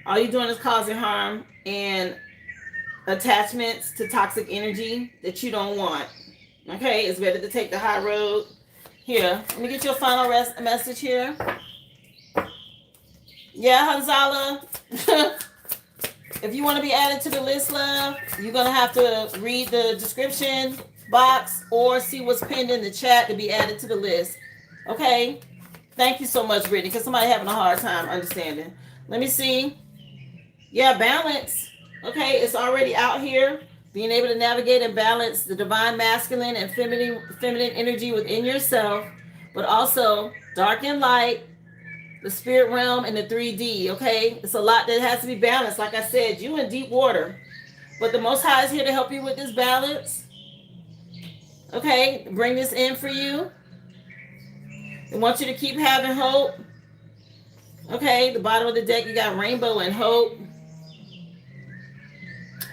All you're doing is causing harm and attachments to toxic energy that you don't want. Okay, it's better to take the high road. Here, let me get you a final message here. Yeah, Hanzala. If you want to be added to the list, love, you're going to have to read the description box or see what's pinned in the chat to be added to the list. Okay? Thank you so much, Brittany, because somebody having a hard time understanding. Let me see. Yeah, balance. Okay, it's already out here. Being able to navigate and balance the divine masculine and feminine energy within yourself, but also dark and light, the spirit realm, and the 3D. Okay, it's a lot that has to be balanced. Like I said, you in deep water, but the Most High is here to help you with this balance. Okay, bring this in for you. I want you to keep having hope. Okay, the bottom of the deck, you got rainbow and hope.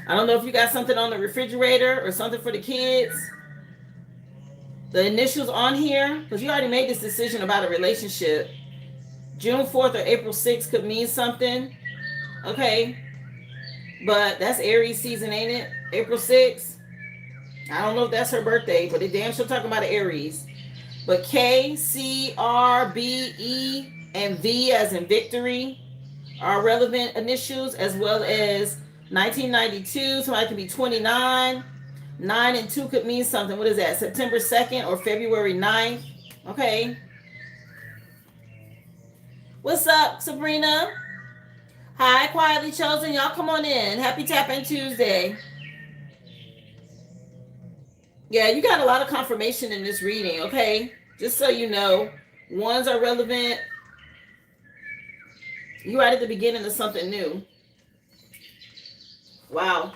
I don't know if you got something on the refrigerator or something for the kids. The initials on here, because you already made this decision about a relationship. June 4th or April 6th could mean something. Okay, but that's Aries season, ain't it? April 6th. I don't know if that's her birthday, but it damn sure talking about Aries. But K, C, R, B, E, and V as in victory are relevant initials, as well as 1992. Somebody could be 29. 9 and 2 could mean something. What is that? September 2nd or February 9th. Okay. What's up, Sabrina? Hi, Quietly Chosen. Y'all come on in. Happy Tap-In Tuesday. Yeah, you got a lot of confirmation in this reading, okay? Just so you know, ones are relevant. You right at the beginning of something new. Wow.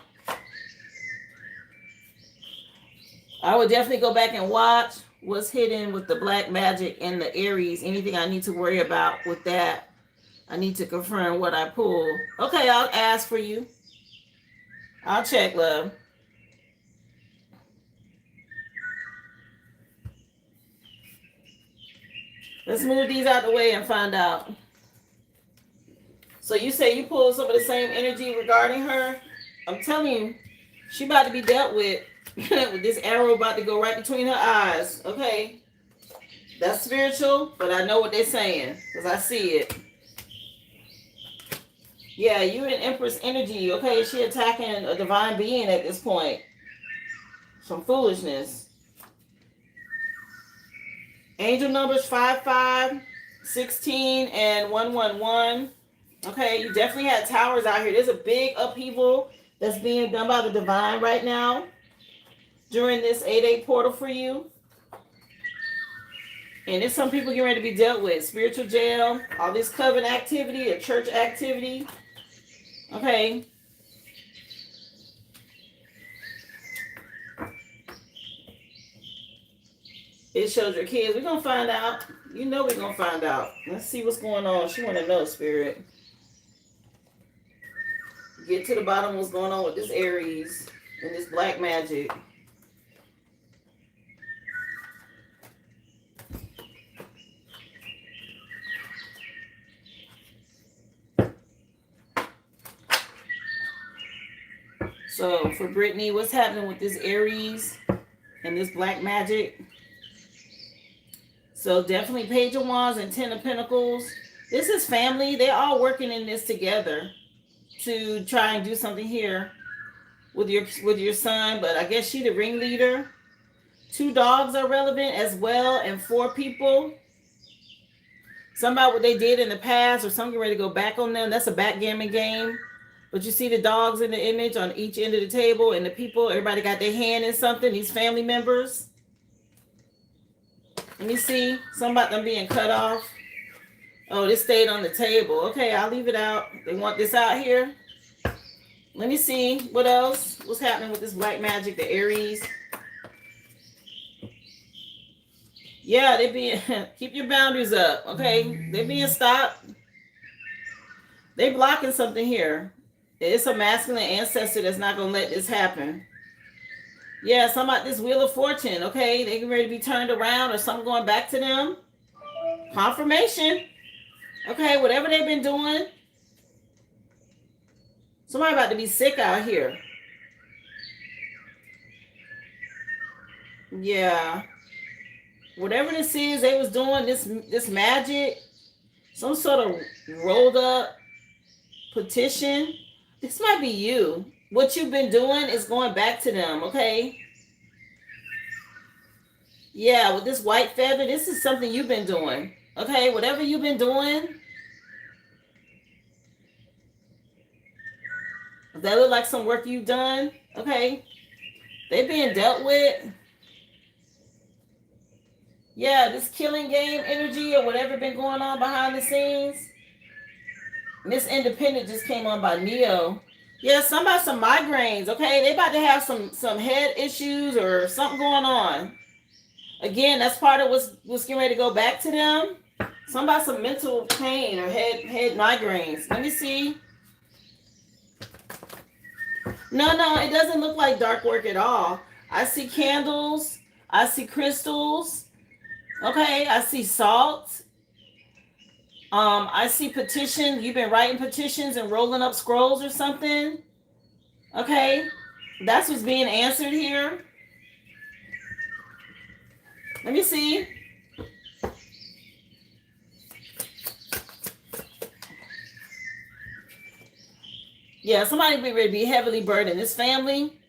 I would definitely go back and watch what's hidden with the black magic and the Aries. Anything I need to worry about with that, I need to confirm what I pulled. Okay, I'll ask for you. I'll check, love. Let's move these out the way and find out. So you say you pulled some of the same energy regarding her? I'm telling you, she about to be dealt with. With this arrow about to go right between her eyes. Okay. That's spiritual, but I know what they're saying because I see it. Yeah, you in Empress energy. Okay, she attacking a divine being at this point. Some foolishness. Angel numbers 55, 16, and 111. Okay, you definitely had towers out here. There's a big upheaval that's being done by the divine right now during this 8-8 portal for you. And there's some people getting ready to be dealt with. Spiritual jail, all this coven activity, or church activity. Okay. It shows your kids. We're going to find out. You know we're going to find out. Let's see what's going on. She want to know, Spirit. Get to the bottom of what's going on with this Aries and this black magic. So for Brittany, what's happening with this Aries and this black magic? So definitely Page of Wands and 10 of Pentacles. This is family. They're all working in this together to try and do something here with your son. But I guess she the ringleader. 2 dogs are relevant as well, and 4 people. Something about what they did in the past or something ready to go back on them. That's a backgammon game. But you see the dogs in the image on each end of the table, and the people, everybody got their hand in something, these family members. Let me see. Something about them being cut off. Oh, this stayed on the table. Okay, I'll leave it out. They want this out here. Let me see. What else? What's happening with this black magic, the Aries? Yeah, they being, keep your boundaries up. Okay, they're being stopped. They blocking something here. It's a masculine ancestor that's not going to let this happen. Yeah, something about this Wheel of Fortune, okay? They get ready to be turned around or something going back to them. Confirmation. Okay, whatever they've been doing. Somebody about to be sick out here. Yeah. Whatever this is they was doing, this magic, some sort of rolled up petition. This might be you. What you've been doing is going back to them, okay? Yeah, with this white feather, this is something you've been doing. Okay, whatever you've been doing, if that look like some work you've done, okay, they being dealt with. Yeah, this killing game energy or whatever been going on behind the scenes. Miss Independent just came on by Neo. Yeah, somebody some migraines. Okay, they about to have some head issues or something going on. Again, that's part of what's getting ready to go back to them. Somebody some mental pain or head migraines. Let me see. No, it doesn't look like dark work at all. I see candles. I see crystals. Okay, I see salt. I see petitions. You've been writing petitions and rolling up scrolls or something. Okay, that's what's being answered here. Let me see. Yeah, somebody be ready to be heavily burdened. This family,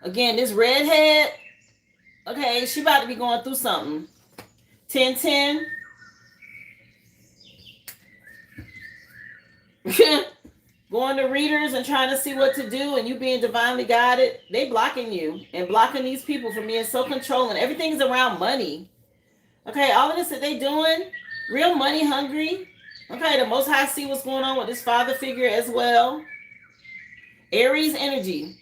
again, this redhead, okay, she about to be going through something. 10-10. Going to readers and trying to see what to do and you being divinely guided, they blocking you and blocking these people from being so controlling. Everything's around money. Okay, all of this that they doing, real money hungry. Okay, the Most High see what's going on with this father figure as well. Aries energy.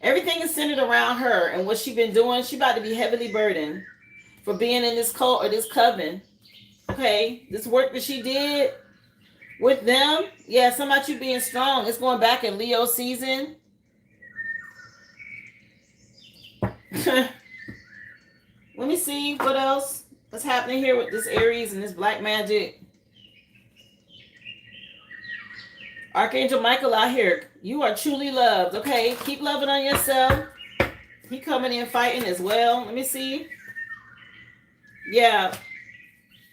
Everything is centered around her and what she been doing. She about to be heavily burdened for being in this cult or this coven. Okay, this work that she did with them. Yeah, something about you being strong. It's going back in Leo season. Let me see what else. What's happening here with this Aries and this black magic? Archangel Michael out here. You are truly loved. Okay, keep loving on yourself. He coming in fighting as well. Let me see. Yeah.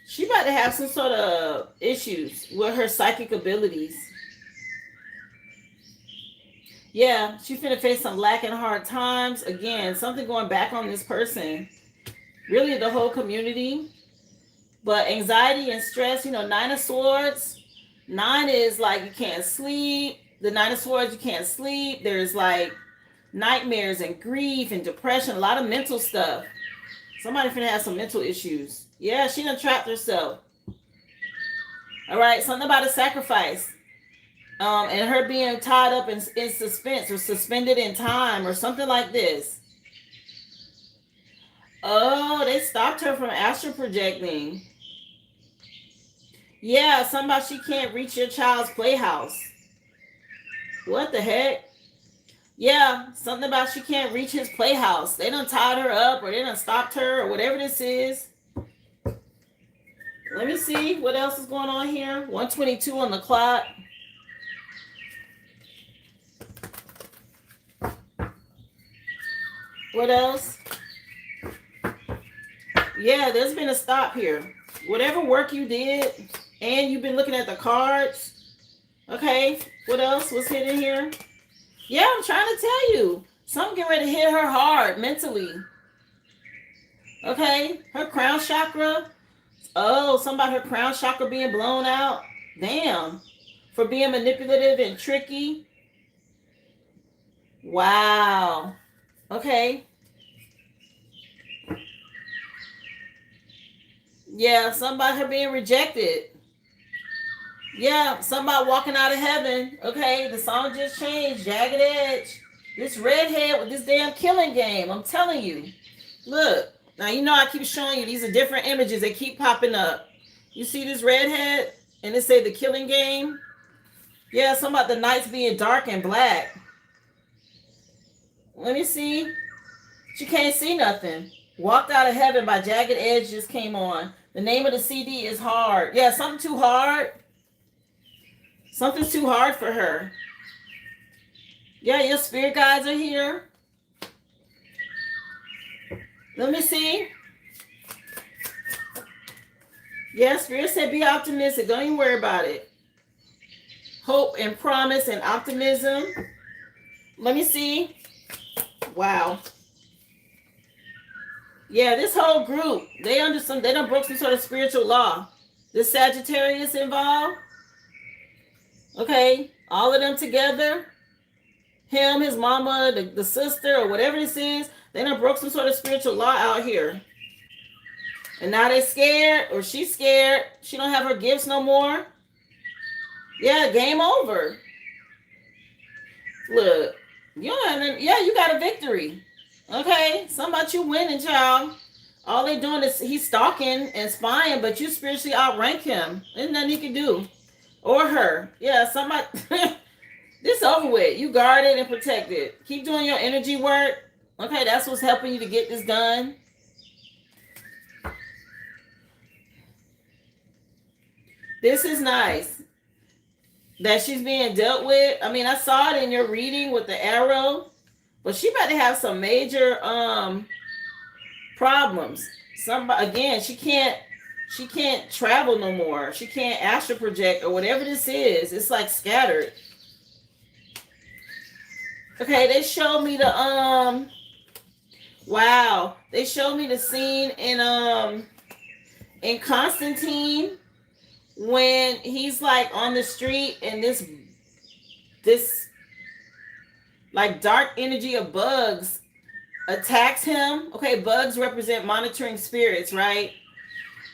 She about to have some sort of issues with her psychic abilities. Yeah, she finna face some lacking hard times. Again, something going back on this person. Really the whole community. But anxiety and stress, 9 of Swords. 9 is like you can't sleep. The 9 of Swords, you can't sleep. There's like nightmares and grief and depression, a lot of mental stuff. Somebody finna have some mental issues. Yeah, she done trapped herself. All right, something about a sacrifice. And her being tied up in suspense or suspended in time or something like this. Oh, they stopped her from astral projecting. Yeah, something about she can't reach your child's playhouse. What the heck? Yeah, something about she can't reach his playhouse. They done tied her up or they done stopped her or whatever this is. Let me see what else is going on here. 1:22 on the clock. What else? Yeah, there's been a stop here. Whatever work you did and you've been looking at the cards. Okay, what else was hidden here? Yeah, I'm trying to tell you. Something getting ready to hit her hard mentally. Okay, her crown chakra. Oh, something about her crown chakra being blown out. Damn. For being manipulative and tricky. Wow. Okay. Yeah, something about her being rejected. Yeah, somebody walking out of heaven. Okay, the song just changed. Jagged Edge. This redhead with this damn killing game. I'm telling you. Look. Now, I keep showing you. These are different images. They keep popping up. You see this redhead? And it say the killing game? Yeah, something about the nights being dark and black. Let me see. She can't see nothing. Walked Out of Heaven by Jagged Edge just came on. The name of the CD is Hard. Yeah, something too hard. Something's too hard for her. Yeah, your spirit guides are here. Let me see. Yeah, Spirit said be optimistic. Don't even worry about it. Hope and promise and optimism. Let me see. Wow. Yeah, this whole group, they done broke some sort of spiritual law. This Sagittarius involved. Okay, all of them together. Him, his mama, the sister, or whatever this is. They done broke some sort of spiritual law out here. And now they scared, or she's scared. She don't have her gifts no more. Yeah, game over. Look, you got a victory. Okay, something about you winning, child. All they doing is he's stalking and spying, but you spiritually outrank him. There's nothing he can do. Or her. Yeah, somebody. This over with. You guarded and protected. Keep doing your energy work. Okay, that's what's helping you to get this done. This is nice. That she's being dealt with. I mean, I saw it in your reading with the arrow. But she about to have some major problems. Again, she can't travel no more. She can't astral project or whatever this is. It's like scattered. Okay, they showed me the wow. They showed me the scene in Constantine when he's like on the street and this like dark energy of bugs attacks him. Okay, bugs represent monitoring spirits, right?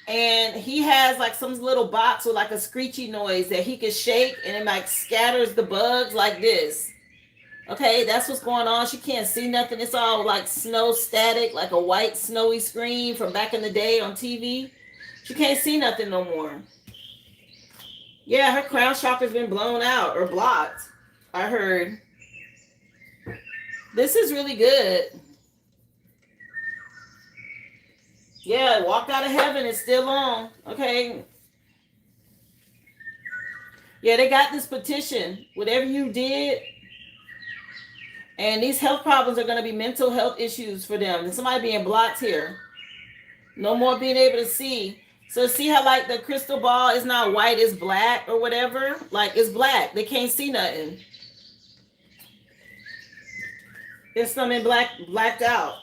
And he has like some little box with like a screechy noise that he can shake and it like scatters the bugs like this. Okay, that's what's going on. She can't see nothing. It's all like snow static, like a white snowy screen from back in the day on TV. She can't see nothing no more. Yeah, her crown chakra's been blown out or blocked, I heard. This is really good. Yeah, walked out of heaven. It's still on. Okay. Yeah, they got this petition. Whatever you did. And these health problems are going to be mental health issues for them. And somebody being blocked here. No more being able to see. So see how like the crystal ball is not white, it's black or whatever? Like it's black. They can't see nothing. There's something blacked out.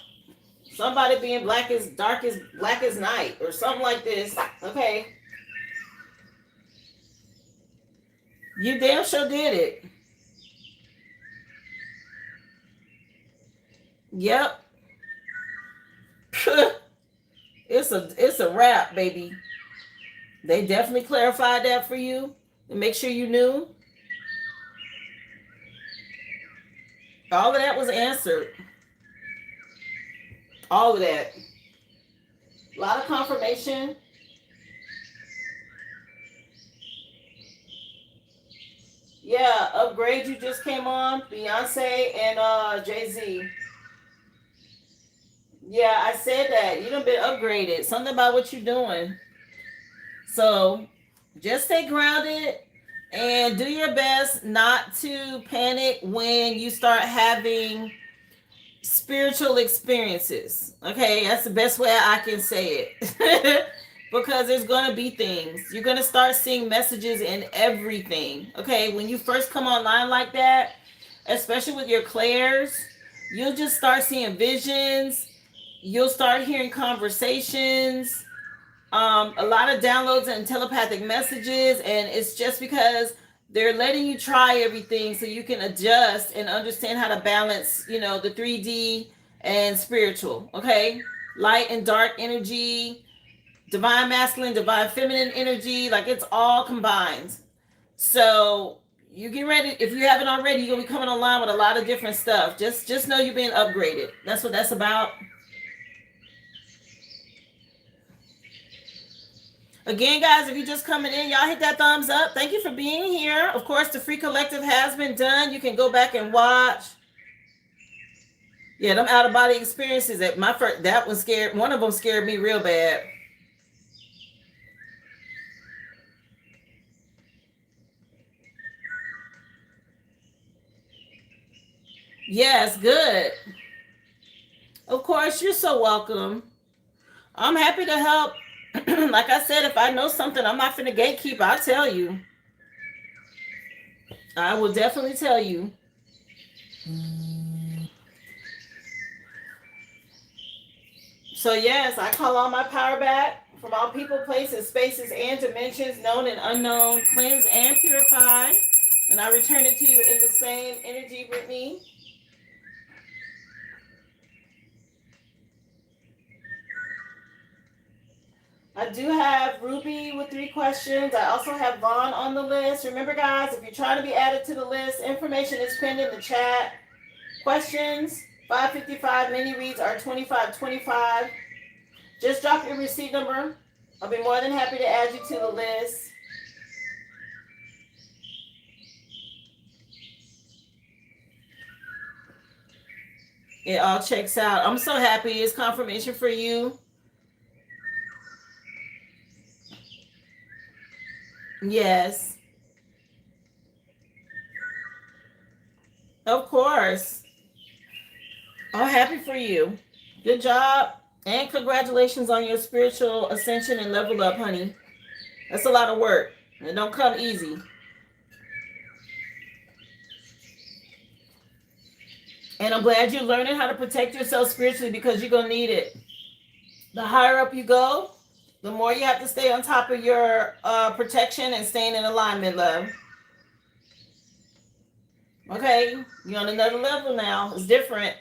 Somebody being black as dark as black as night or something like this. Okay. You damn sure did it. Yep. It's a wrap, baby. They definitely clarified that for you and make sure you knew. All of that was answered. All of that. A lot of confirmation. Yeah, Upgrade you just came on. Beyonce and Jay-Z. Yeah, I said that. You done been upgraded. Something about what you're doing. So just stay grounded and do your best not to panic when you start having spiritual experiences. Okay, that's the best way I can say it. Because there's going to be things. You're going to start seeing messages in everything. Okay, when you first come online like that, especially with your clairs, you'll just start seeing visions. You'll start hearing conversations, a lot of downloads and telepathic messages. And it's just because they're letting you try everything so you can adjust and understand how to balance, the 3D and spiritual. Okay. Light and dark energy, divine masculine, divine feminine energy. Like it's all combined. So you get ready. If you haven't already, you're going to be coming online with a lot of different stuff. Just know you're being upgraded. That's what that's about. Again, guys, if you're just coming in, y'all hit that thumbs up. Thank you for being here. Of course, the free collective has been done. You can go back and watch. Yeah, them out of body experiences. That one scared. One of them scared me real bad. Yes, good. Of course, you're so welcome. I'm happy to help. Like I said, if I know something, I'm not finna gatekeep. I'll tell you. I will definitely tell you. So yes, I call all my power back from all people, places, spaces, and dimensions, known and unknown, cleanse and purify. And I return it to you in the same energy, Brittany. I do have Ruby with 3 questions. I also have Vaughn on the list. Remember, guys, if you're trying to be added to the list, information is pinned in the chat. Questions, 555. Mini reads are 25.25. Just drop your receipt number. I'll be more than happy to add you to the list. It all checks out. I'm so happy. It's confirmation for you. Yes. Of course. I'm happy for you. Good job. And congratulations on your spiritual ascension and level up, honey. That's a lot of work. It don't come easy. And I'm glad you're learning how to protect yourself spiritually because you're going to need it. The higher up you go, the more you have to stay on top of your protection and staying in alignment, love. Okay, you're on another level now. It's different.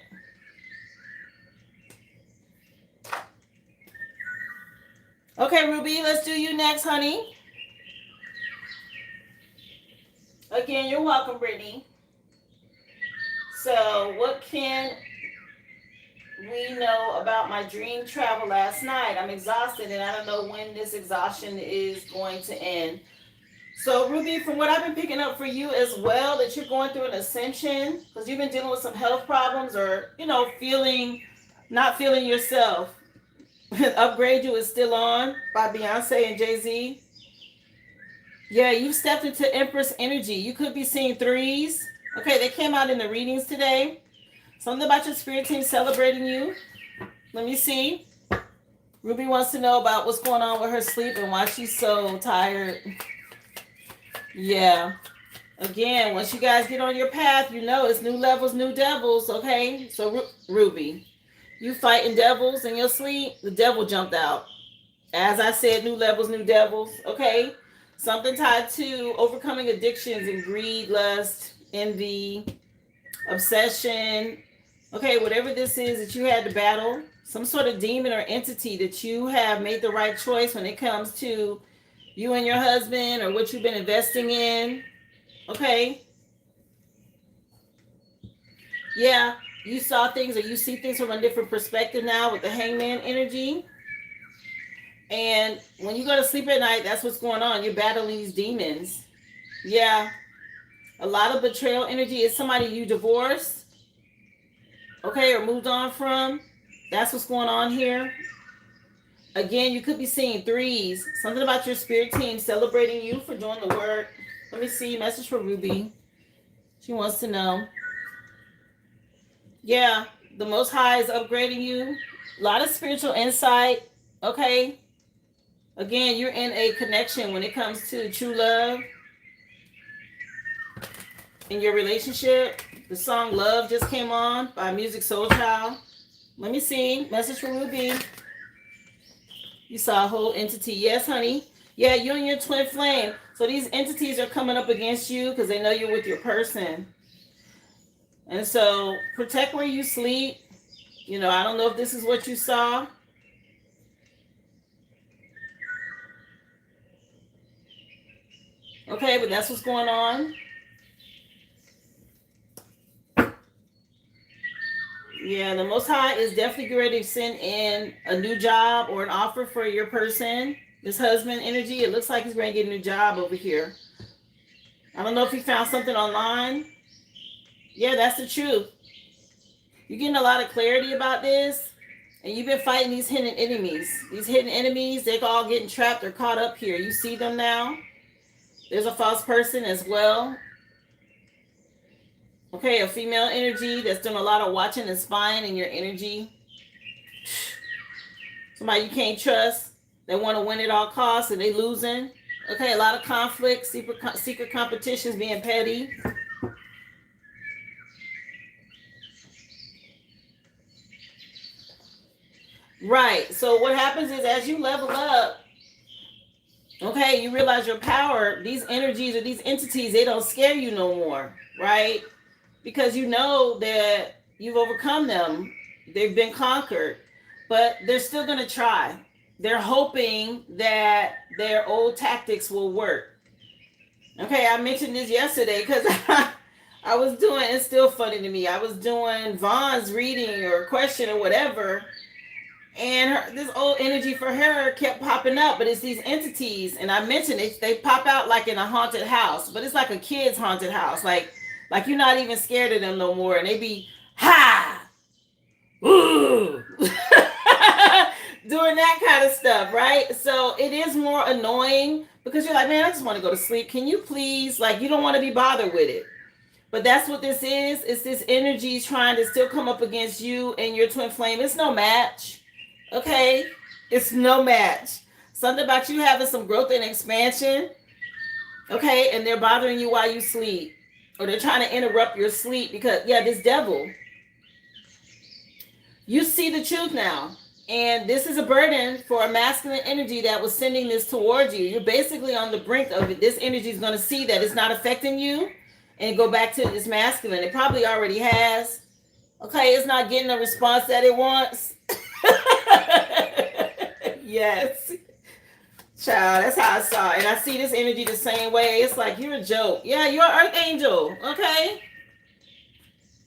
Okay, Ruby, let's do you next, honey. Again, you're welcome, Brittany. So, what can we know about my dream travel last night? I'm exhausted and I don't know when this exhaustion is going to end. So, Ruby, from what I've been picking up for you as well, that you're going through an ascension because you've been dealing with some health problems or, not feeling yourself. Upgrade You is still on by Beyonce and Jay-Z. Yeah, you stepped into Empress energy. You could be seeing 3s. Okay, they came out in the readings today. Something about your spirit team celebrating you. Let me see. Ruby wants to know about what's going on with her sleep and why she's so tired. Yeah. Again, once you guys get on your path, it's new levels, new devils, okay? So, Ruby, you fighting devils in your sleep, the devil jumped out. As I said, new levels, new devils, okay? Something tied to overcoming addictions and greed, lust, envy, obsession. Okay, whatever this is that you had to battle, some sort of demon or entity that you have made the right choice when it comes to you and your husband or what you've been investing in. Okay? Yeah, you saw things or you see things from a different perspective now with the hangman energy. And when you go to sleep at night, that's what's going on. You're battling these demons. Yeah. A lot of betrayal energy is somebody you divorced, okay, or moved on from. That's what's going on here. Again, you could be seeing 3s. Something about your spirit team celebrating you for doing the work. Let me see. Message for Ruby. She wants to know. Yeah, the Most High is upgrading you. A lot of spiritual insight, okay? Again, you're in a connection when it comes to true love in your relationship. The song Love just came on by Music Soul Child. Let me see. Message from Ruby. You saw a whole entity. Yes, honey. Yeah, you and your twin flame. So these entities are coming up against you because they know you're with your person. And so protect where you sleep. I don't know if this is what you saw. Okay, but that's what's going on. Yeah, the Most High is definitely ready to send in a new job or an offer for your person. This husband energy, it looks like he's going to get a new job over here. I don't know if he found something online. Yeah, that's the truth. You're getting a lot of clarity about this. And you've been fighting these hidden enemies. These hidden enemies, they're all getting trapped or caught up here. You see them now. There's a false person as well. Okay, a female energy that's doing a lot of watching and spying in your energy. Somebody you can't trust. They want to win at all costs and they losing. Okay, a lot of conflict, secret competitions, being petty. Right. So what happens is as you level up, okay, you realize your power, these energies or these entities, they don't scare you no more, right? Because you know that you've overcome them. They've been conquered, but they're still going to try. They're hoping that their old tactics will work. Okay, I mentioned this yesterday because I was doing, it's still funny to me. I was doing Vaughn's reading or question or whatever, and this old energy for her kept popping up, but it's these entities, and I mentioned it, they pop out like in a haunted house, but it's like a kid's haunted house, like you're not even scared of them no more, and they be ha ooh doing that kind of stuff, right? So it is more annoying because you're like, man, I just want to go to sleep. Can you please, like, you don't want to be bothered with it. But that's what this is. It's this energy trying to still come up against you and your twin flame. It's no match. Okay? It's no match. Something about you having some growth and expansion. Okay? And they're bothering you while you sleep. Or they're trying to interrupt your sleep because, yeah, this devil. You see the truth now. And this is a burden for a masculine energy that was sending this towards you. You're basically on the brink of it. This energy is going to see that it's not affecting you and go back to this masculine. It probably already has. Okay, it's not getting the response that it wants. Yes. Child, that's how I saw it. And I see this energy the same way. It's like, you're a joke. Yeah, you're an archangel. Okay?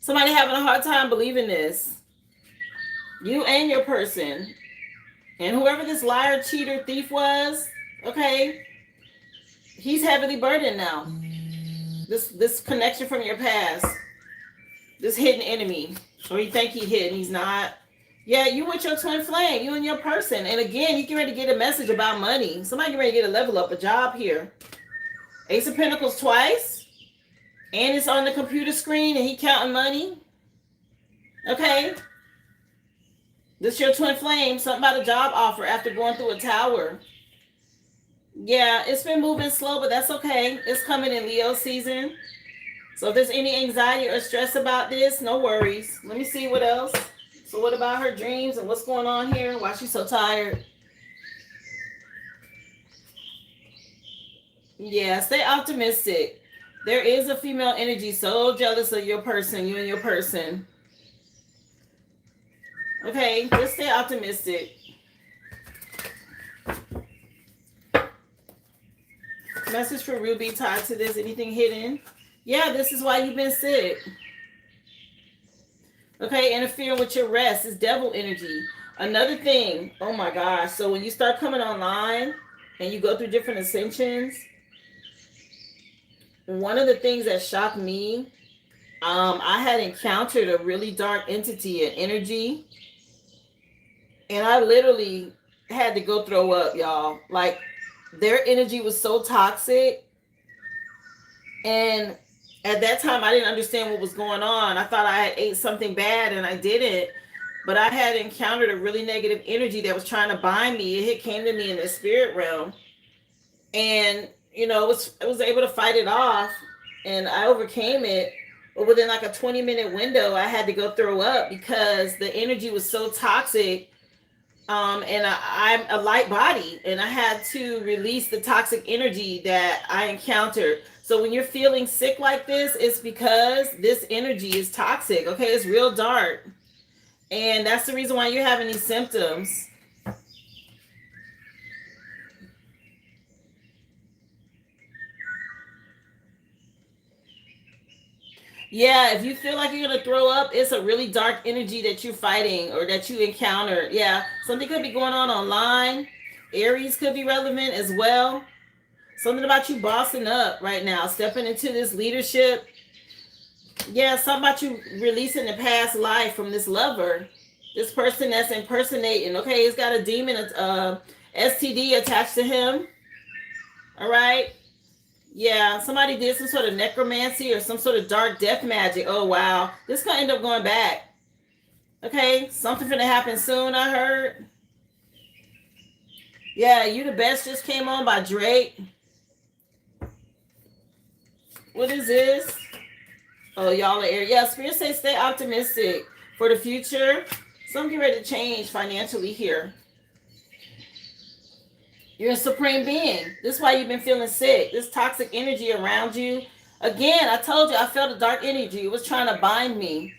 Somebody having a hard time believing this. You and your person. And whoever this liar, cheater, thief was, okay, he's heavily burdened now. This connection from your past. This hidden enemy. Or you think he hidden, he's not. Yeah, you with your twin flame, you and your person. And again, you get ready to get a message about money. Somebody get ready to get a level up, a job here. Ace of Pentacles twice. And it's on the computer screen and he counting money. Okay. This your twin flame, something about a job offer after going through a tower. Yeah, it's been moving slow, but that's okay. It's coming in Leo season. So if there's any anxiety or stress about this, no worries. Let me see what else. So what about her dreams and what's going on here? Why she's so tired? Yeah, stay optimistic. There is a female energy so jealous of your person, you and your person. Okay, just stay optimistic. Message for Ruby tied to this. Anything hidden? Yeah, this is why you've been sick. Okay, interfering with your rest is devil energy. Another thing, oh my gosh. So when you start coming online and you go through different ascensions, one of the things that shocked me, I had encountered a really dark entity and energy. And I literally had to go throw up, y'all. Like, their energy was so toxic. And at that time, I didn't understand what was going on. I thought I had ate something bad and I didn't. But I had encountered a really negative energy that was trying to bind me. It came to me in the spirit realm. And, you know, I was able to fight it off. And I overcame it. But within like a 20-minute window, I had to go throw up because the energy was so toxic. And I'm a light body and I had to release the toxic energy that I encountered. So when you're feeling sick like this, it's because this energy is toxic. Okay, it's real dark. And that's the reason why you're having these symptoms. Yeah, if you feel like you're going to throw up, it's a really dark energy that you're fighting or that you encountered. Yeah, something could be going on online. Aries could be relevant as well. Something about you bossing up right now, stepping into this leadership. Yeah, something about you releasing the past life from this lover. This person that's impersonating. Okay, he's got a demon, STD attached to him. All right. Yeah, somebody did some sort of necromancy or some sort of dark death magic. Oh, wow. This could end up going back. Okay, something finna happen soon, I heard. Yeah, You the Best just came on by Drake. What is this? Oh, y'all are here. Yeah, Spirit say stay optimistic for the future. Some get ready to change financially here. You're a supreme being. This is why you've been feeling sick. This toxic energy around you. Again, I told you I felt a dark energy. It was trying to bind me.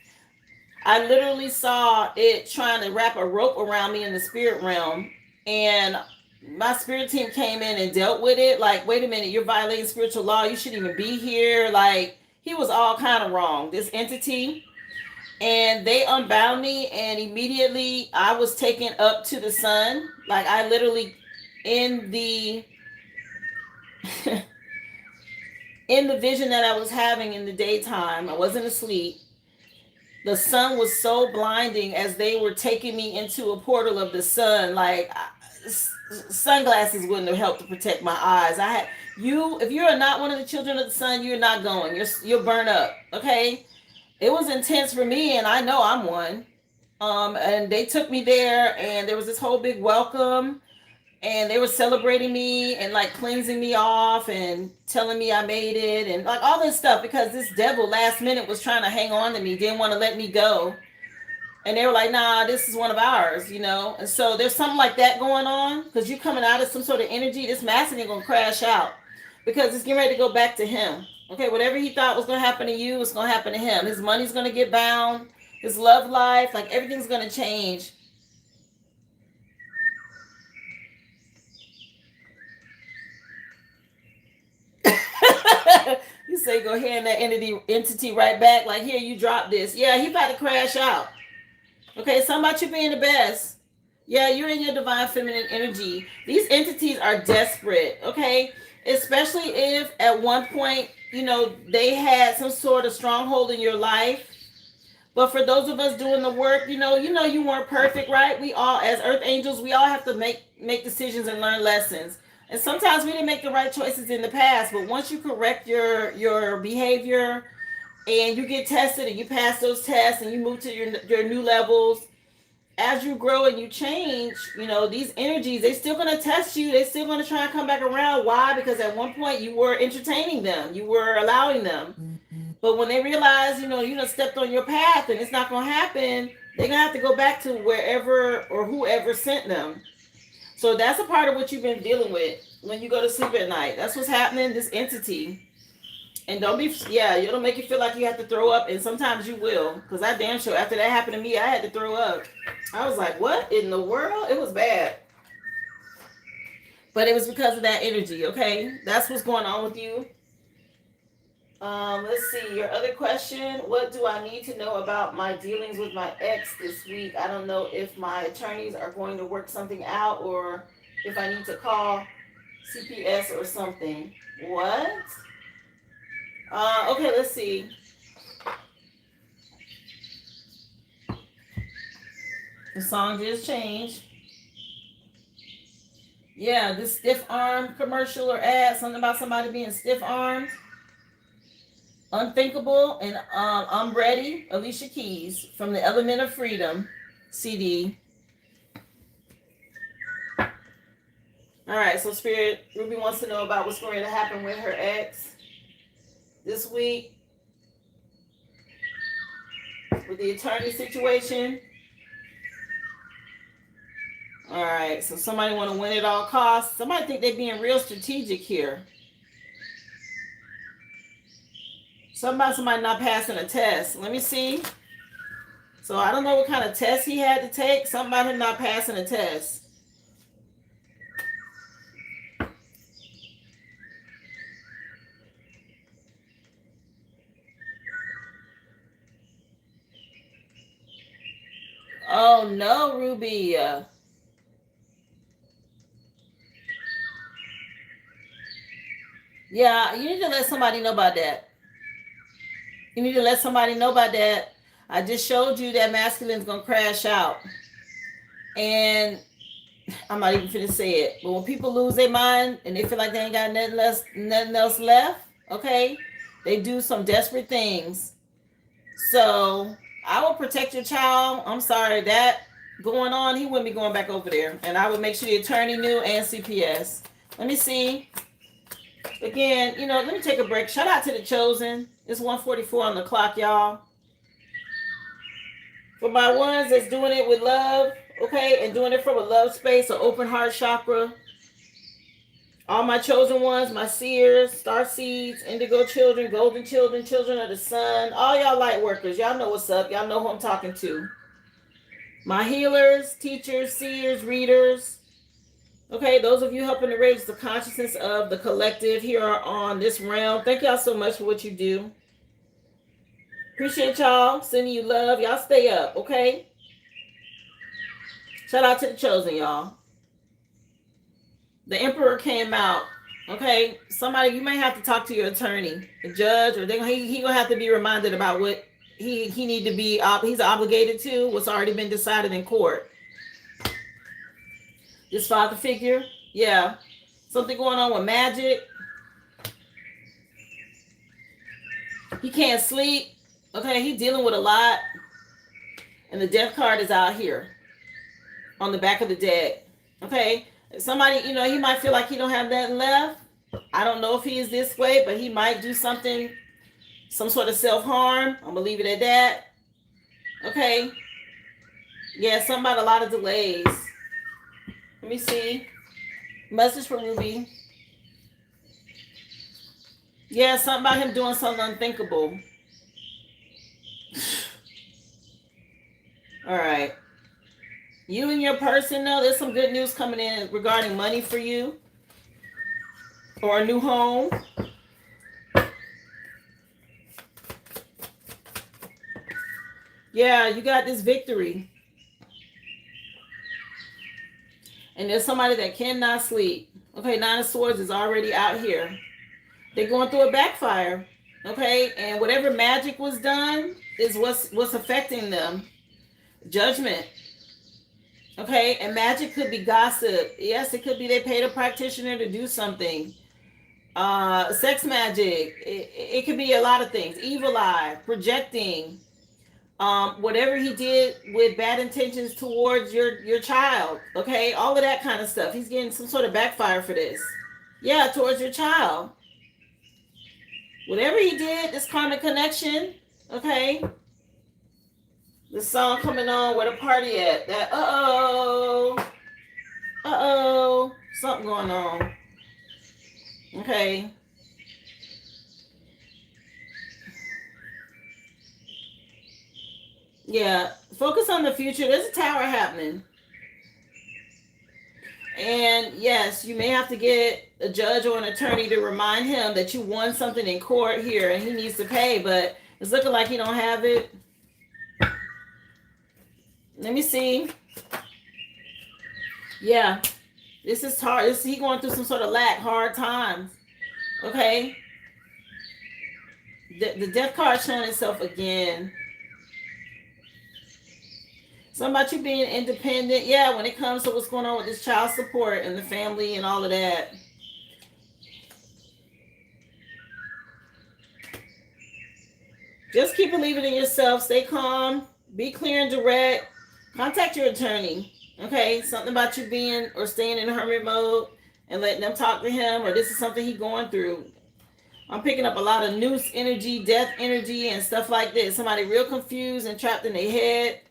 I literally saw it trying to wrap a rope around me in the spirit realm. And my spirit team came in and dealt with it. Like, wait a minute, you're violating spiritual law. You shouldn't even be here. Like, he was all kind of wrong. This entity. And they unbound me, and immediately I was taken up to the sun. Like, I literally, in the in the vision that I was having in the daytime, I wasn't asleep. The sun was so blinding as they were taking me into a portal of the sun. Like, sunglasses wouldn't have helped to protect my eyes. I had you. If you're not one of the children of the sun, you're not going. You'll burn up. Okay. It was intense for me, and I know I'm one. And they took me there, and there was this whole big welcome, and they were celebrating me and like cleansing me off and telling me I made it and like all this stuff, because this devil last minute was trying to hang on to me, didn't want to let me go. And they were like, nah, this is one of ours, you know? And so there's something like that going on, because you're coming out of some sort of energy. This mass ain't going to crash out, because it's getting ready to go back to him. Okay, whatever he thought was going to happen to you, it's going to happen to him. His money's going to get bound. His love life, like everything's going to change. You say go hand that entity right back. Like, here, you drop this. Yeah, he about to crash out. Okay, something about you being the best. Yeah, you're in your divine feminine energy. These entities are desperate, okay? Especially if at one point, you know, they had some sort of stronghold in your life. But for those of us doing the work, you weren't perfect, right? We all, as earth angels, we all have to make decisions and learn lessons. And sometimes we didn't make the right choices in the past, but once you correct your behavior and you get tested and you pass those tests and you move to your new levels, as you grow and you change, these energies, they're still going to test you. They're still going to try and come back around. Why? Because at one point you were entertaining them. You were allowing them. But when they realize, you done stepped on your path and it's not going to happen, they're going to have to go back to wherever or whoever sent them. So that's a part of what you've been dealing with when you go to sleep at night. That's what's happening, this entity. And it'll make you feel like you have to throw up, and sometimes you will. Because I damn sure, after that happened to me, I had to throw up. I was like, what in the world? It was bad. But it was because of that energy, okay? That's what's going on with you. Let's see, your other question. What do I need to know about my dealings with my ex this week? I don't know if my attorneys are going to work something out or if I need to call CPS or something. What? Okay, let's see. The song just changed. Yeah, this stiff arm commercial or ad, something about somebody being stiff armed. Unthinkable and I'm Ready, Alicia Keys from the Element of Freedom CD. All right, so Spirit, Ruby wants to know about what's going to happen with her ex this week with the attorney situation. All right, so somebody want to win at all costs. Somebody think they're being real strategic here. Somebody not passing a test. Let me see. So I don't know what kind of test he had to take. Somebody him not passing a test. Oh no, Ruby. Yeah, you need to let somebody know about that. You need to let somebody know about that. I just showed you that masculine's going to crash out. And I'm not even finna say it. But when people lose their mind and they feel like they ain't got nothing else left, okay, they do some desperate things. So I will protect your child. I'm sorry, that going on, he wouldn't be going back over there. And I would make sure the attorney knew and CPS. Let me see. Again, let me take a break. Shout out to the Chosen. It's 1:44 on the clock, y'all. For my ones that's doing it with love, okay, and doing it from a love space, an open heart chakra. All my chosen ones, my seers, star seeds, indigo children, golden children, children of the sun, all y'all light workers, y'all know what's up. Y'all know who I'm talking to. My healers, teachers, seers, readers. Okay, those of you helping to raise the consciousness of the collective here on this realm. Thank y'all so much for what you do. Appreciate y'all. Sending you love. Y'all stay up, okay? Shout out to the chosen, y'all. The emperor came out. Okay, somebody, you may have to talk to your attorney, the judge, or he gonna have to be reminded about what he need to be. He's obligated to what's already been decided in court. This father figure, yeah, something going on with magic. He can't sleep. Okay, he's dealing with a lot, and the death card is out here on the back of the deck. Okay. Somebody, he might feel like he don't have nothing left. I don't know if he is this way, but he might do something, some sort of self-harm. I'm gonna leave it at that. Okay. Yeah, something about a lot of delays. Let me see. Message from Ruby. Yeah, something about him doing something unthinkable. All right. You and your person, though, there's some good news coming in regarding money for you or a new home. Yeah, you got this victory. And there's somebody that cannot sleep. Okay, Nine of Swords is already out here. They're going through a backfire. Okay, and whatever magic was done is what's affecting them. Judgment. Okay, and magic could be gossip. Yes, it could be they paid a practitioner to do something. Sex magic. It could be a lot of things. Evil eye, projecting. Whatever he did with bad intentions towards your child. Okay, all of that kind of stuff. He's getting some sort of backfire for this. Yeah, towards your child. Whatever he did, this karmic connection. Okay. The song coming on, where the party at? That something going on. Okay. Yeah, focus on the future. There's a tower happening. And yes, you may have to get a judge or an attorney to remind him that you won something in court here and he needs to pay, but it's looking like he don't have it. Let me see. Yeah, this is hard. He going through some sort of lack, hard times. Okay. The death card showing itself again. Something about you being independent. Yeah, when it comes to what's going on with this child support and the family and all of that. Just keep believing in yourself. Stay calm. Be clear and direct. Contact your attorney. Okay, something about you being or staying in hermit mode and letting them talk to him, or this is something he's going through. I'm picking up a lot of noose energy, death energy, and stuff like this. Somebody real confused and trapped in their head.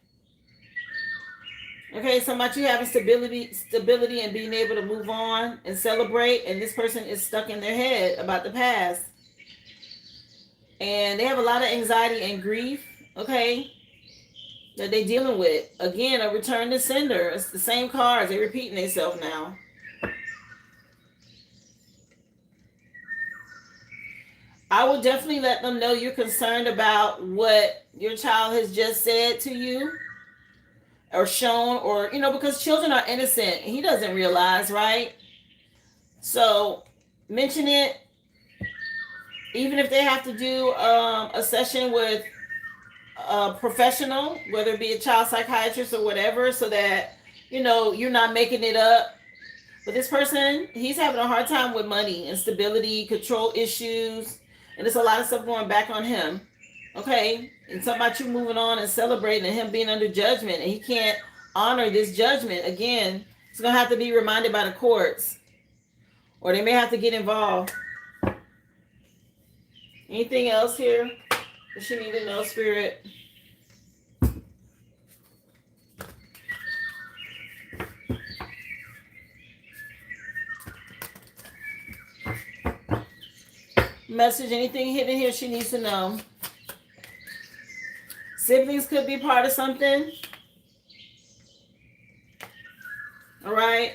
Okay, something about you having stability and being able to move on and celebrate, and this person is stuck in their head about the past. And they have a lot of anxiety and grief, okay, that they're dealing with. Again, a return to sender. It's the same cards. They're repeating themselves now. I would definitely let them know you're concerned about what your child has just said to you or shown, or, because children are innocent. He doesn't realize, right? So mention it. Even if they have to do a session with a professional, whether it be a child psychiatrist or whatever, so that, you're not making it up. But this person, he's having a hard time with money, instability, control issues, and there's a lot of stuff going back on him. Okay? And something about you moving on and celebrating and him being under judgment, and he can't honor this judgment. Again, he's going to have to be reminded by the courts, or they may have to get involved. Anything else here that you need to know, Spirit? Message, anything hidden here she needs to know. Siblings could be part of something. All right.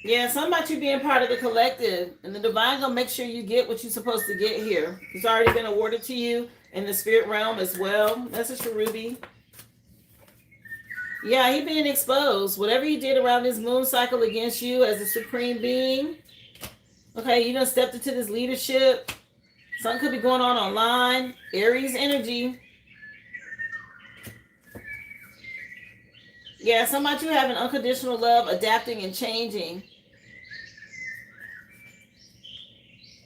Yeah, something about you being part of the collective. And the divine gonna make sure you get what you're supposed to get here. It's already been awarded to you in the spirit realm as well. Message for Ruby. Yeah, he being exposed. Whatever he did around this moon cycle against you as a supreme being. Okay, you done stepped into this leadership. Something could be going on online. Aries energy. Yeah, some about you having unconditional love, adapting and changing.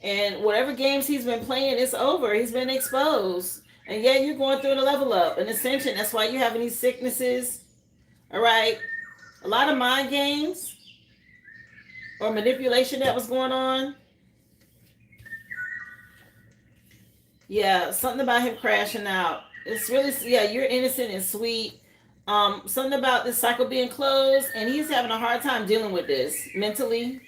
And whatever games he's been playing, it's over. He's been exposed. And yeah, you're going through a level up, an ascension. That's why you're having these sicknesses. All right. A lot of mind games or manipulation that was going on. Yeah, something about him crashing out. It's really, yeah, you're innocent and sweet. Something about this cycle being closed, and he's having a hard time dealing with this mentally.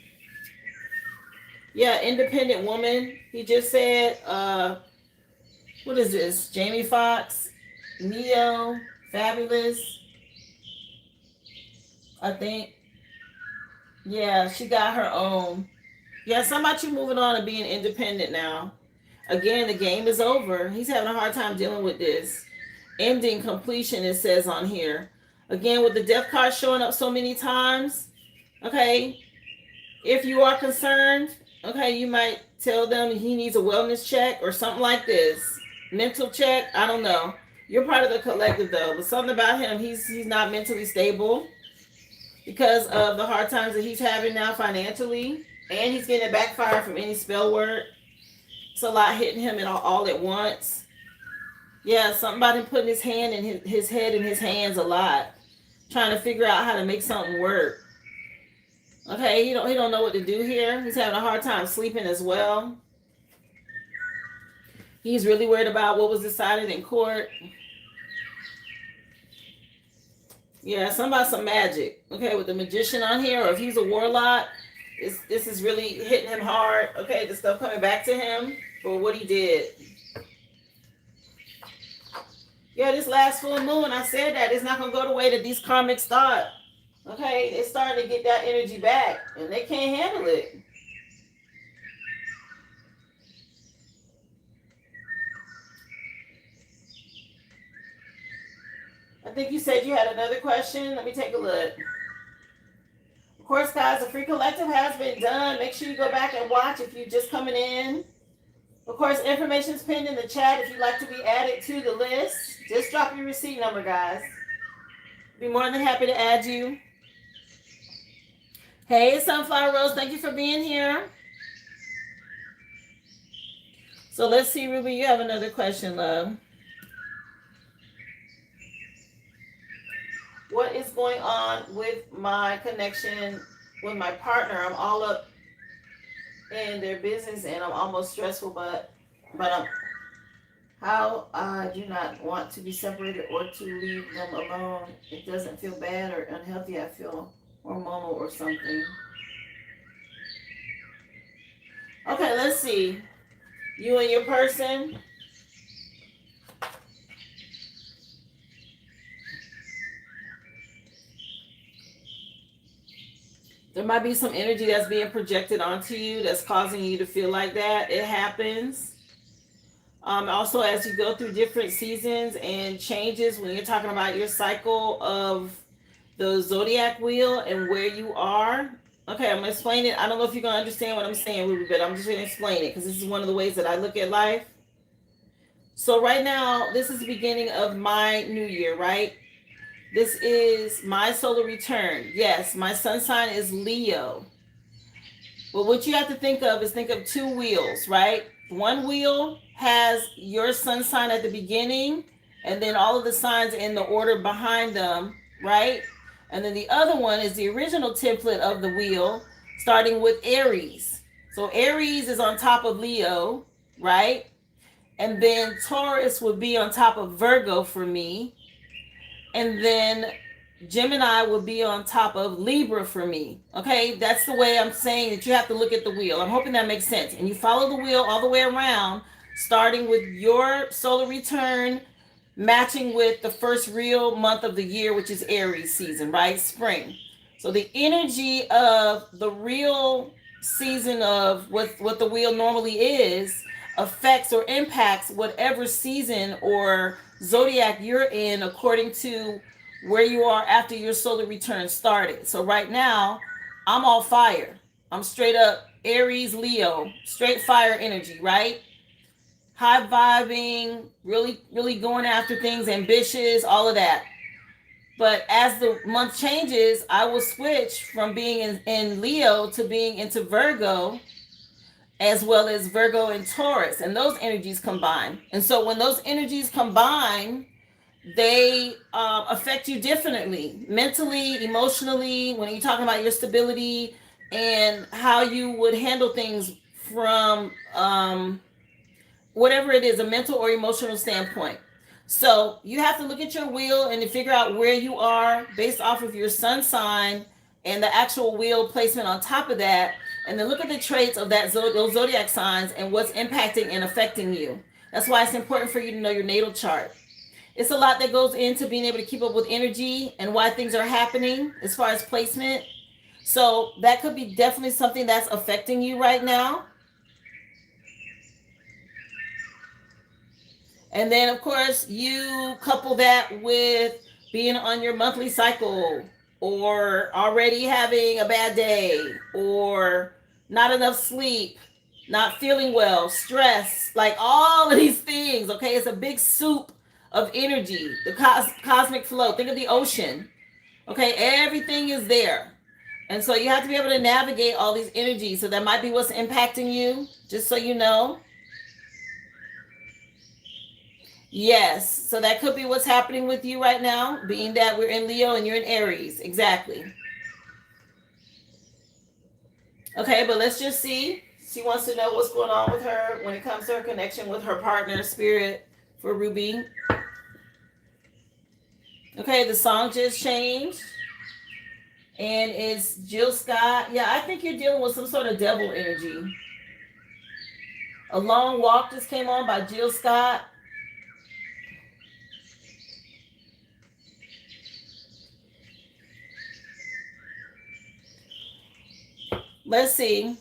Yeah, independent woman. He just said, what is this? Jamie Foxx, Neo, Fabulous. I think. Yeah, she got her own. Yeah, something about you moving on and being independent now. Again, the game is over. He's having a hard time dealing with this. Ending, completion, it says on here. Again, with the death card showing up so many times. Okay. If you are concerned, okay, you might tell them he needs a wellness check or something like this. Mental check. I don't know. You're part of the collective though. But something about him, he's not mentally stable because of the hard times that he's having now financially. And he's getting a backfire from any spell work. It's a lot hitting him all at once. Yeah, something about him putting his hand in his head in his hands a lot. Trying to figure out how to make something work. Okay, he don't know what to do here. He's having a hard time sleeping as well. He's really worried about what was decided in court. Yeah, something about some magic. Okay, with the magician on here, or if he's a warlock, this is really hitting him hard. Okay, the stuff coming back to him for what he did. Yeah, this last full moon, I said that it's not going to go the way that these karmics thought. Okay, they're starting to get that energy back, and they can't handle it. I think you said you had another question. Let me take a look. Of course, guys, the free collective has been done. Make sure you go back and watch if you're just coming in. Of course, information is pinned in the chat if you'd like to be added to the list. Just drop your receipt number, guys. Be more than happy to add you. Hey, Sunflower Rose, thank you for being here. So let's see, Ruby, you have another question, love. What is going on with my connection with my partner? I'm all up in their business and I'm almost stressful, but how I do not want to be separated or to leave them alone. It doesn't feel bad or unhealthy. I feel hormonal or something. Okay, let's see. You and your person. There might be some energy that's being projected onto you that's causing you to feel like that. It happens. Also, as you go through different seasons and changes, when you're talking about your cycle of the zodiac wheel and where you are. Okay, I'm going to explain it. I don't know if you're going to understand what I'm saying, Ruby, but I'm just going to explain it because this is one of the ways that I look at life. So right now, this is the beginning of my new year, right? This is my solar return. Yes, my sun sign is Leo. But what you have to think of is think of two wheels, right? One wheel has your sun sign at the beginning and then all of the signs in the order behind them, right? And then the other one is the original template of the wheel, starting with Aries. So Aries is on top of Leo, right? And then Taurus would be on top of Virgo for me. And then Gemini will be on top of Libra for me. Okay, that's the way I'm saying that you have to look at the wheel. I'm hoping that makes sense. And you follow the wheel all the way around, starting with your solar return, matching with the first real month of the year, which is Aries season, right? Spring. So the energy of the real season of what the wheel normally is affects or impacts whatever season or zodiac you're in according to where you are after your solar return started. So right now, I'm all fire. I'm straight up Aries, Leo, straight fire energy, right? High vibing, really, really going after things, ambitious, all of that. But as the month changes, I will switch from being in Leo to being into Virgo, as well as Virgo and Taurus, and those energies combine. And so when those energies combine, they affect you differently, mentally, emotionally, when you're talking about your stability and how you would handle things from whatever it is, a mental or emotional standpoint. So you have to look at your wheel and to figure out where you are based off of your sun sign and the actual wheel placement on top of that, and then look at the traits of those zodiac signs and what's impacting and affecting you. That's why it's important for you to know your natal chart. It's a lot that goes into being able to keep up with energy and why things are happening as far as placement. So that could be definitely something that's affecting you right now. And then, of course, you couple that with being on your monthly cycle or already having a bad day or not enough sleep, not feeling well, stress, like all of these things. Okay, it's a big soup of energy, the cosmic flow. Think of the ocean. Okay, everything is there. And so you have to be able to navigate all these energies. So that might be what's impacting you, just so you know. Yes, so that could be what's happening with you right now, being that we're in Leo and you're in Aries. Exactly. Okay, but let's just see. She wants to know what's going on with her when it comes to her connection with her partner, Spirit, for Ruby. Okay, the song just changed. And it's Jill Scott. Yeah, I think you're dealing with some sort of devil energy. A Long Walk just came on by Jill Scott. Let's see.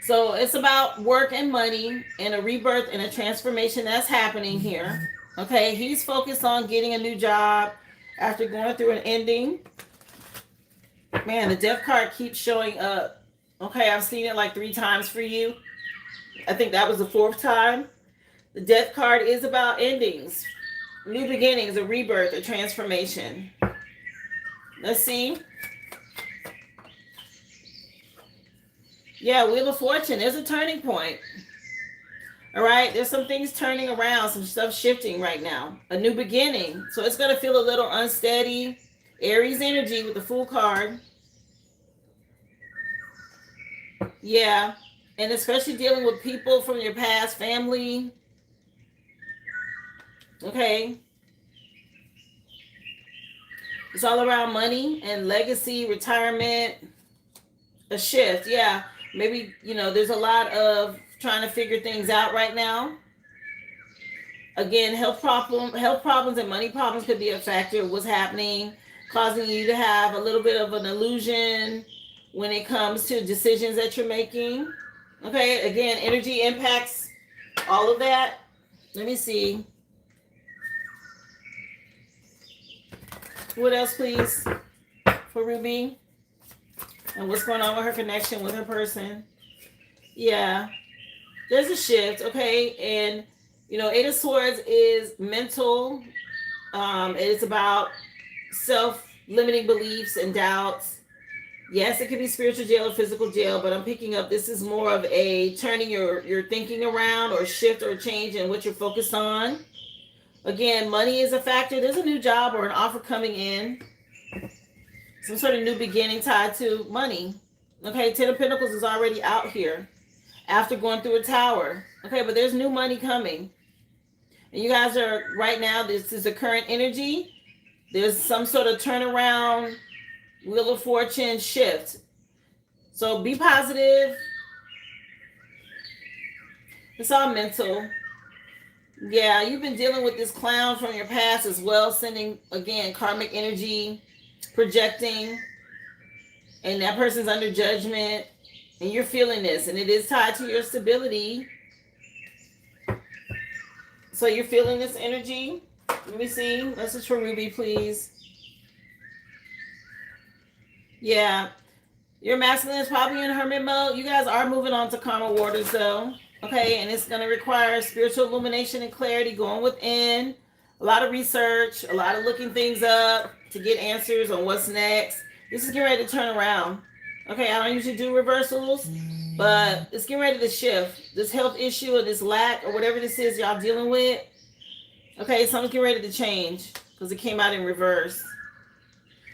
So it's about work and money and a rebirth and a transformation that's happening here. Okay, he's focused on getting a new job after going through an ending. Man, the death card keeps showing up. Okay, I've seen it like 3 times for you. I think that was the 4th time. The death card is about endings, new beginnings, a rebirth, a transformation. Let's see. Yeah, Wheel of Fortune. There's a turning point. All right, there's some things turning around, some stuff shifting right now. A new beginning. So it's going to feel a little unsteady. Aries energy with the Fool card. Yeah, and especially dealing with people from your past, family. Okay. It's all around money and legacy, retirement, a shift. Yeah. Maybe, there's a lot of trying to figure things out right now. Again, health problems and money problems could be a factor of what's happening, causing you to have a little bit of an illusion when it comes to decisions that you're making. Okay, again, energy impacts all of that. Let me see. What else, please, for Ruby? And what's going on with her connection with her person? Yeah, there's a shift, okay? And, 8 of Swords is mental. It's about self-limiting beliefs and doubts. Yes, it could be spiritual jail or physical jail, but I'm picking up this is more of a turning your thinking around or shift or change in what you're focused on. Again, money is a factor. There's a new job or an offer coming in. Some sort of new beginning tied to money. Okay, 10 of Pentacles is already out here after going through a tower. Okay, but there's new money coming. And you guys are, right now, this is a current energy. There's some sort of turnaround, Wheel of Fortune shift. So be positive. It's all mental. Yeah, you've been dealing with this clown from your past as well, sending, again, karmic energy, projecting, and that person's under judgment, and you're feeling this, and it is tied to your stability. So you're feeling this energy. Let me see. Message for Ruby, please. Yeah. Your masculine is probably in hermit mode. You guys are moving on to karma waters, though. Okay, and it's going to require spiritual illumination and clarity, going within, a lot of research, a lot of looking things up to get answers on what's next. This is getting ready to turn around. Okay, I don't usually do reversals, but it's getting ready to shift. This health issue or this lack or whatever this is y'all dealing with, okay, something's getting ready to change because it came out in reverse.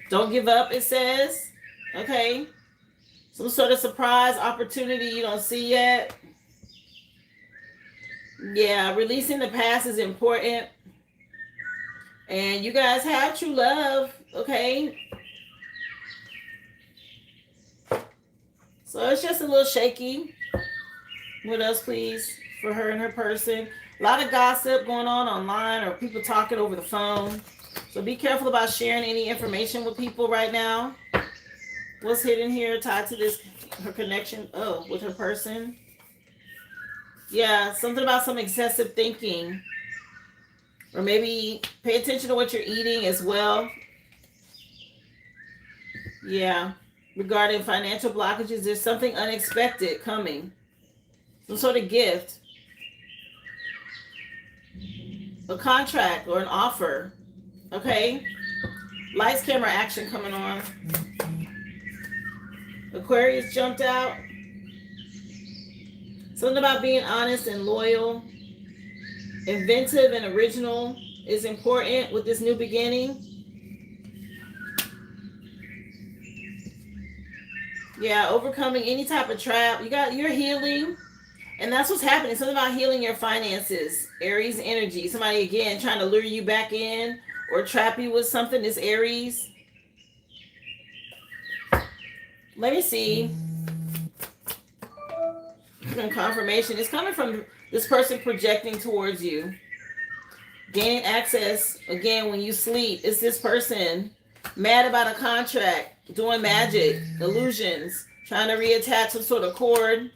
Don't give up, it says. Okay. Some sort of surprise opportunity you don't see yet. Yeah, releasing the past is important. And you guys have true love, okay? So it's just a little shaky. What else, please, for her and her person? A lot of gossip going on online or people talking over the phone. So be careful about sharing any information with people right now. What's hidden here tied to this, her connection, with her person? Yeah, something about some excessive thinking. Or maybe pay attention to what you're eating as well. Yeah, regarding financial blockages, there's something unexpected coming. Some sort of gift. A contract or an offer. Okay? Lights, camera, action coming on. Aquarius jumped out. Something about being honest and loyal. Inventive and original is important with this new beginning. Yeah, overcoming any type of trap. You're healing. And that's what's happening. Something about healing your finances. Aries energy. Somebody, again, trying to lure you back in or trap you with something. This Aries. Let me see. Confirmation. It's coming from this person projecting towards you. Gaining access, again, when you sleep. It's this person mad about a contract, doing magic, illusions, trying to reattach some sort of cord.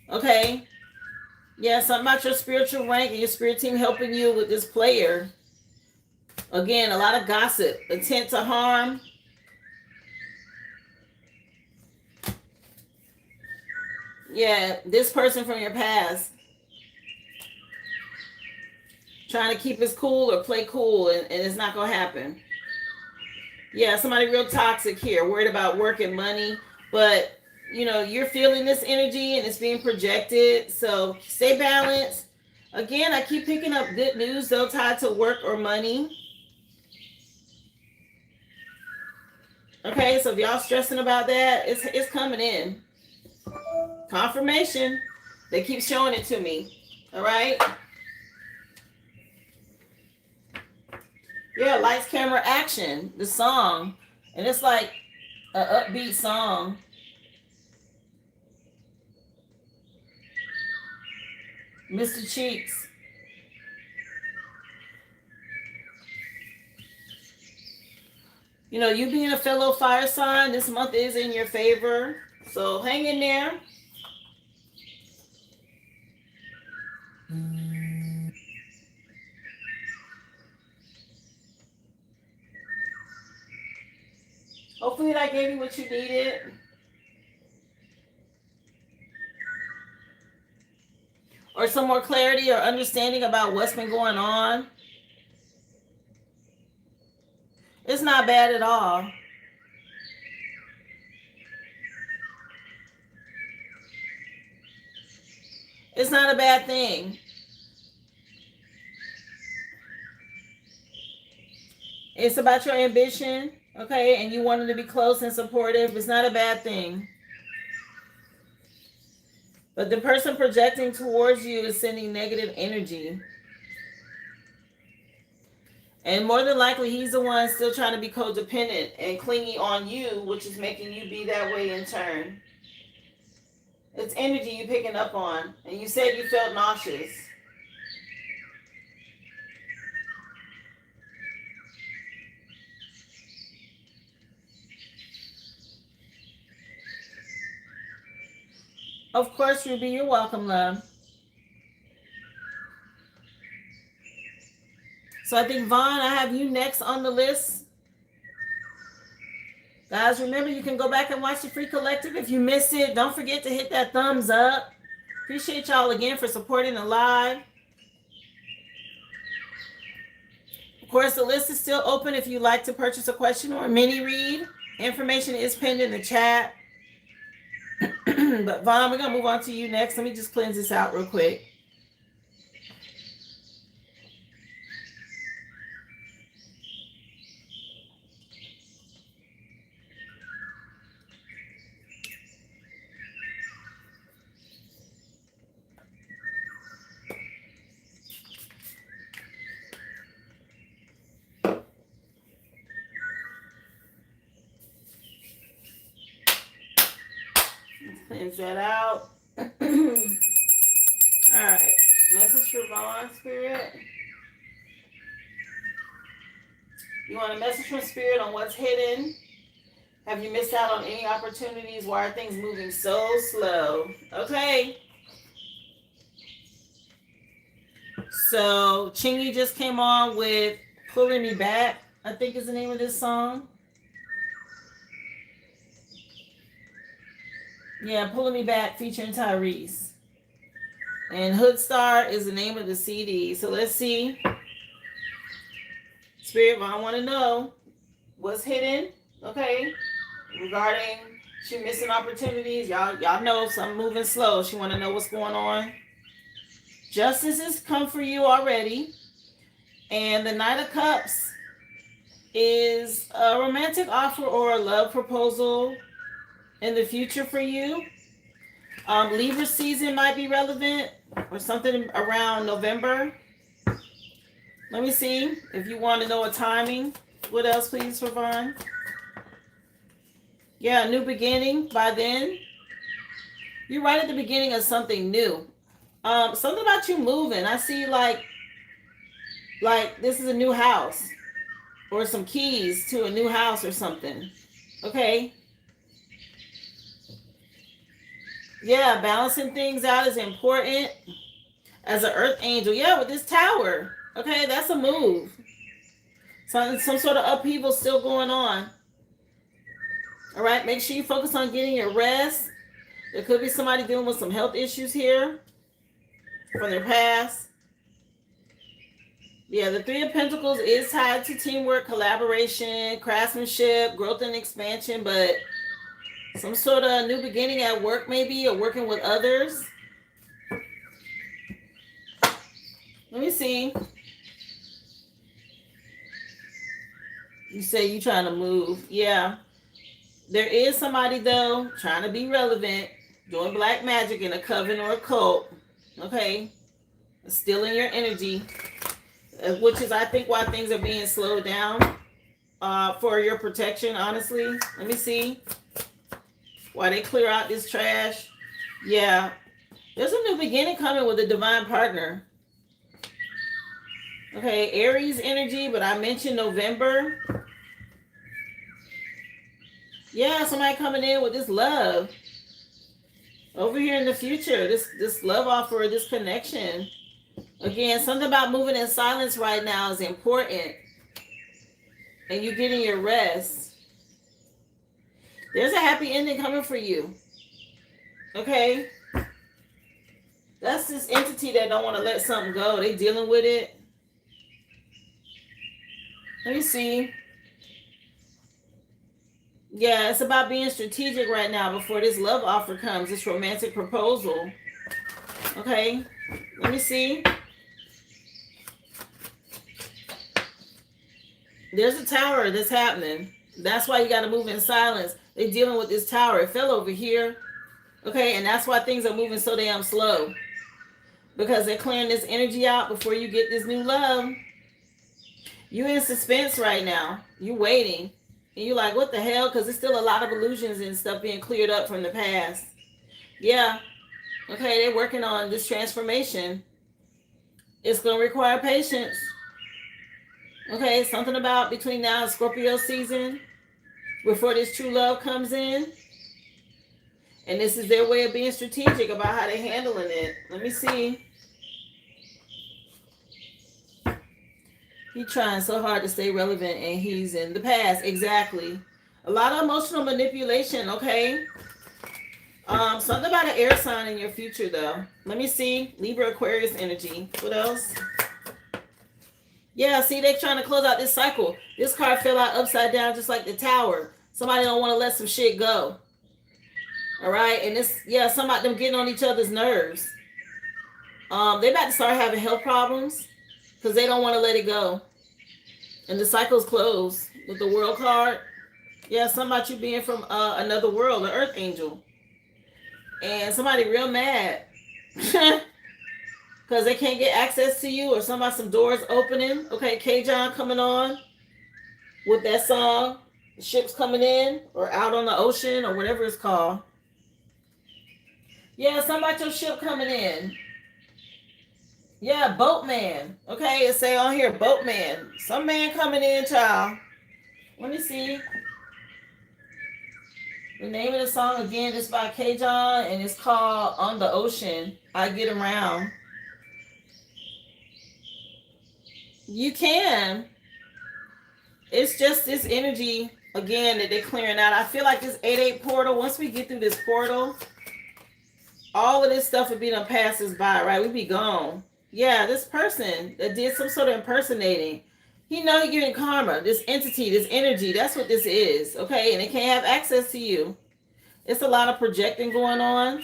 Okay? Yeah, something about your spiritual rank and your spirit team helping you with this player. Again, a lot of gossip, intent to harm. Yeah, this person from your past trying to keep us cool or play cool, and it's not going to happen. Yeah, somebody real toxic here, worried about work and money, but you're feeling this energy and it's being projected, so stay balanced. Again, I keep picking up good news though tied to work or money. Okay, so if y'all stressing about that, it's coming in. Confirmation. They keep showing it to me. All right. Yeah, lights, camera, action. The song. And it's like an upbeat song. Mr. Cheeks. You being a fellow fire sign, this month is in your favor. So hang in there. Hopefully that gave you what you needed. Or some more clarity or understanding about what's been going on. It's not bad at all. It's not a bad thing. It's about your ambition, okay? And you wanting to be close and supportive. It's not a bad thing. But the person projecting towards you is sending negative energy. And more than likely, he's the one still trying to be codependent and clingy on you, which is making you be that way in turn. It's energy you picking up on. And you said you felt nauseous. Of course, Ruby, you're welcome, love. So I think, Vaughn, I have you next on the list. Guys, remember, you can go back and watch the free collective. If you missed it, don't forget to hit that thumbs up. Appreciate y'all again for supporting the live. Of course, the list is still open if you'd like to purchase a question or a mini read. Information is pinned in the chat. But Vaughn, we're going to move on to you next. Let me just cleanse this out real quick. Cleanse that out. All right. Message for Vaughn, Spirit. You want a message from Spirit on what's hidden? Have you missed out on any opportunities? Why are things moving so slow? Okay. So Chingy just came on with Pulling Me Back, I think is the name of this song. Yeah, Pulling Me Back featuring Tyrese. And Hood Star is the name of the CD. So let's see. Spirit, I want to know what's hidden, okay? Regarding she missing opportunities. Y'all know something moving slow. She want to know what's going on. Justice has come for you already. And the Knight of Cups is a romantic offer or a love proposal in the future for you. Libra season might be relevant or something around November. Let me see if you want to know a timing. What else, please, for Vaughn? Yeah, new beginning by then. You're right at the beginning of something new. Something about you moving. I see like this is a new house or some keys to a new house or something. Okay. Yeah, balancing things out is important as an earth angel. Yeah, with this tower. Okay, that's a move. Some sort of upheaval still going on. All right, make sure you focus on getting your rest. There could be somebody dealing with some health issues here from their past. Yeah, the Three of Pentacles is tied to teamwork, collaboration, craftsmanship, growth and expansion, but some sort of new beginning at work maybe, or working with others. Let me see. You say you trying to move. Yeah. There is somebody, though, trying to be relevant, doing black magic in a coven or a cult. Okay? Stealing your energy, which is, I think, why things are being slowed down for your protection, honestly. Let me see. Why they clear out this trash. Yeah. There's a new beginning coming with a divine partner. Okay, Aries energy, but I mentioned November. Yeah, somebody coming in with this love. Over here in the future, this love offer, this connection. Again, something about moving in silence right now is important. And you getting your rest. There's a happy ending coming for you. Okay? That's this entity that don't want to let something go. They dealing with it. Let me see. Yeah, it's about being strategic right now before this love offer comes, this romantic proposal. Okay? Let me see. There's a tower that's happening. That's why you got to move in silence. They're dealing with this tower. It fell over here. Okay, and that's why things are moving so damn slow. Because they're clearing this energy out before you get this new love. You in suspense right now. You waiting. And you like, what the hell? Because there's still a lot of illusions and stuff being cleared up from the past. Yeah. Okay, they're working on this transformation. It's going to require patience. Okay, something about between now and Scorpio season before this true love comes in. And this is their way of being strategic about how they're handling it. Let me see. He's trying so hard to stay relevant and he's in the past. Exactly. A lot of emotional manipulation, okay? Something about an air sign in your future, though. Let me see. Libra, Aquarius energy. What else? Yeah, see, they're trying to close out this cycle. This card fell out upside down just like the tower. Somebody don't want to let some shit go. All right? And this, yeah, somebody them getting on each other's nerves. They about to start having health problems because they don't want to let it go. And the cycle's closed with the world card. Yeah, something about you being from another world, an earth angel. And somebody real mad because they can't get access to you, or somebody some doors opening. Okay, K-John coming on with that song, ships coming in or out on the ocean or whatever it's called. Yeah, something about your ship coming in. Yeah, boatman. Okay, it say on here boatman. Some man coming in, child. Let me see. The name of the song again is by K-John and it's called On the Ocean. I Get Around. You can. It's just this energy again that they're clearing out. I feel like this 8-8 portal, once we get through this portal, all of this stuff would be done passes by, right? We'd be gone. Yeah, this person that did some sort of impersonating. You know you're getting karma, this entity, this energy. That's what this is, okay? And it can't have access to you. It's a lot of projecting going on.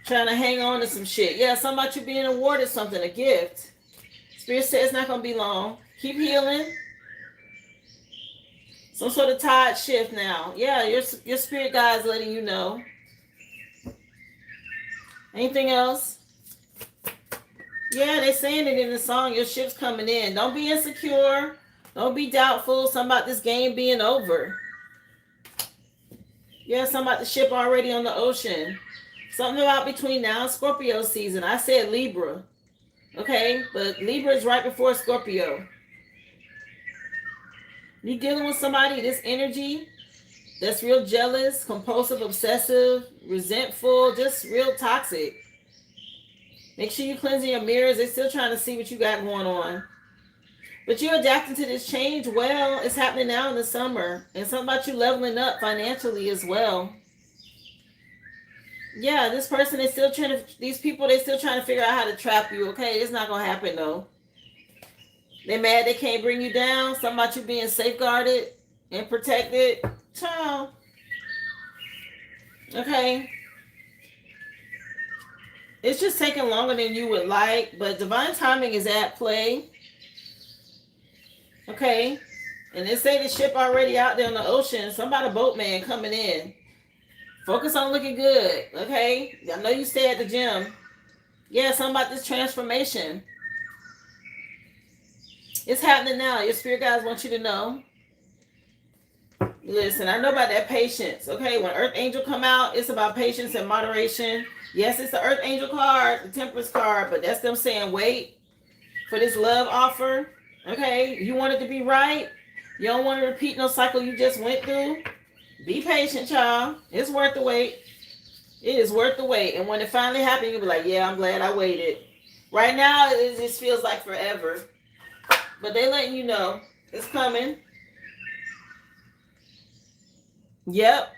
Trying to hang on to some shit. Yeah, something about you being awarded something, a gift. Spirit says it's not going to be long. Keep healing. Some sort of tide shift now. Yeah, your spirit guide is letting you know. Anything else? Yeah, they're saying it in the song. Your ship's coming in. Don't be insecure. Don't be doubtful. Something about this game being over. Yeah, something about the ship already on the ocean. Something about between now and Scorpio season. I said Libra. Okay, but Libra is right before Scorpio. You're dealing with somebody, this energy that's real jealous, compulsive, obsessive, resentful, just real toxic. Make sure you're cleansing your mirrors. They're still trying to see what you got going on. But you're adapting to this change well. It's happening now in the summer. And something about you leveling up financially as well. Yeah, this person is still trying to, these people, they're still trying to figure out how to trap you. Okay, it's not going to happen though. They're mad they can't bring you down. Something about you being safeguarded and protected. Child. Okay. It's just taking longer than you would like, but divine timing is at play. Okay. And they say the ship already out there on the ocean. Somebody boatman coming in. Focus on looking good. Okay. I know you stay at the gym. Yeah, something about this transformation. It's happening now. Your spirit guides want you to know. Listen, I know about that patience. Okay, when Earth Angel come out, it's about patience and moderation. Yes, it's the Earth Angel card, the Temperance card, but that's them saying wait for this love offer. Okay, you want it to be right. You don't want to repeat no cycle you just went through. Be patient, y'all. It's worth the wait. It is worth the wait. And when it finally happens, you'll be like, yeah, I'm glad I waited. Right now, it just feels like forever. But they letting you know it's coming. Yep.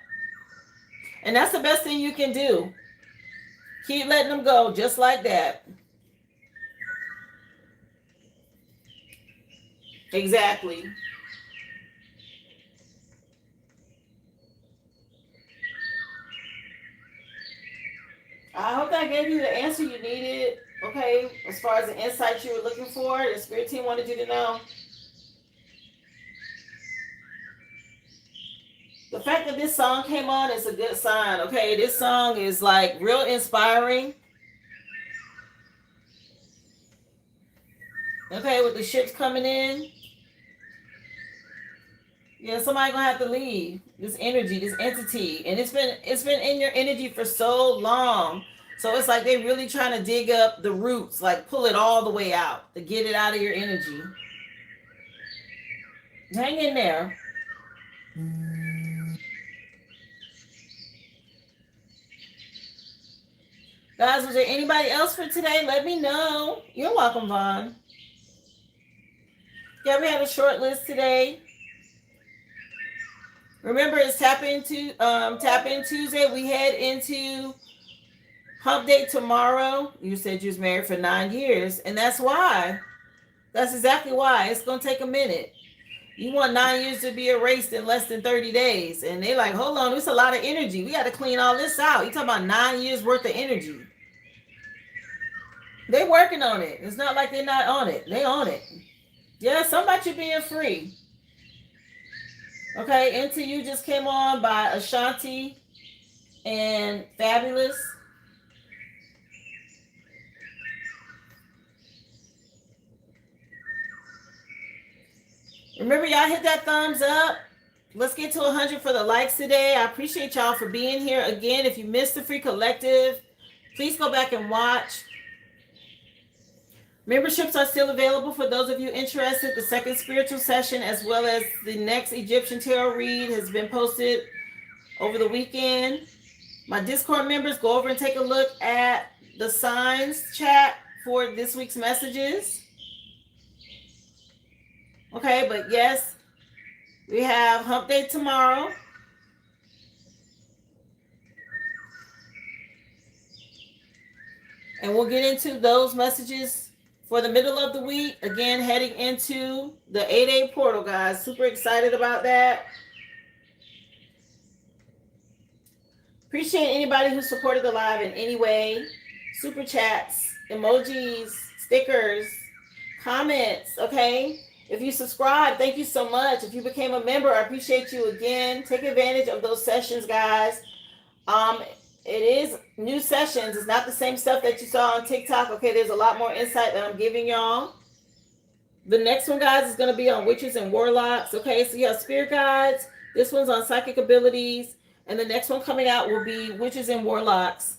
And that's the best thing you can do. Keep letting them go just like that. Exactly. I hope that gave you the answer you needed. Okay, as far as the insight you were looking for, the spirit team wanted you to know. The fact that this song came on is a good sign. Okay, this song is like real inspiring. Okay, with the ships coming in. Yeah, somebody gonna have to leave this energy, this entity, and it's been in your energy for so long. So it's like they really trying to dig up the roots, like pull it all the way out to get it out of your energy. Hang in there, guys. Was there anybody else for today? Let me know. You're welcome, Vaughn. Yeah, we had a short list today. Remember, it's tap in Tuesday. We head into hump day tomorrow. You said you was married for 9 years, and that's why. That's exactly why. It's gonna take a minute. You want 9 years to be erased in less than 30 days. And they like, hold on, it's a lot of energy. We got to clean all this out. You talking about 9 years worth of energy. They working on it. It's not like they're not on it. They on it. Yeah, something about you being free. Okay, Into You just came on by Ashanti and Fabulous. Remember, y'all hit that thumbs up. Let's get to 100 for the likes today. I appreciate y'all for being here. Again, if you missed the free collective, please go back and watch. Memberships are still available for those of you interested. The second spiritual session, as well as the next Egyptian tarot read, has been posted over the weekend. My Discord members, go over and take a look at the signs chat for this week's messages. Okay, but yes, we have hump day tomorrow. And we'll get into those messages for the middle of the week. Again, heading into the 8-day portal, guys. Super excited about that. Appreciate anybody who supported the live in any way. Super chats, emojis, stickers, comments, okay? If you subscribe, thank you so much. If you became a member, I appreciate you again. Take advantage of those sessions, guys. It is new sessions. It's not the same stuff that you saw on TikTok. Okay, there's a lot more insight that I'm giving y'all. The next one, guys, is going to be on witches and warlocks. Okay, so you have spirit guides. This one's on psychic abilities. And the next one coming out will be witches and warlocks.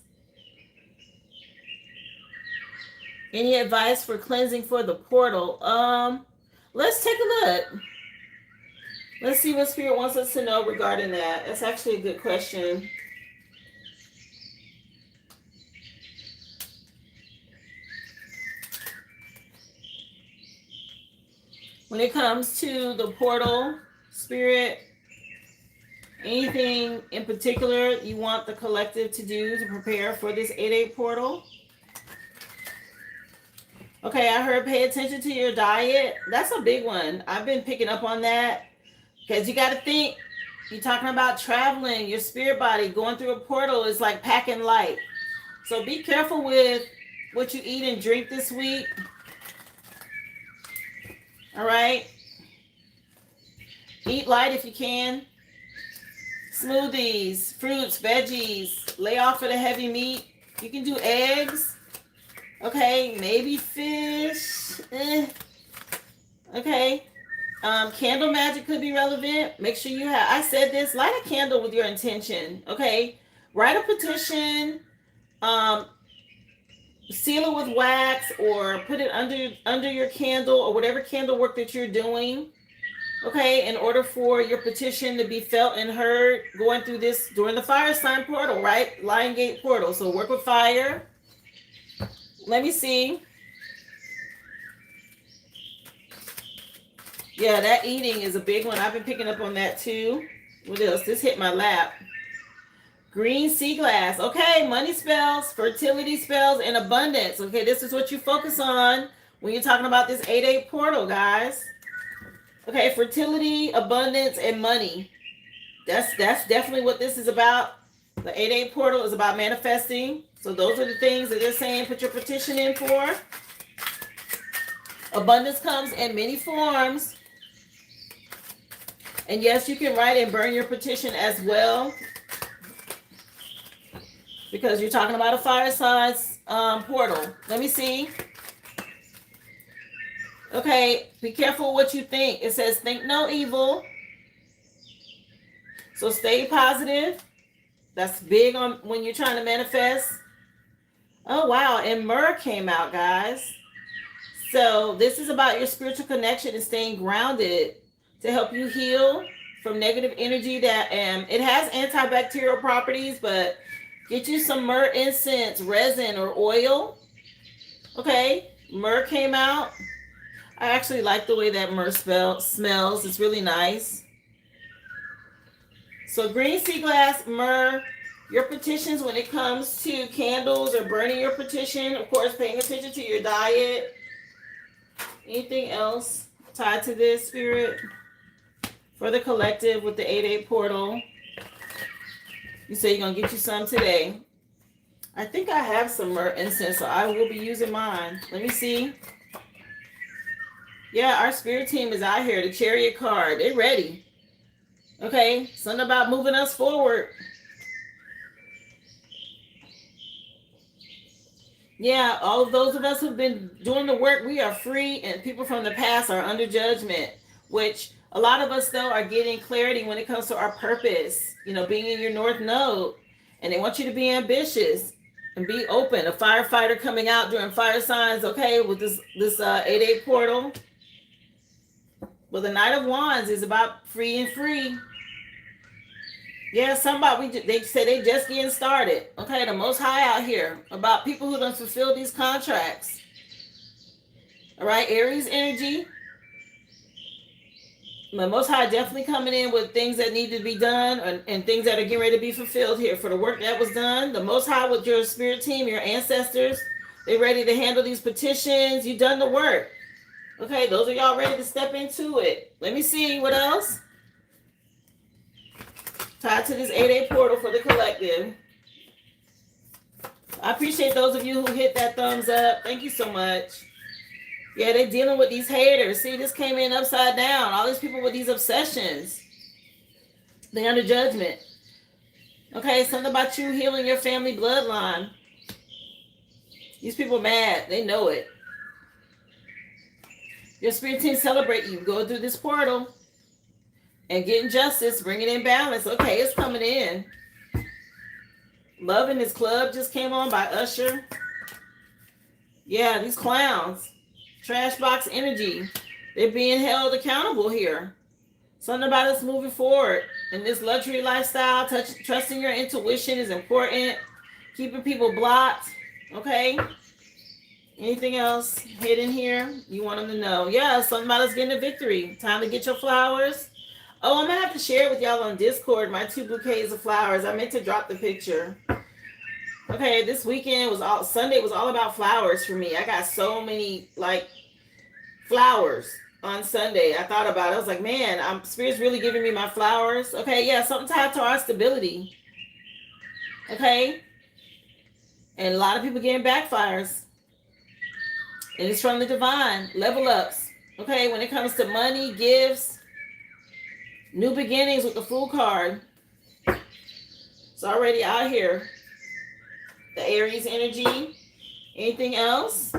Any advice for cleansing for the portal? Let's take a look. Let's see what Spirit wants us to know regarding that. That's actually a good question. When it comes to the portal, Spirit, anything in particular you want the collective to do to prepare for this 8-day portal? Okay, I heard pay attention to your diet. That's a big one. I've been picking up on that because you got to think, you're talking about traveling, your spirit body going through a portal is like packing light. So be careful with what you eat and drink this week. All right. Eat light if you can. Smoothies, fruits, veggies. Lay off of the heavy meat. You can do eggs. Okay, maybe fish. Okay. Candle magic could be relevant. Make sure you have, I said this, light a candle with your intention. Okay. Write a petition. Seal it with wax or put it under your candle or whatever candle work that you're doing. Okay, in order for your petition to be felt and heard going through this during the fire sign portal, right? Lion Gate portal. So work with fire. Let me see. Yeah, that eating is a big one. I've been picking up on that too. What else? This hit my lap. Green sea glass. Okay, money spells, fertility spells, and abundance. Okay, this is what you focus on when you're talking about this 8-day portal, guys. Okay, fertility, abundance, and money. That's definitely what this is about. The 8-day portal is about manifesting. So those are the things that they're saying put your petition in for. Abundance comes in many forms. And yes, you can write and burn your petition as well. Because you're talking about a fire sign portal. Let me see. Okay, be careful what you think. It says think no evil. So stay positive. That's big on when you're trying to manifest. Oh wow, and myrrh came out, guys. So this is about your spiritual connection and staying grounded to help you heal from negative energy. That it has antibacterial properties, but get you some myrrh incense, resin, or oil. Okay, myrrh came out. I actually like the way that myrrh smells. It's really nice. So green sea glass, myrrh, your petitions when it comes to candles or burning your petition, of course, paying attention to your diet. Anything else tied to this, Spirit? For the collective with the 8-8 portal. You say you're going to get you some today. I think I have some myrrh incense, so I will be using mine. Let me see. Yeah, our spirit team is out here. The Chariot card. They're ready. Okay, something about moving us forward. Yeah, all of those of us who've been doing the work, we are free, and people from the past are under judgment, which a lot of us, though, are getting clarity when it comes to our purpose, being in your North Node, and they want you to be ambitious and be open. A firefighter coming out during fire signs, okay, with this 8-8 portal. Well, the Knight of Wands is about free and free. Yeah, they say they just getting started. Okay, the Most High out here about people who don't fulfill these contracts. All right, Aries energy. The Most High definitely coming in with things that need to be done and things that are getting ready to be fulfilled here for the work that was done. The Most High with your spirit team, your ancestors, they're ready to handle these petitions. You've done the work. Okay, those are y'all ready to step into it. Let me see what else. Tied to this 8-8 portal for the collective. I appreciate those of you who hit that thumbs up. Thank you so much. Yeah, they're dealing with these haters. See, this came in upside down. All these people with these obsessions. They're under judgment. Okay, something about you healing your family bloodline. These people are mad. They know it. Your spirit team celebrate you. Go through this portal. And getting justice, bringing in balance. Okay, it's coming in. Love in This Club just came on by Usher. Yeah, these clowns. Trash box energy. They're being held accountable here. Something about us moving forward. In this luxury lifestyle, trusting your intuition is important. Keeping people blocked. Okay? Anything else hidden here? You want them to know. Yeah, something about us getting a victory. Time to get your flowers. Oh, I'm going to have to share with y'all on Discord my 2 bouquets of flowers. I meant to drop the picture. Okay, this weekend Sunday was all about flowers for me. I got so many, flowers on Sunday. I thought about it. I was like, man, Spirit's really giving me my flowers. Okay, yeah, something tied to our stability. Okay? And a lot of people getting backfires. And it's from the divine. Level ups. Okay, when it comes to money, gifts, new beginnings with the Fool card. It's already out here. The Aries energy. Anything else?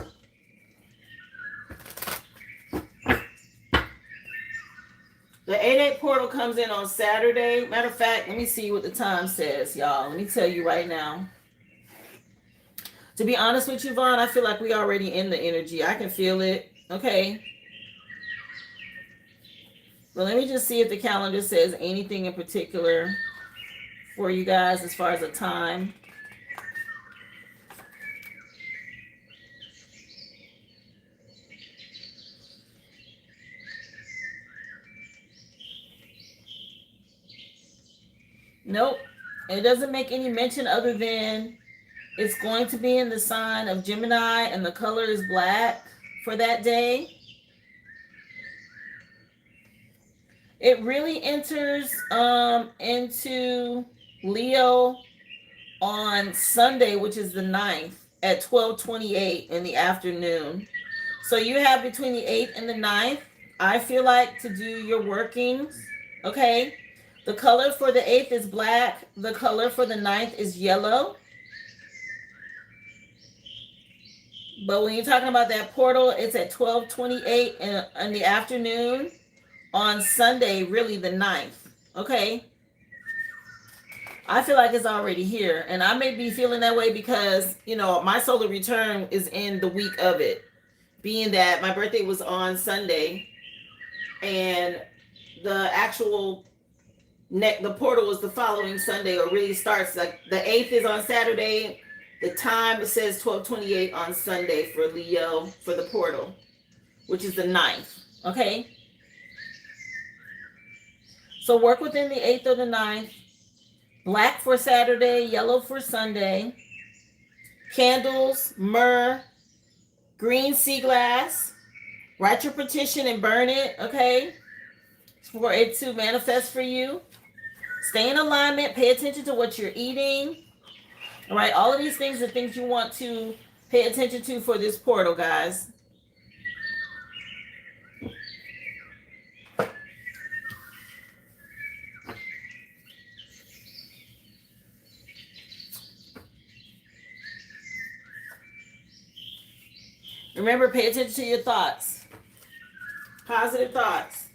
The 8-8 portal comes in on Saturday. Matter of fact, let me see what the time says, y'all. Let me tell you right now. To be honest with you, Vaughn, I feel like we already in the energy. I can feel it. Okay. But let me just see if the calendar says anything in particular for you guys as far as the time. Nope. It doesn't make any mention other than it's going to be in the sign of Gemini and the color is black for that day. It really enters into Leo on Sunday, which is the 9th at 12:28 in the afternoon. So you have between the 8th and the 9th, I feel like, to do your workings. Okay. The color for the 8th is black. The color for the 9th is yellow. But when you're talking about that portal, it's at 12:28 in the afternoon on Sunday, really the 9th. Okay? I feel like it's already here. And I may be feeling that way because, my solar return is in the week of it. Being that my birthday was on Sunday and the actual the portal is the following Sunday, or really starts like the 8th is on Saturday. The time it says 12:28 on Sunday for Leo for the portal, which is the 9th. Okay? So work within the 8th or the 9th. Black for Saturday, yellow for Sunday. Candles, myrrh, green sea glass. Write your petition and burn it, okay? For it to manifest for you. Stay in alignment. Pay attention to what you're eating. All right, all of these things are things you want to pay attention to for this portal, guys. Remember, pay attention to your thoughts. Positive thoughts.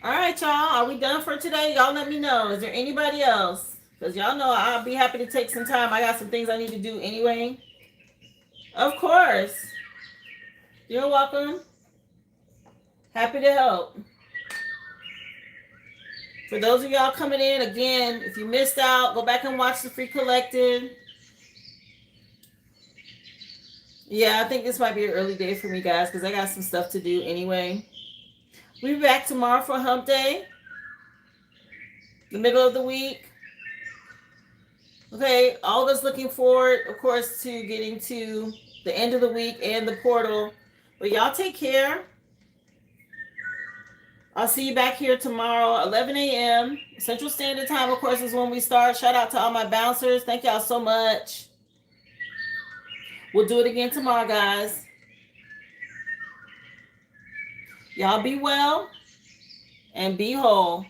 All right, y'all. Are we done for today? Y'all let me know. Is there anybody else? Because y'all know I'll be happy to take some time. I got some things I need to do anyway. Of course. You're welcome. Happy to help. For those of y'all coming in, again, if you missed out, go back and watch the Free Collective. Yeah, I think this might be an early day for me, guys, because I got some stuff to do anyway. We'll be back tomorrow for Hump Day. The middle of the week. Okay, all of us looking forward, of course, to getting to the end of the week and the portal. But y'all take care. I'll see you back here tomorrow, 11 a.m. Central Standard Time, of course, is when we start. Shout out to all my bouncers. Thank y'all so much. We'll do it again tomorrow, guys. Y'all be well and be whole.